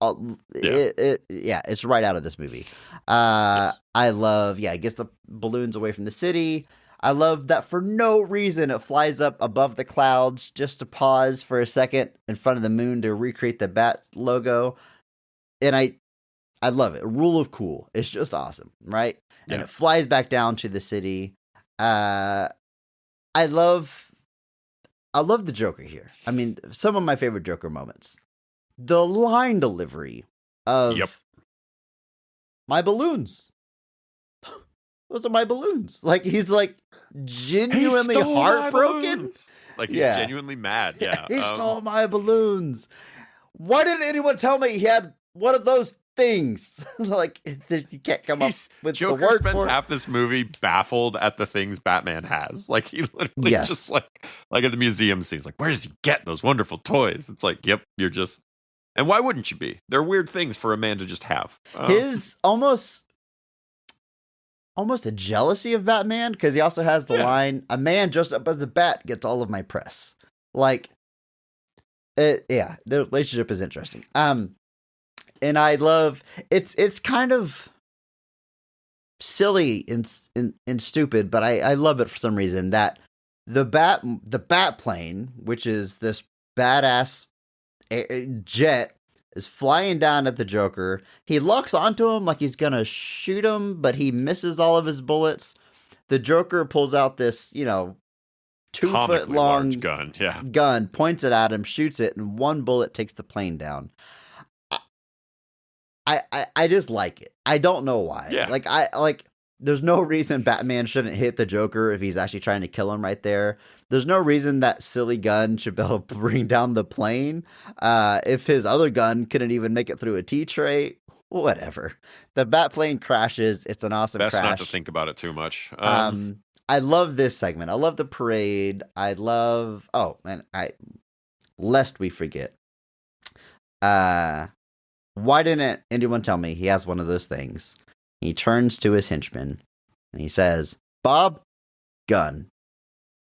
it's right out of this movie. Yes. I love, it gets the balloons away from the city. I love that for no reason it flies up above the clouds just to pause for a second in front of the moon to recreate the bat logo. And I love it. Rule of cool. It's just awesome, right? And Yeah. it flies back down to the city. I love the Joker here. I mean, some of my favorite Joker moments. The line delivery of Yep. my balloons. Those are my balloons. Like he's like genuinely He stole my heartbroken. balloons. Like he's Yeah. genuinely mad. Yeah. He stole my balloons. Why didn't anyone tell me he had one of those things? Like you can't come up with Joker the word spends for it. half this movie baffled at the things Batman has. Like he literally Yes. just like at the museum scenes, like, where does he get those wonderful toys? It's like, yep, you're just. And why wouldn't you be? They're weird things for a man to just have. His almost a jealousy of Batman because he also has the Yeah. line, "A man dressed up as a bat gets all of my press." Like, the relationship is interesting. And I love it's kind of silly and stupid, but I love it for some reason that the Batplane, which is this badass jet, is flying down at the Joker. He locks onto him like he's gonna shoot him, but he misses all of his bullets. The Joker pulls out this, 2 comically foot long large gun. Yeah. gun, points it at him, shoots it, and one bullet takes the plane down. I just like it. I don't know why. Yeah. There's no reason Batman shouldn't hit the Joker if he's actually trying to kill him right there. There's no reason that silly gun should be able to bring down the plane. If his other gun couldn't even make it through a tea tray, whatever. The Batplane crashes. It's an awesome Best crash. not to think about it too much. I love this segment. I love the parade. lest we forget. Why didn't anyone tell me he has one of those things? He turns to his henchman and he says, "Bob, gun."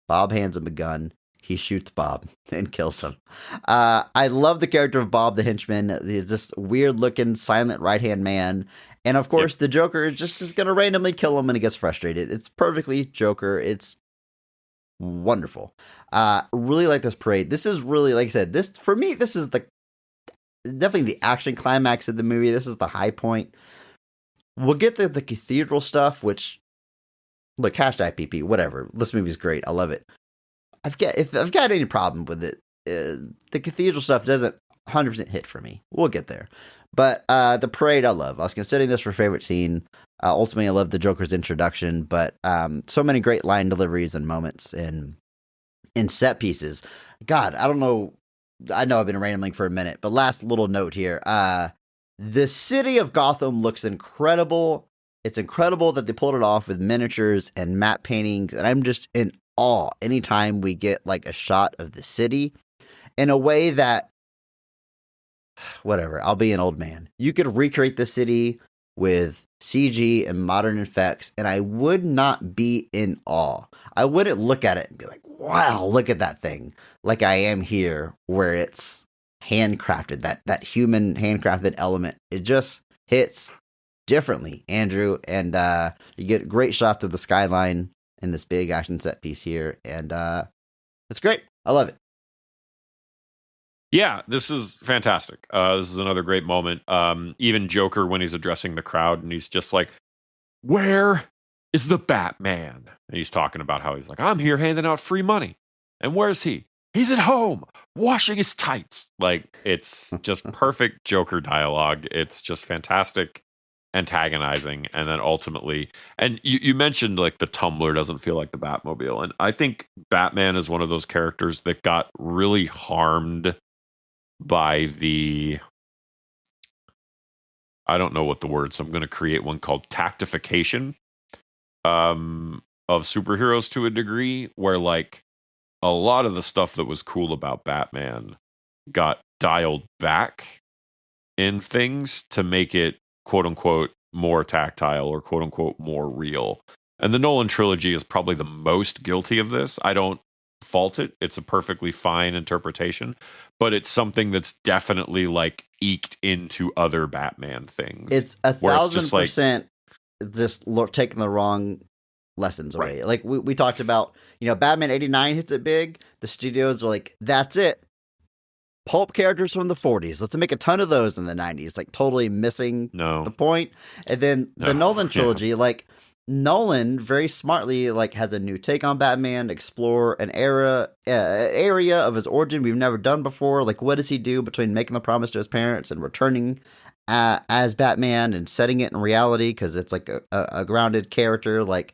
Bob hands him a gun. He shoots Bob and kills him. I love the character of Bob the henchman. He's this weird looking silent right hand man. And of course, the Joker is just going to randomly kill him when he gets frustrated. It's perfectly Joker. It's wonderful. Really like this parade. This is really, like I said, this for me, this is definitely the action climax of the movie. This is the high point. We'll get to the cathedral stuff, which, look, hashtag PP, whatever. This movie's great. I love it. If I've got any problem with it, the cathedral stuff doesn't 100% hit for me. We'll get there. But the parade I love. I was considering this for favorite scene. Ultimately, I love the Joker's introduction, but so many great line deliveries and moments in set pieces. God, I don't know. I know I've been rambling for a minute, but last little note here. The city of Gotham looks incredible. It's incredible that they pulled it off with miniatures and matte paintings, and I'm just in awe anytime we get like a shot of the city in a way that, whatever, I'll be an old man. You could recreate the city with CG and modern effects, and I would not be in awe. I wouldn't look at it and be like, wow, look at that thing, like I am here, where it's handcrafted, that human handcrafted element. It just hits differently, Andrew, and you get great shots of the skyline in this big action set piece here, and it's great. I love it. Yeah, this is fantastic. This is another great moment. Even Joker, when he's addressing the crowd, and he's just like, "Where is the Batman?" And he's talking about how he's like, "I'm here handing out free money." And where's he? He's at home washing his tights. Like, it's just perfect Joker dialogue. It's just fantastic, antagonizing, and then ultimately, and you mentioned like the Tumbler doesn't feel like the Batmobile, and I think Batman is one of those characters that got really harmed by the, I don't know what the word, so I'm going to create one called tactification of superheroes to a degree, where like a lot of the stuff that was cool about Batman got dialed back in things to make it quote unquote more tactile or quote unquote more real. And the Nolan trilogy is probably the most guilty of this. I don't fault it. It's a perfectly fine interpretation, but it's something that's definitely like eked into other Batman things. It's 1,000% just taking the wrong lessons away. Right. Like we talked about, Batman 89 hits it big. The studios are like, that's it. Pulp characters from the 40s. Let's make a ton of those in the 90s. Like totally missing the point. And then the Nolan trilogy, like Nolan very smartly like has a new take on Batman, explore an area of his origin we've never done before. Like, what does he do between making the promise to his parents and returning as Batman and setting it in reality? Because it's like a grounded character, like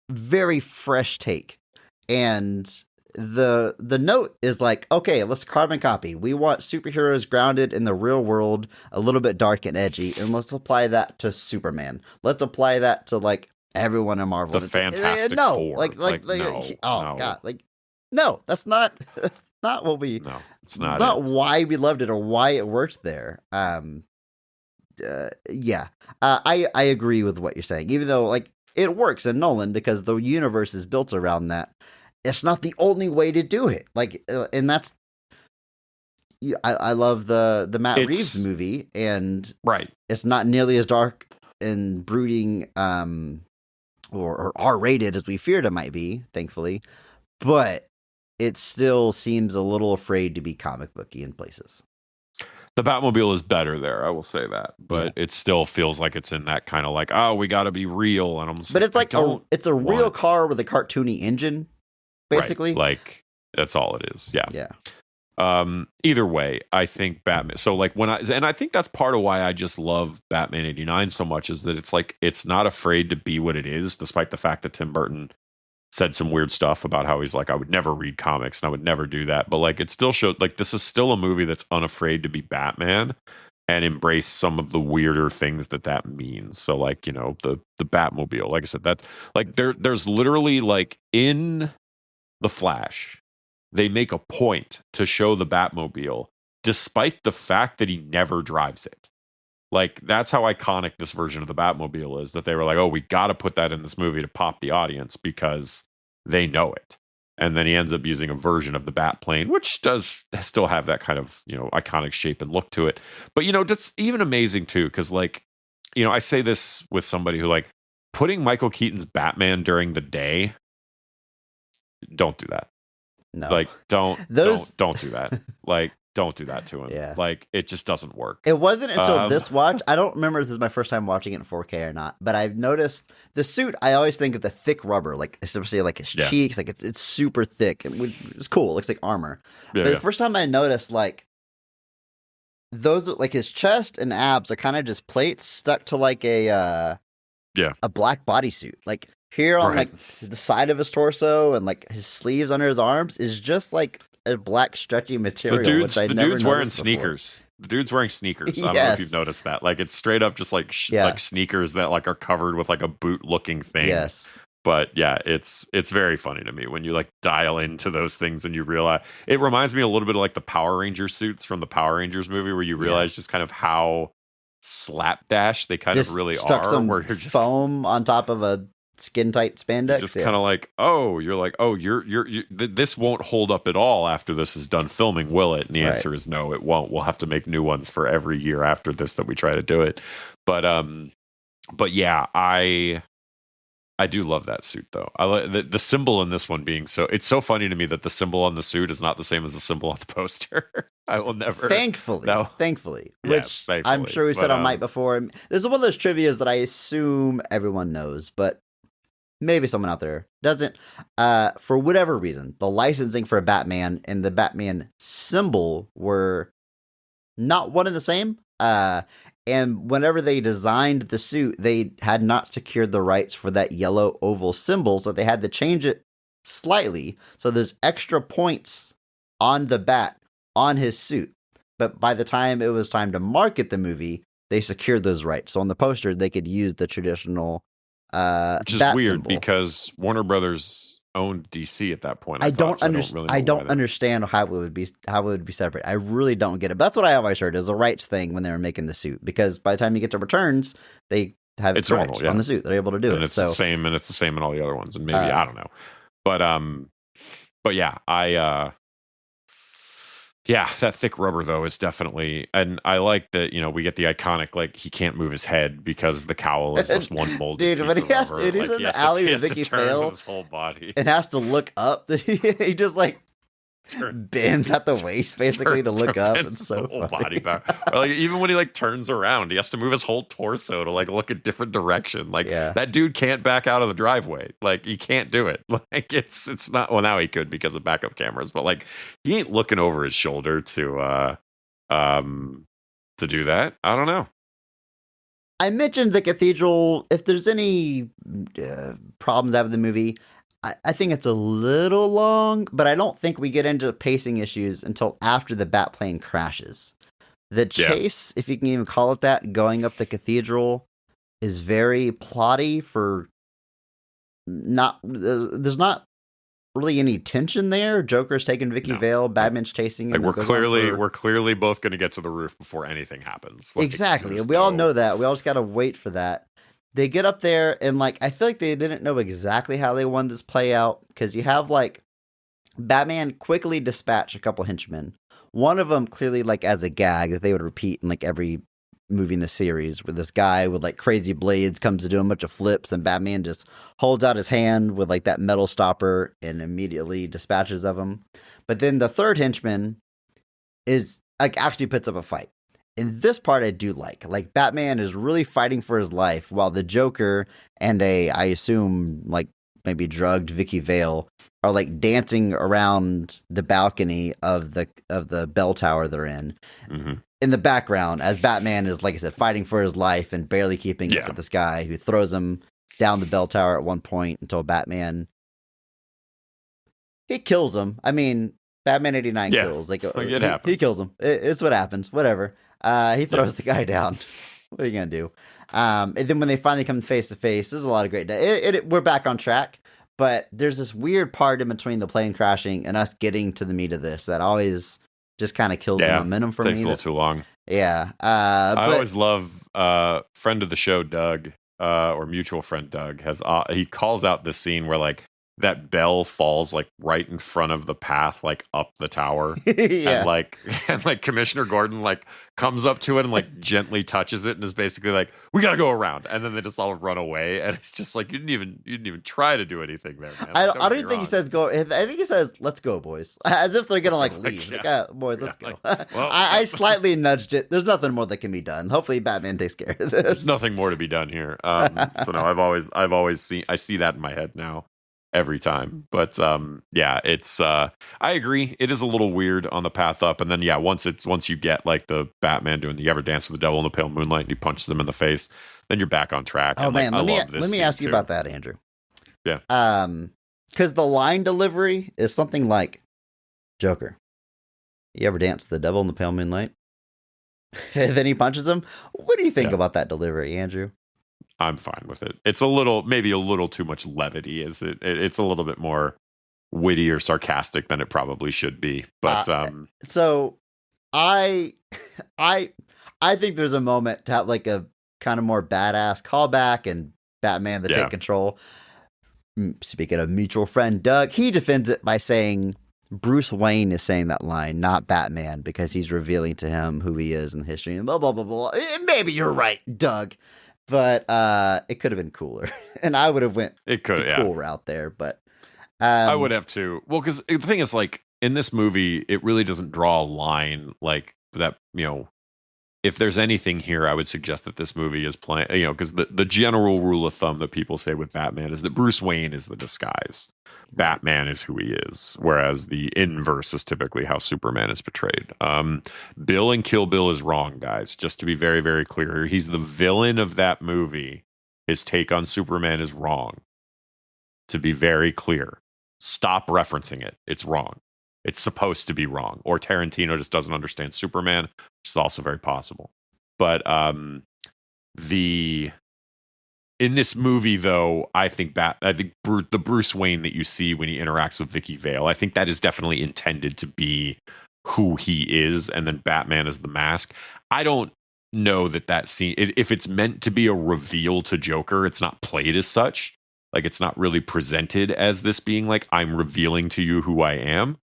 very fresh take. And the note is like, okay, let's carbon copy. We want superheroes grounded in the real world, a little bit dark and edgy, and let's apply that to Superman. Let's apply that to like everyone in Marvel. The Fantastic Four. God, like no, that's not what we. No, it's not. Not why we loved it or why it works there. I agree with what you're saying, even though like it works in Nolan because the universe is built around that. It's not the only way to do it. Like, and that's. I love the Matt Reeves movie, and it's not nearly as dark and brooding, or R-rated as we feared it might be, thankfully, but it still seems a little afraid to be comic booky in places. The Batmobile is better there, I will say that, but it still feels like it's in that kind of like, oh, we got to be real, and but it's like it's a real car with a cartoony engine. Basically, like that's all it is. Yeah. Either way, I think Batman. So like I think that's part of why I just love Batman 89 so much is that it's like it's not afraid to be what it is, despite the fact that Tim Burton said some weird stuff about how he's like, I would never read comics and I would never do that. But like it still showed like this is still a movie that's unafraid to be Batman and embrace some of the weirder things that means. So like the Batmobile, like I said, that's like there's literally like in The Flash, they make a point to show the Batmobile, despite the fact that he never drives it. Like, that's how iconic this version of the Batmobile is, that they were like, oh, we got to put that in this movie to pop the audience because they know it. And then he ends up using a version of the Batplane, which does still have that kind of, iconic shape and look to it. But, that's even amazing too, because like, I say this with somebody who like putting Michael Keaton's Batman during the day. Don't do that. No, like don't do that. Like, don't do that to him. Yeah. Like, it just doesn't work. It wasn't until this watch. I don't remember if this is my first time watching it in 4K or not, but I've noticed the suit. I always think of the thick rubber, like especially like his cheeks, like it's super thick. It's cool. It looks like armor. Yeah, But the first time I noticed, like those, like his chest and abs are kind of just plates stuck to like a black bodysuit. Like here on like the side of his torso and like his sleeves under his arms is just like a black stretchy material. The dude's wearing sneakers. The dude's wearing sneakers. I don't know if you've noticed that. Like, it's straight up just like like sneakers that like are covered with like a boot looking thing. Yes. But yeah, it's very funny to me when you like dial into those things and you realize it reminds me a little bit of like the Power Ranger suits from the Power Rangers movie, where you realize just kind of how slapdash they kind of really stuck are. Some where you're just foam on top of a skin tight spandex. Just kind of like, this won't hold up at all after this is done filming, will it? And the answer is no, it won't. We'll have to make new ones for every year after this that we try to do it. But yeah, I do love that suit though. I like the symbol in this one being it's so funny to me that the symbol on the suit is not the same as the symbol on the poster. I will never. Thankfully, which I'm sure we said on Might before. This is one of those trivias that I assume everyone knows, but maybe someone out there doesn't. For whatever reason, the licensing for Batman and the Batman symbol were not one and the same. And whenever they designed the suit, they had not secured the rights for that yellow oval symbol, so they had to change it slightly. So there's extra points on the bat on his suit. But by the time it was time to market the movie, they secured those rights. So on the poster, they could use the traditional which is bat weird symbol. because Warner Brothers owned DC at that point. I don't understand how it would be separate. I really don't get it. But that's what I always heard is a rights thing when they were making the suit, because by the time you get to returns, they have it correct on the suit. They're able to do it. It's the same, and it's the same in all the other ones. And maybe I don't know, but yeah, yeah, that thick rubber though is definitely, and I like that. We get the iconic like he can't move his head because the cowl is just one molded. Dude, when he's in the alley with Vicky Vale, his whole body, and has to look up. He just like bends at the waist basically to look up. It's so funny. Body power. Or like even when he like turns around, he has to move his whole torso to like look a different direction. Like that dude can't back out of the driveway. Like he can't do it. Like it's not. Well, now he could because of backup cameras, but like he ain't looking over his shoulder to do that. I don't know. I mentioned the cathedral. If there's any problems out of the movie, I think it's a little long, but I don't think we get into pacing issues until after the Batplane crashes. The chase, if you can even call it that, going up the cathedral is very plotty for there's not really any tension there. Joker's taking Vicky Vale, Batman's chasing him. Like we're clearly both going to get to the roof before anything happens. Like, exactly. We all know that. We all just got to wait for that. They get up there and like I feel like they didn't know exactly how they wanted this play out, because you have like Batman quickly dispatch a couple henchmen. One of them clearly like as a gag that they would repeat in like every movie in the series, where this guy with like crazy blades comes to do a bunch of flips and Batman just holds out his hand with like that metal stopper and immediately dispatches of him. But then the third henchman is like actually puts up a fight. In this part, I do like Batman is really fighting for his life while the Joker and I assume like maybe drugged Vicky Vale are like dancing around the balcony of the bell tower they're in. Mm-hmm. In the background, as Batman is, like I said, fighting for his life and barely keeping up with this guy who throws him down the bell tower at one point until Batman he kills him. I mean, Batman 89 kills. Like it happens. He kills him. It's what happens. Whatever. He throws the guy down. What are you gonna do? And then when they finally come face to face, there's a lot of great. We're back on track, but there's this weird part in between the plane crashing and us getting to the meat of this that always just kind of kills the momentum for takes me. a little too long. Yeah. I But always love friend of the show, Doug, or mutual friend Doug, has he calls out this scene where like that bell falls like right in front of the path, like up the tower. yeah. And like Commissioner Gordon like comes up to it and like gently touches it and is basically like, we gotta go around, and then they just all run away, and it's just like you didn't even try to do anything there, man. I Like, don't get me even think he wrong. says go. I think he says, let's go, boys. As if they're going to like Like, leave. yeah. Like, "Ah, boys, let's Yeah, go. like, well- I slightly nudged it. There's nothing more that can be done. Hopefully Batman takes care of this. There's nothing more to be done here. So no, I've always seen, I see that in my head now every time. But yeah, it's I agree. It is a little weird on the path up, and then yeah, once you get like the Batman doing the "You Ever Dance with the Devil in the Pale Moonlight" and he punches him in the face, then you're back on track. Oh and, like, man, I let love this me scene, ask you too. about that, Andrew. Yeah. Because the line delivery is something like, "Joker, you ever dance with the devil in the pale moonlight?" And then he punches him. What do you think Yeah. about that delivery, Andrew? I'm fine with it. It's maybe a little too much levity. It's a little bit more witty or sarcastic than it probably should be. But So, I think there's a moment to have like a kind of more badass callback and Batman to Yeah. take control. Speaking of mutual friend Doug, he defends it by saying Bruce Wayne is saying that line, not Batman, because he's revealing to him who he is in history and blah blah blah blah. Maybe you're right, Doug, but it could have been cooler, and I would have went it could, the yeah. cool route there. But I would have too. Well, because the thing is, like in this movie, it really doesn't draw a line like that. You know, if there's anything here, I would suggest that this movie is playing. You know, because the general rule of thumb that people say with Batman is that Bruce Wayne is the disguise, Batman is who he is, whereas the inverse is typically how Superman is portrayed. Bill in Kill Bill is wrong, guys. Just to be very, very clear, he's the villain of that movie. His take on Superman is wrong. To be very clear. Stop referencing it. It's wrong. It's supposed to be wrong. Or Tarantino just doesn't understand Superman, which is also very possible. But in this movie, though, I think the Bruce Wayne that you see when he interacts with Vicky Vale, I think that is definitely intended to be who he is, and then Batman is the mask. I don't know that scene, if it's meant to be a reveal to Joker, it's not played as such. Like, it's not really presented as this being like, I'm revealing to you who I am.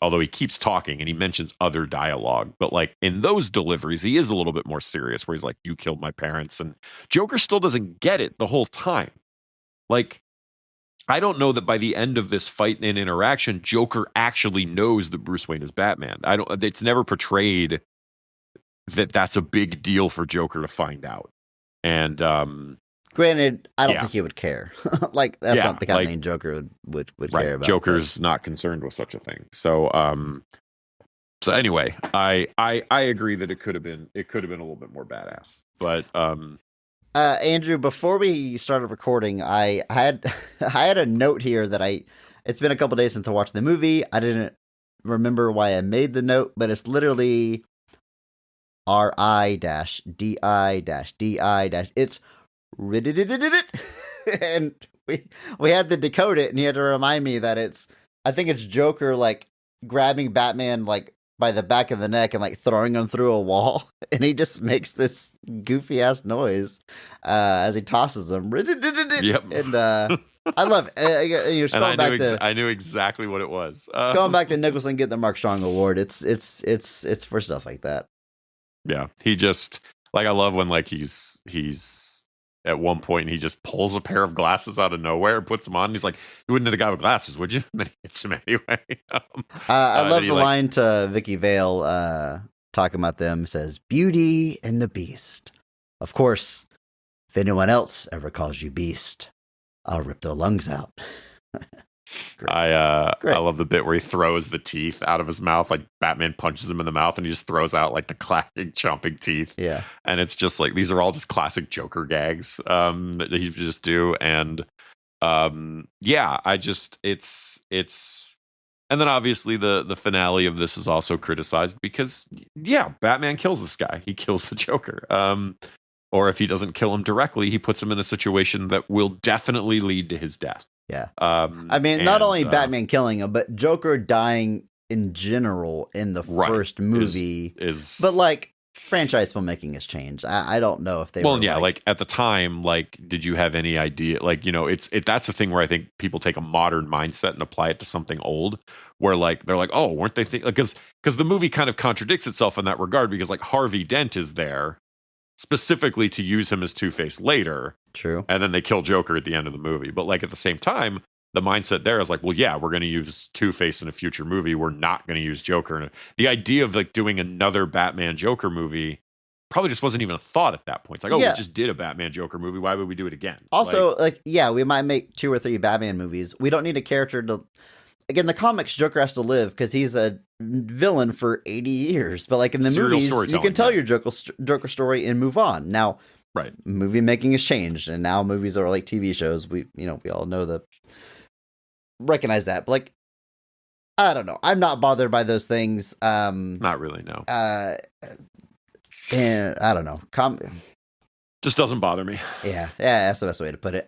Although he keeps talking and he mentions other dialogue, but like in those deliveries, he is a little bit more serious where he's like, you killed my parents, and Joker still doesn't get it the whole time. Like, I don't know that by the end of this fight and interaction, Joker actually knows that Bruce Wayne is Batman. It's never portrayed that that's a big deal for Joker to find out. And, granted, I don't Yeah. think he would care. Like, that's Yeah, not the kind like- of thing Joker would care right, about. Joker's not concerned with such a thing. So anyway, I agree that it could have been a little bit more badass. But Andrew, before we started recording, I had a note here that it's been a couple days since I watched the movie. I didn't remember why I made the note, but it's literally RI-DI-DI- it's and we had to decode it, and he had to remind me that I think it's Joker like grabbing Batman like by the back of the neck and like throwing him through a wall, and he just makes this goofy ass noise as he tosses him. Yep. And I love it. You're and going I knew exactly what it was. going back to Nicholson getting the Mark Strong Award. It's for stuff like that. Yeah, he just like, I love when like he's at one point he just pulls a pair of glasses out of nowhere and puts them on. And he's like, you wouldn't hit a guy with glasses, would you? And then he hits him anyway. I love then the line to Vicky Vale talking about them. Says, "Beauty and the Beast. Of course, if anyone else ever calls you Beast, I'll rip their lungs out." Great. I Great. love the bit where he throws the teeth out of his mouth, like Batman punches him in the mouth, and he just throws out like the classic chomping teeth. Yeah. And it's just like, these are all just classic Joker gags that he just do. And yeah, it's and then obviously the finale of this is also criticized because yeah, Batman kills this guy. He kills the Joker. Or if he doesn't kill him directly, he puts him in a situation that will definitely lead to his death. Yeah. I mean, not and, only Batman killing him, but Joker dying in general in the Right. first movie. is But like franchise filmmaking has changed. I don't know if they well, were yeah, like at the time, like, did you have any idea? Like, you know, that's the thing where I think people take a modern mindset and apply it to something old, where like they're like, oh, weren't they thinking? Because the movie kind of contradicts itself in that regard, because like Harvey Dent is there specifically to use him as Two-Face later, True. and then they kill Joker at the end of the movie. But like at the same time, the mindset there is like, well, yeah, we're going to use Two-Face in a future movie. We're not going to use Joker. The idea of like doing another Batman Joker movie probably just wasn't even a thought at that point. It's like, oh, Yeah. we just did a Batman Joker movie. Why would we do it again? Also, like, yeah, we might make 2 or 3 Batman movies. We don't need a character to. Again, the comics, Joker has to live because he's a villain for 80 years. But like in the Serial movies, you storytelling, can tell yeah. your Joker story and move on. Now, Right. movie making has changed, and now movies are like TV shows. We all recognize that. But like, I don't know. I'm not bothered by those things. Not really, no. And I don't know. Just doesn't bother me. Yeah, that's the best way to put it.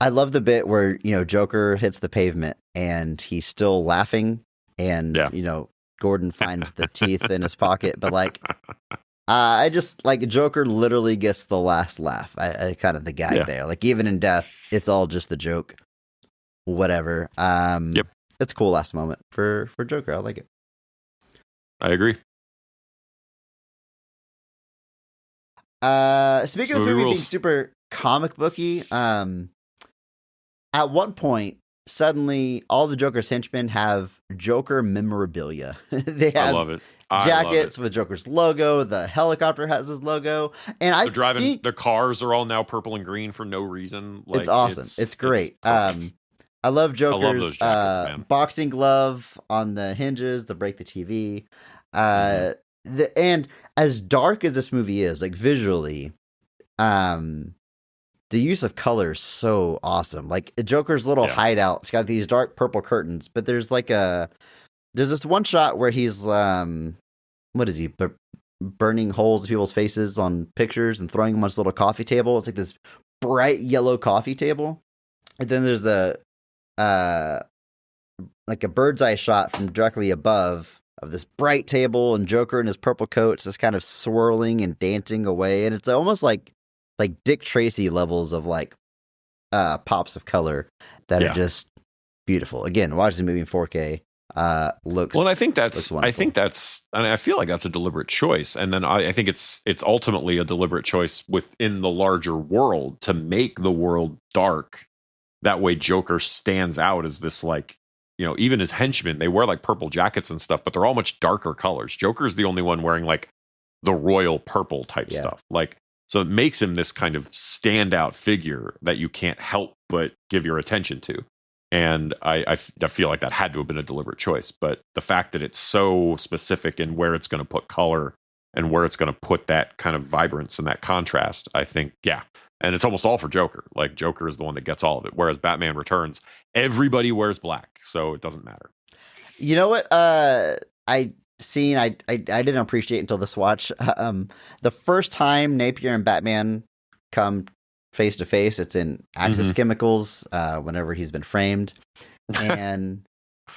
I love the bit where, Joker hits the pavement and he's still laughing, and Yeah. Gordon finds the teeth in his pocket, but like I just like Joker literally gets the last laugh. I kind of the gag there. Like even in death, it's all just the joke. Whatever. Yep. It's a cool last moment for Joker. I like it. I agree. Speaking of this Movie movie being rules. super comic booky, at one point, suddenly all the Joker's henchmen have Joker memorabilia. They I have love it. I jackets love it. with Joker's logo. The helicopter has his logo, and They're driving. Their cars are all now purple and green for no reason. Like, it's awesome. It's great. perfect. I love Joker's those jackets, man. boxing glove on the hinges to break the TV. Mm-hmm. And as dark as this movie is, like visually, the use of color is so awesome. Like Joker's little hideout, it's got these dark purple curtains, but there's this one shot where he's what is he burning holes in people's faces on pictures and throwing them on his little coffee table. It's like this bright yellow coffee table, and then there's like a bird's eye shot from directly above of this bright table and Joker in his purple coat just kind of swirling and dancing away, and it's almost like Dick Tracy levels of like pops of color that are just beautiful. Again, watching the movie in 4K looks well, and I think that's and I feel like that's a deliberate choice, and then I think it's ultimately a deliberate choice within the larger world to make the world dark. That way Joker stands out as this, like, even his henchmen, they wear like purple jackets and stuff, but they're all much darker colors. Joker's the only one wearing like the royal purple type stuff. Like, so it makes him this kind of standout figure that you can't help but give your attention to. And I feel like that had to have been a deliberate choice. But the fact that it's so specific in where it's going to put color and where it's going to put that kind of vibrance and that contrast, I think, and it's almost all for Joker. Like, Joker is the one that gets all of it. Whereas Batman Returns, everybody wears black, so it doesn't matter. You know what? I didn't appreciate until this watch. The first time Napier and Batman come face to face, it's in Axis Chemicals. Whenever he's been framed, and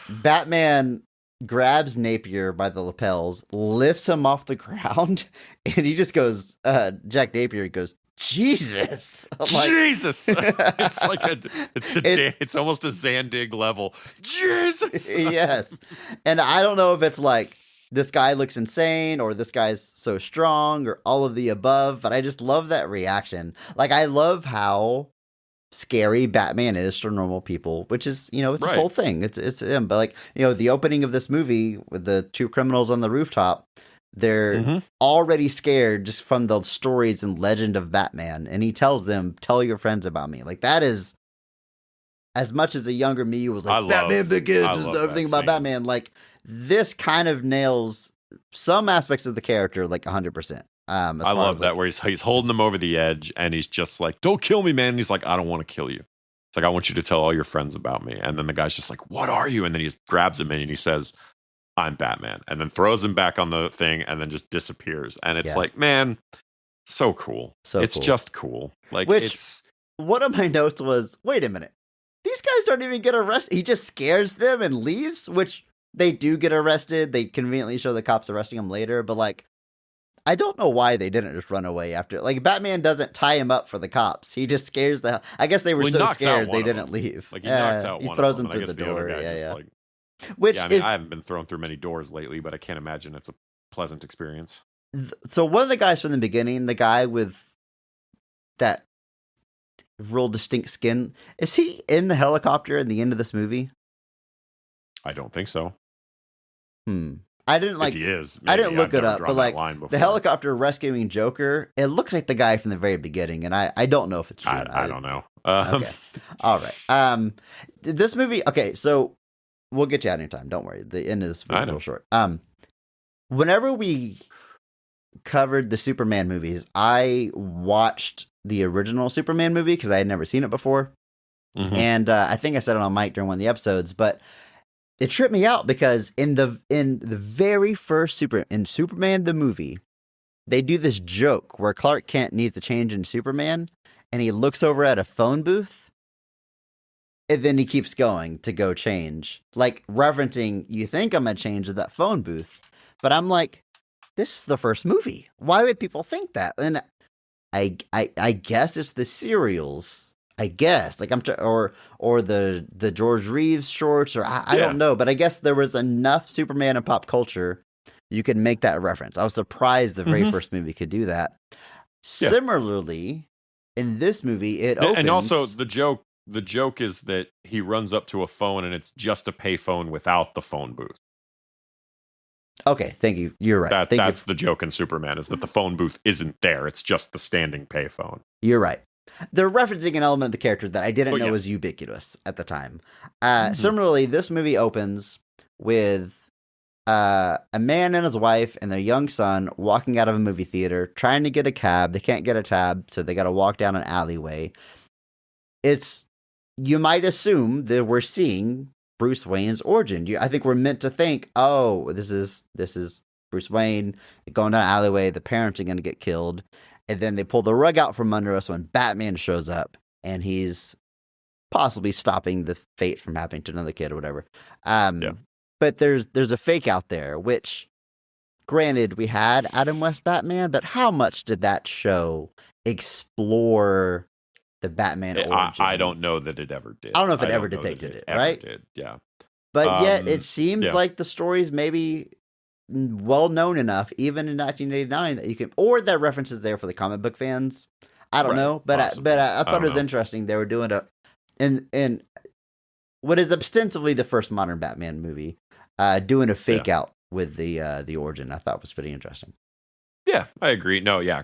Batman grabs Napier by the lapels, lifts him off the ground, and he just goes. Jack Napier goes, Jesus! Jesus! It's like it's almost a Zandig level. Jesus! Yes. And I don't know if it's like this guy looks insane or this guy's so strong or all of the above, but I just love that reaction. Like, I love how scary Batman is to normal people, which is, it's this whole thing. It's him. But like, the opening of this movie with the 2 criminals on the rooftop, they're already scared just from the stories and legend of Batman. And he tells them, tell your friends about me. Like, that is, as much as a younger me was like, Batman Begins is everything about Batman. Like, this kind of nails some aspects of the character, like 100%. I love that, where he's holding them over the edge and he's just like, don't kill me, man. And he's like, I don't want to kill you. It's like, I want you to tell all your friends about me. And then the guy's just like, what are you? And then he just grabs him in and he says, I'm Batman, and then throws him back on the thing and then just disappears. And it's like, man, so cool. It's just cool. Like, one of my notes was, wait a minute, these guys don't even get arrested. He just scares them and leaves, which they do get arrested. They conveniently show the cops arresting them later, but like, I don't know why they didn't just run away after. Like, Batman doesn't tie him up for the cops. He just scares the. I guess they were Well, he so knocks out scared one they of didn't them. leave. Like he knocks out He one throws of him them, through and the I guess door. the other guy Yeah, just yeah. like. Which Yeah, I mean, is I haven't been thrown through many doors lately, but I can't imagine it's a pleasant experience. so. One of the guys from the beginning, the guy with that real distinct skin, is he in the helicopter at the end of this movie? I don't think so. I didn't If he is, I didn't maybe. look I've it never up, drawn but that like line before. the helicopter rescuing Joker, it looks like the guy from the very beginning, and I don't know if it's true. I don't know. Okay, all right. This movie. Okay, so we'll get you out anytime. Don't worry. The end of this movie I is know. real short. Whenever we covered the Superman movies, I watched the original Superman movie because I had never seen it before, Mhm. and I think I said it on mic during one of the episodes, but it tripped me out because in the very first Superman the movie, they do this joke where Clark Kent needs to change into Superman, and he looks over at a phone booth, and then he keeps going to go change, like referencing, "You think I'm gonna change to that phone booth?" But I'm like, this is the first movie. Why would people think that? And I guess it's the serials. I guess like or the George Reeves shorts, or I Yeah. don't know, but I guess there was enough Superman in pop culture you could make that reference. I was surprised the very Mhm. first movie could do that. Yeah. Similarly, in this movie, it opens, And also the joke is that he runs up to a phone and it's just a payphone without the phone booth. Okay, thank you. You're right. That's the joke in Superman, is that the phone booth isn't there. It's just the standing payphone. You're right. They're referencing an element of the character that I didn't Oh, know yes. was ubiquitous at the time. Mhm. Similarly, this movie opens with a man and his wife and their young son walking out of a movie theater, trying to get a cab. They can't get a cab, so they got to walk down an alleyway. You might assume that we're seeing Bruce Wayne's origin. I think we're meant to think, oh, this is Bruce Wayne going down an alleyway. The parents are going to get killed. And then they pull the rug out from under us when Batman shows up, and he's possibly stopping the fate from happening to another kid or whatever. Yeah. But there's a fake out there, which, granted, we had Adam West Batman, but how much did that show explore the Batman origin? I don't know that it ever did. I don't know if it I ever don't know that depicted it, ever right? did. Yeah. But yet, it seems yeah. like the story's maybe well known enough, even in 1989, that you can, or that reference is there for the comic book fans. I don't Right, know, but possibly. I thought don't it was know. interesting. They were doing in what is ostensibly the first modern Batman movie, doing a fake out with the origin. I thought was pretty interesting. Yeah, I agree. No, yeah,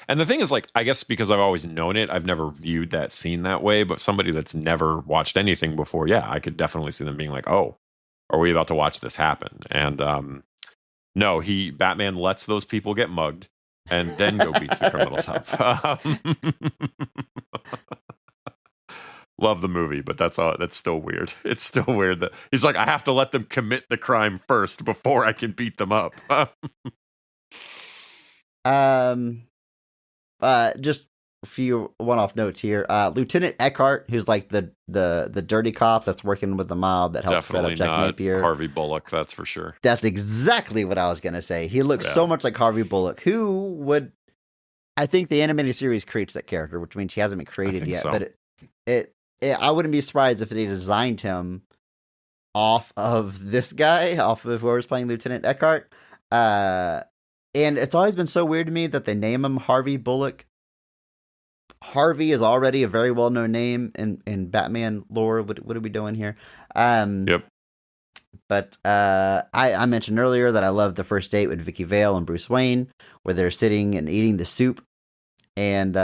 and the thing is, like, I guess because I've always known it, I've never viewed that scene that way. But somebody that's never watched anything before, yeah, I could definitely see them being like, "Oh, are we about to watch this happen?" And no, Batman lets those people get mugged and then go beats the criminals up. Love the movie, but that's still weird. It's still weird that he's like, I have to let them commit the crime first before I can beat them up. Just a few one-off notes here. Lieutenant Eckhart, who's like the dirty cop that's working with the mob that helps Definitely set up Jack not Napier. Harvey Bullock, that's for sure. That's exactly what I was gonna say. He looks so much like Harvey Bullock, who would, I think the animated series creates that character, which means he hasn't been created yet. so. But it I wouldn't be surprised if they designed him off of this guy, off of whoever's playing Lieutenant Eckhart. And it's always been so weird to me that they name him Harvey Bullock. Harvey is already a very well-known name in Batman lore. What are we doing here? Yep. But I mentioned earlier that I love the first date with Vicky Vale and Bruce Wayne, where they're sitting and eating the soup. And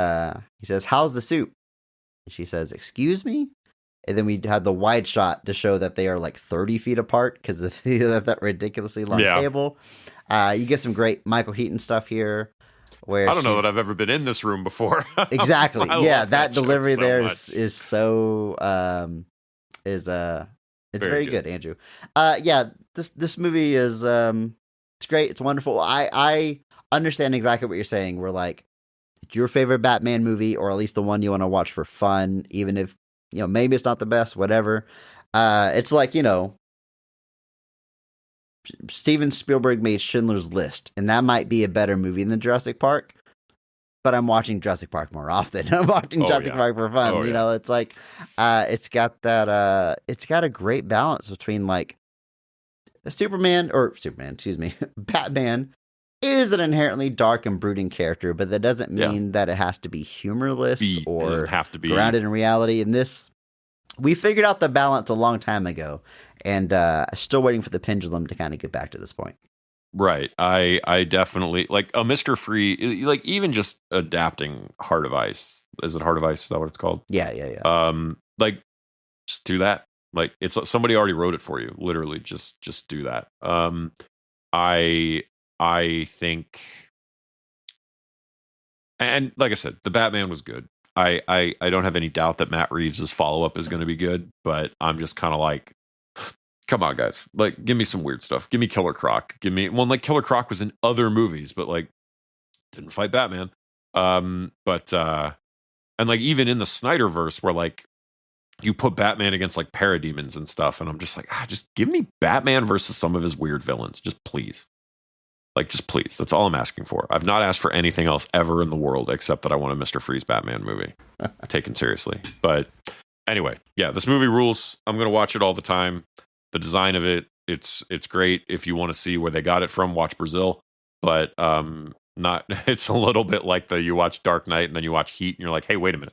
he says, "How's the soup?" And she says, "Excuse me?" And then we had the wide shot to show that they are like 30 feet apart because of that ridiculously long table. You get some great Michael Keaton stuff here. Where I don't know that I've ever been in this room before. Exactly. Yeah, that delivery so there much. is so it's very good, Andrew. Yeah, this movie is it's great. It's wonderful. I understand exactly what you're saying. We're like, your favorite Batman movie, or at least the one you want to watch for fun, even if, maybe it's not the best, whatever. It's like, Steven Spielberg made Schindler's List, and that might be a better movie than Jurassic Park, but I'm watching Jurassic Park more often. I'm watching Jurassic Park for fun. It's like, it's got that, it's got a great balance between like Batman is an inherently dark and brooding character, but that doesn't mean that it has to be humorless or doesn't have to be grounded in reality. And this, we figured out the balance a long time ago, and still waiting for the pendulum to kind of get back to this point. Right. I definitely like a Mr. Free, like even just adapting Heart of Ice. Is it Heart of Ice? Is that what it's called? Yeah. Like just do that. Like it's somebody already wrote it for you. Literally, just do that. I think, and like I said, the Batman was good. I don't have any doubt that Matt Reeves' follow-up is going to be good, but I'm just kind of like, come on, guys. Like, give me some weird stuff. Give me Killer Croc. Like Killer Croc was in other movies, but like didn't fight Batman. And like even in the Snyderverse where like you put Batman against like parademons and stuff, and I'm just like, just give me Batman versus some of his weird villains. Just please. Like, just please. That's all I'm asking for. I've not asked for anything else ever in the world except that I want a Mr. Freeze Batman movie taken seriously. But anyway, yeah, this movie rules. I'm going to watch it all the time. The design of it, it's great. If you want to see where they got it from, watch Brazil. But it's a little bit like you watch Dark Knight and then you watch Heat and you're like, hey, wait a minute.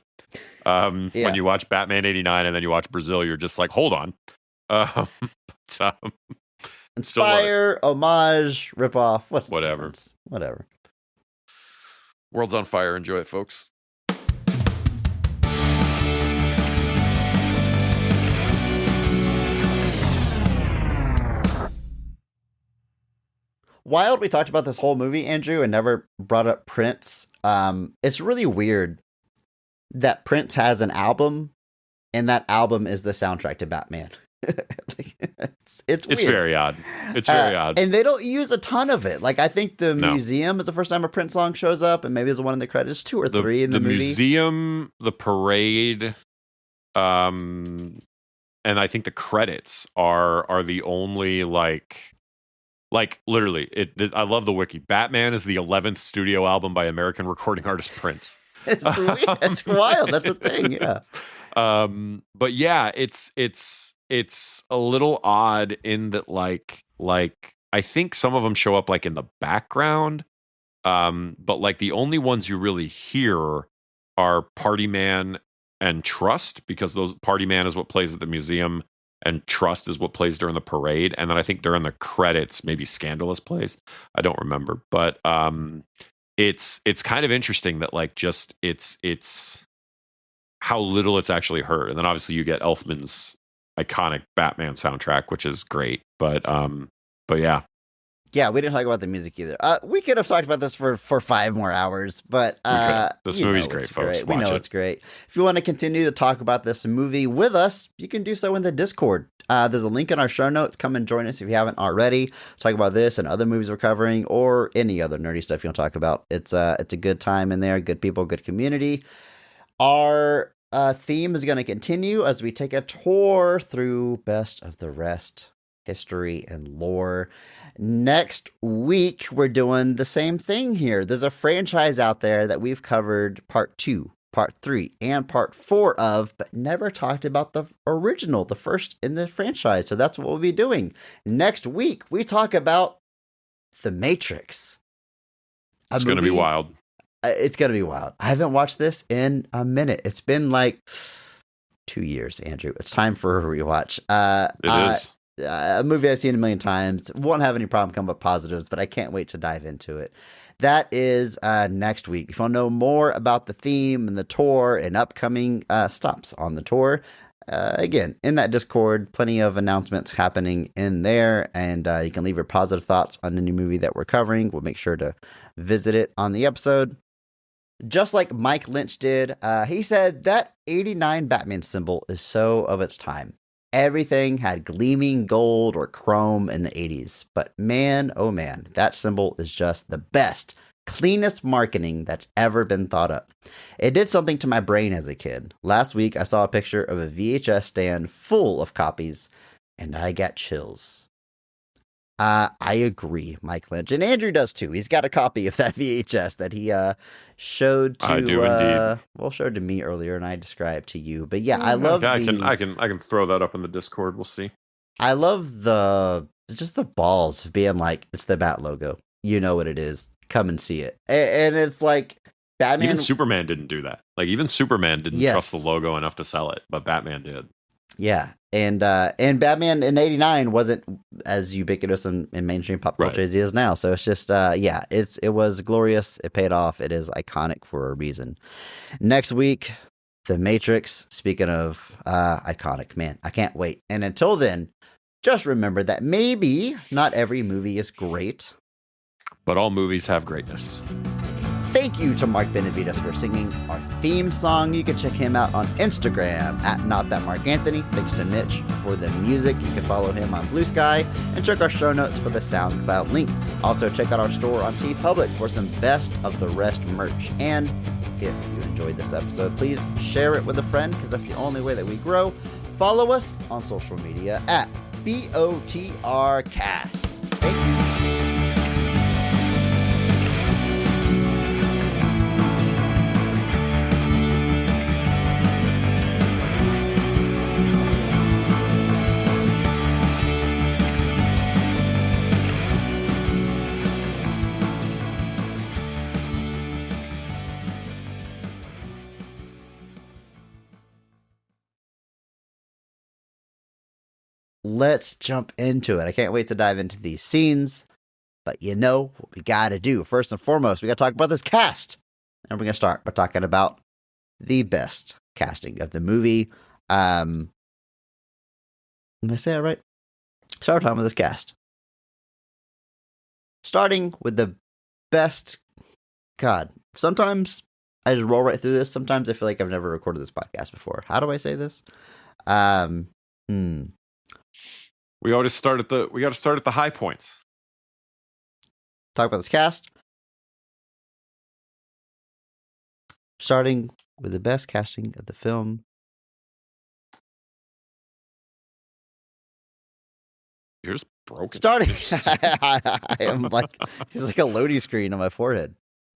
When you watch Batman 89 and then you watch Brazil, you're just like, hold on. Inspire, homage, rip off, whatever. Whatever. World's on fire. Enjoy it, folks. Wild, we talked about this whole movie, Andrew, and never brought up Prince. It's really weird that Prince has an album, and that album is the soundtrack to Batman. It's weird. Very odd. It's very odd. And they don't use a ton of it. Like, I think the museum is the first time a Prince song shows up, and maybe it's one in the credits, 2 or 3 in the movie. The museum, the parade, and I think the credits are the only like literally. I love the wiki. Batman is the 11th studio album by American recording artist Prince. It's weird. It's wild. That's a thing. Yeah. But yeah, it's a little odd in that like I think some of them show up like in the background, but like the only ones you really hear are Party Man and Trust, because those Party Man is what plays at the museum and Trust is what plays during the parade, and then I think during the credits maybe Scandalous plays. I don't remember, but it's kind of interesting that like just it's how little it's actually heard, and then obviously you get Elfman's iconic Batman soundtrack, which is great, but yeah, we didn't talk about the music either. We could have talked about this for 5 more hours, but this movie's great, folks. We know it's great. If you want to continue to talk about this movie with us, you can do so in the Discord. There's a link in our show notes. Come and join us if you haven't already. Talk about this and other movies we're covering, or any other nerdy stuff you want to talk about. It's a good time in there. Good people, good community. Our theme is going to continue as we take a tour through Best of the Rest history and lore. Next week, we're doing the same thing here. There's a franchise out there that we've covered part 2, part 3, and part 4 of, but never talked about the original, the first in the franchise. So that's what we'll be doing. Next week, we talk about The Matrix. It's going to be wild. It's going to be wild. I haven't watched this in a minute. It's been like 2 years, Andrew. It's time for a rewatch. It is. A movie I've seen a million times. Won't have any problem coming up positives, but I can't wait to dive into it. That is next week. If you want to know more about the theme and the tour and upcoming stops on the tour, again, in that Discord, plenty of announcements happening in there, and you can leave your positive thoughts on any movie that we're covering. We'll make sure to visit it on the episode. Just like Mike Lynch did, he said that 89 Batman symbol is so of its time. Everything had gleaming gold or chrome in the 80s. But man, oh man, that symbol is just the best cleanest marketing that's ever been thought up. It did something to my brain as a kid. Last week, I saw a picture of a VHS stand full of copies, and I got chills. I agree, Mike Lynch, and Andrew does too. He's got a copy of that VHS that he showed to. I do indeed. Well, showed to me earlier, and I described to you. But yeah, I love. Okay, I can throw that up in the Discord. We'll see. I love just the balls of being like, it's the Bat logo. You know what it is. Come and see it. And it's like Batman. Even Superman didn't do that. Like even Superman didn't trust the logo enough to sell it, but Batman did. Yeah, and Batman in '89 wasn't as ubiquitous in mainstream pop culture as it is now. So it's just it was glorious. It paid off. It is iconic for a reason. Next week, The Matrix. Speaking of iconic, man, I can't wait. And until then, just remember that maybe not every movie is great, but all movies have greatness. Thank you to Mark Benavides for singing our theme song. You can check him out on Instagram at NotThatMarkAnthony. Thanks to Mitch for the music. You can follow him on Blue Sky and check our show notes for the SoundCloud link. Also, check out our store on TeePublic for some best of the rest merch. And if you enjoyed this episode, please share it with a friend because that's the only way that we grow. Follow us on social media at BOTRcast. Thank you. Let's jump into it. I can't wait to dive into these scenes, but you know what we got to do. First and foremost, we got to talk about this cast. And we're going to start by talking about the best casting of the movie. Did I say that right? Start talking about this cast. Starting with the best. God, sometimes I just roll right through this. Sometimes I feel like I've never recorded this podcast before. How do I say this? We got to start at the high points. Talk about this cast. Starting with the best casting of the film. Yours broken. Starting. I am like, it's like a loading screen on my forehead.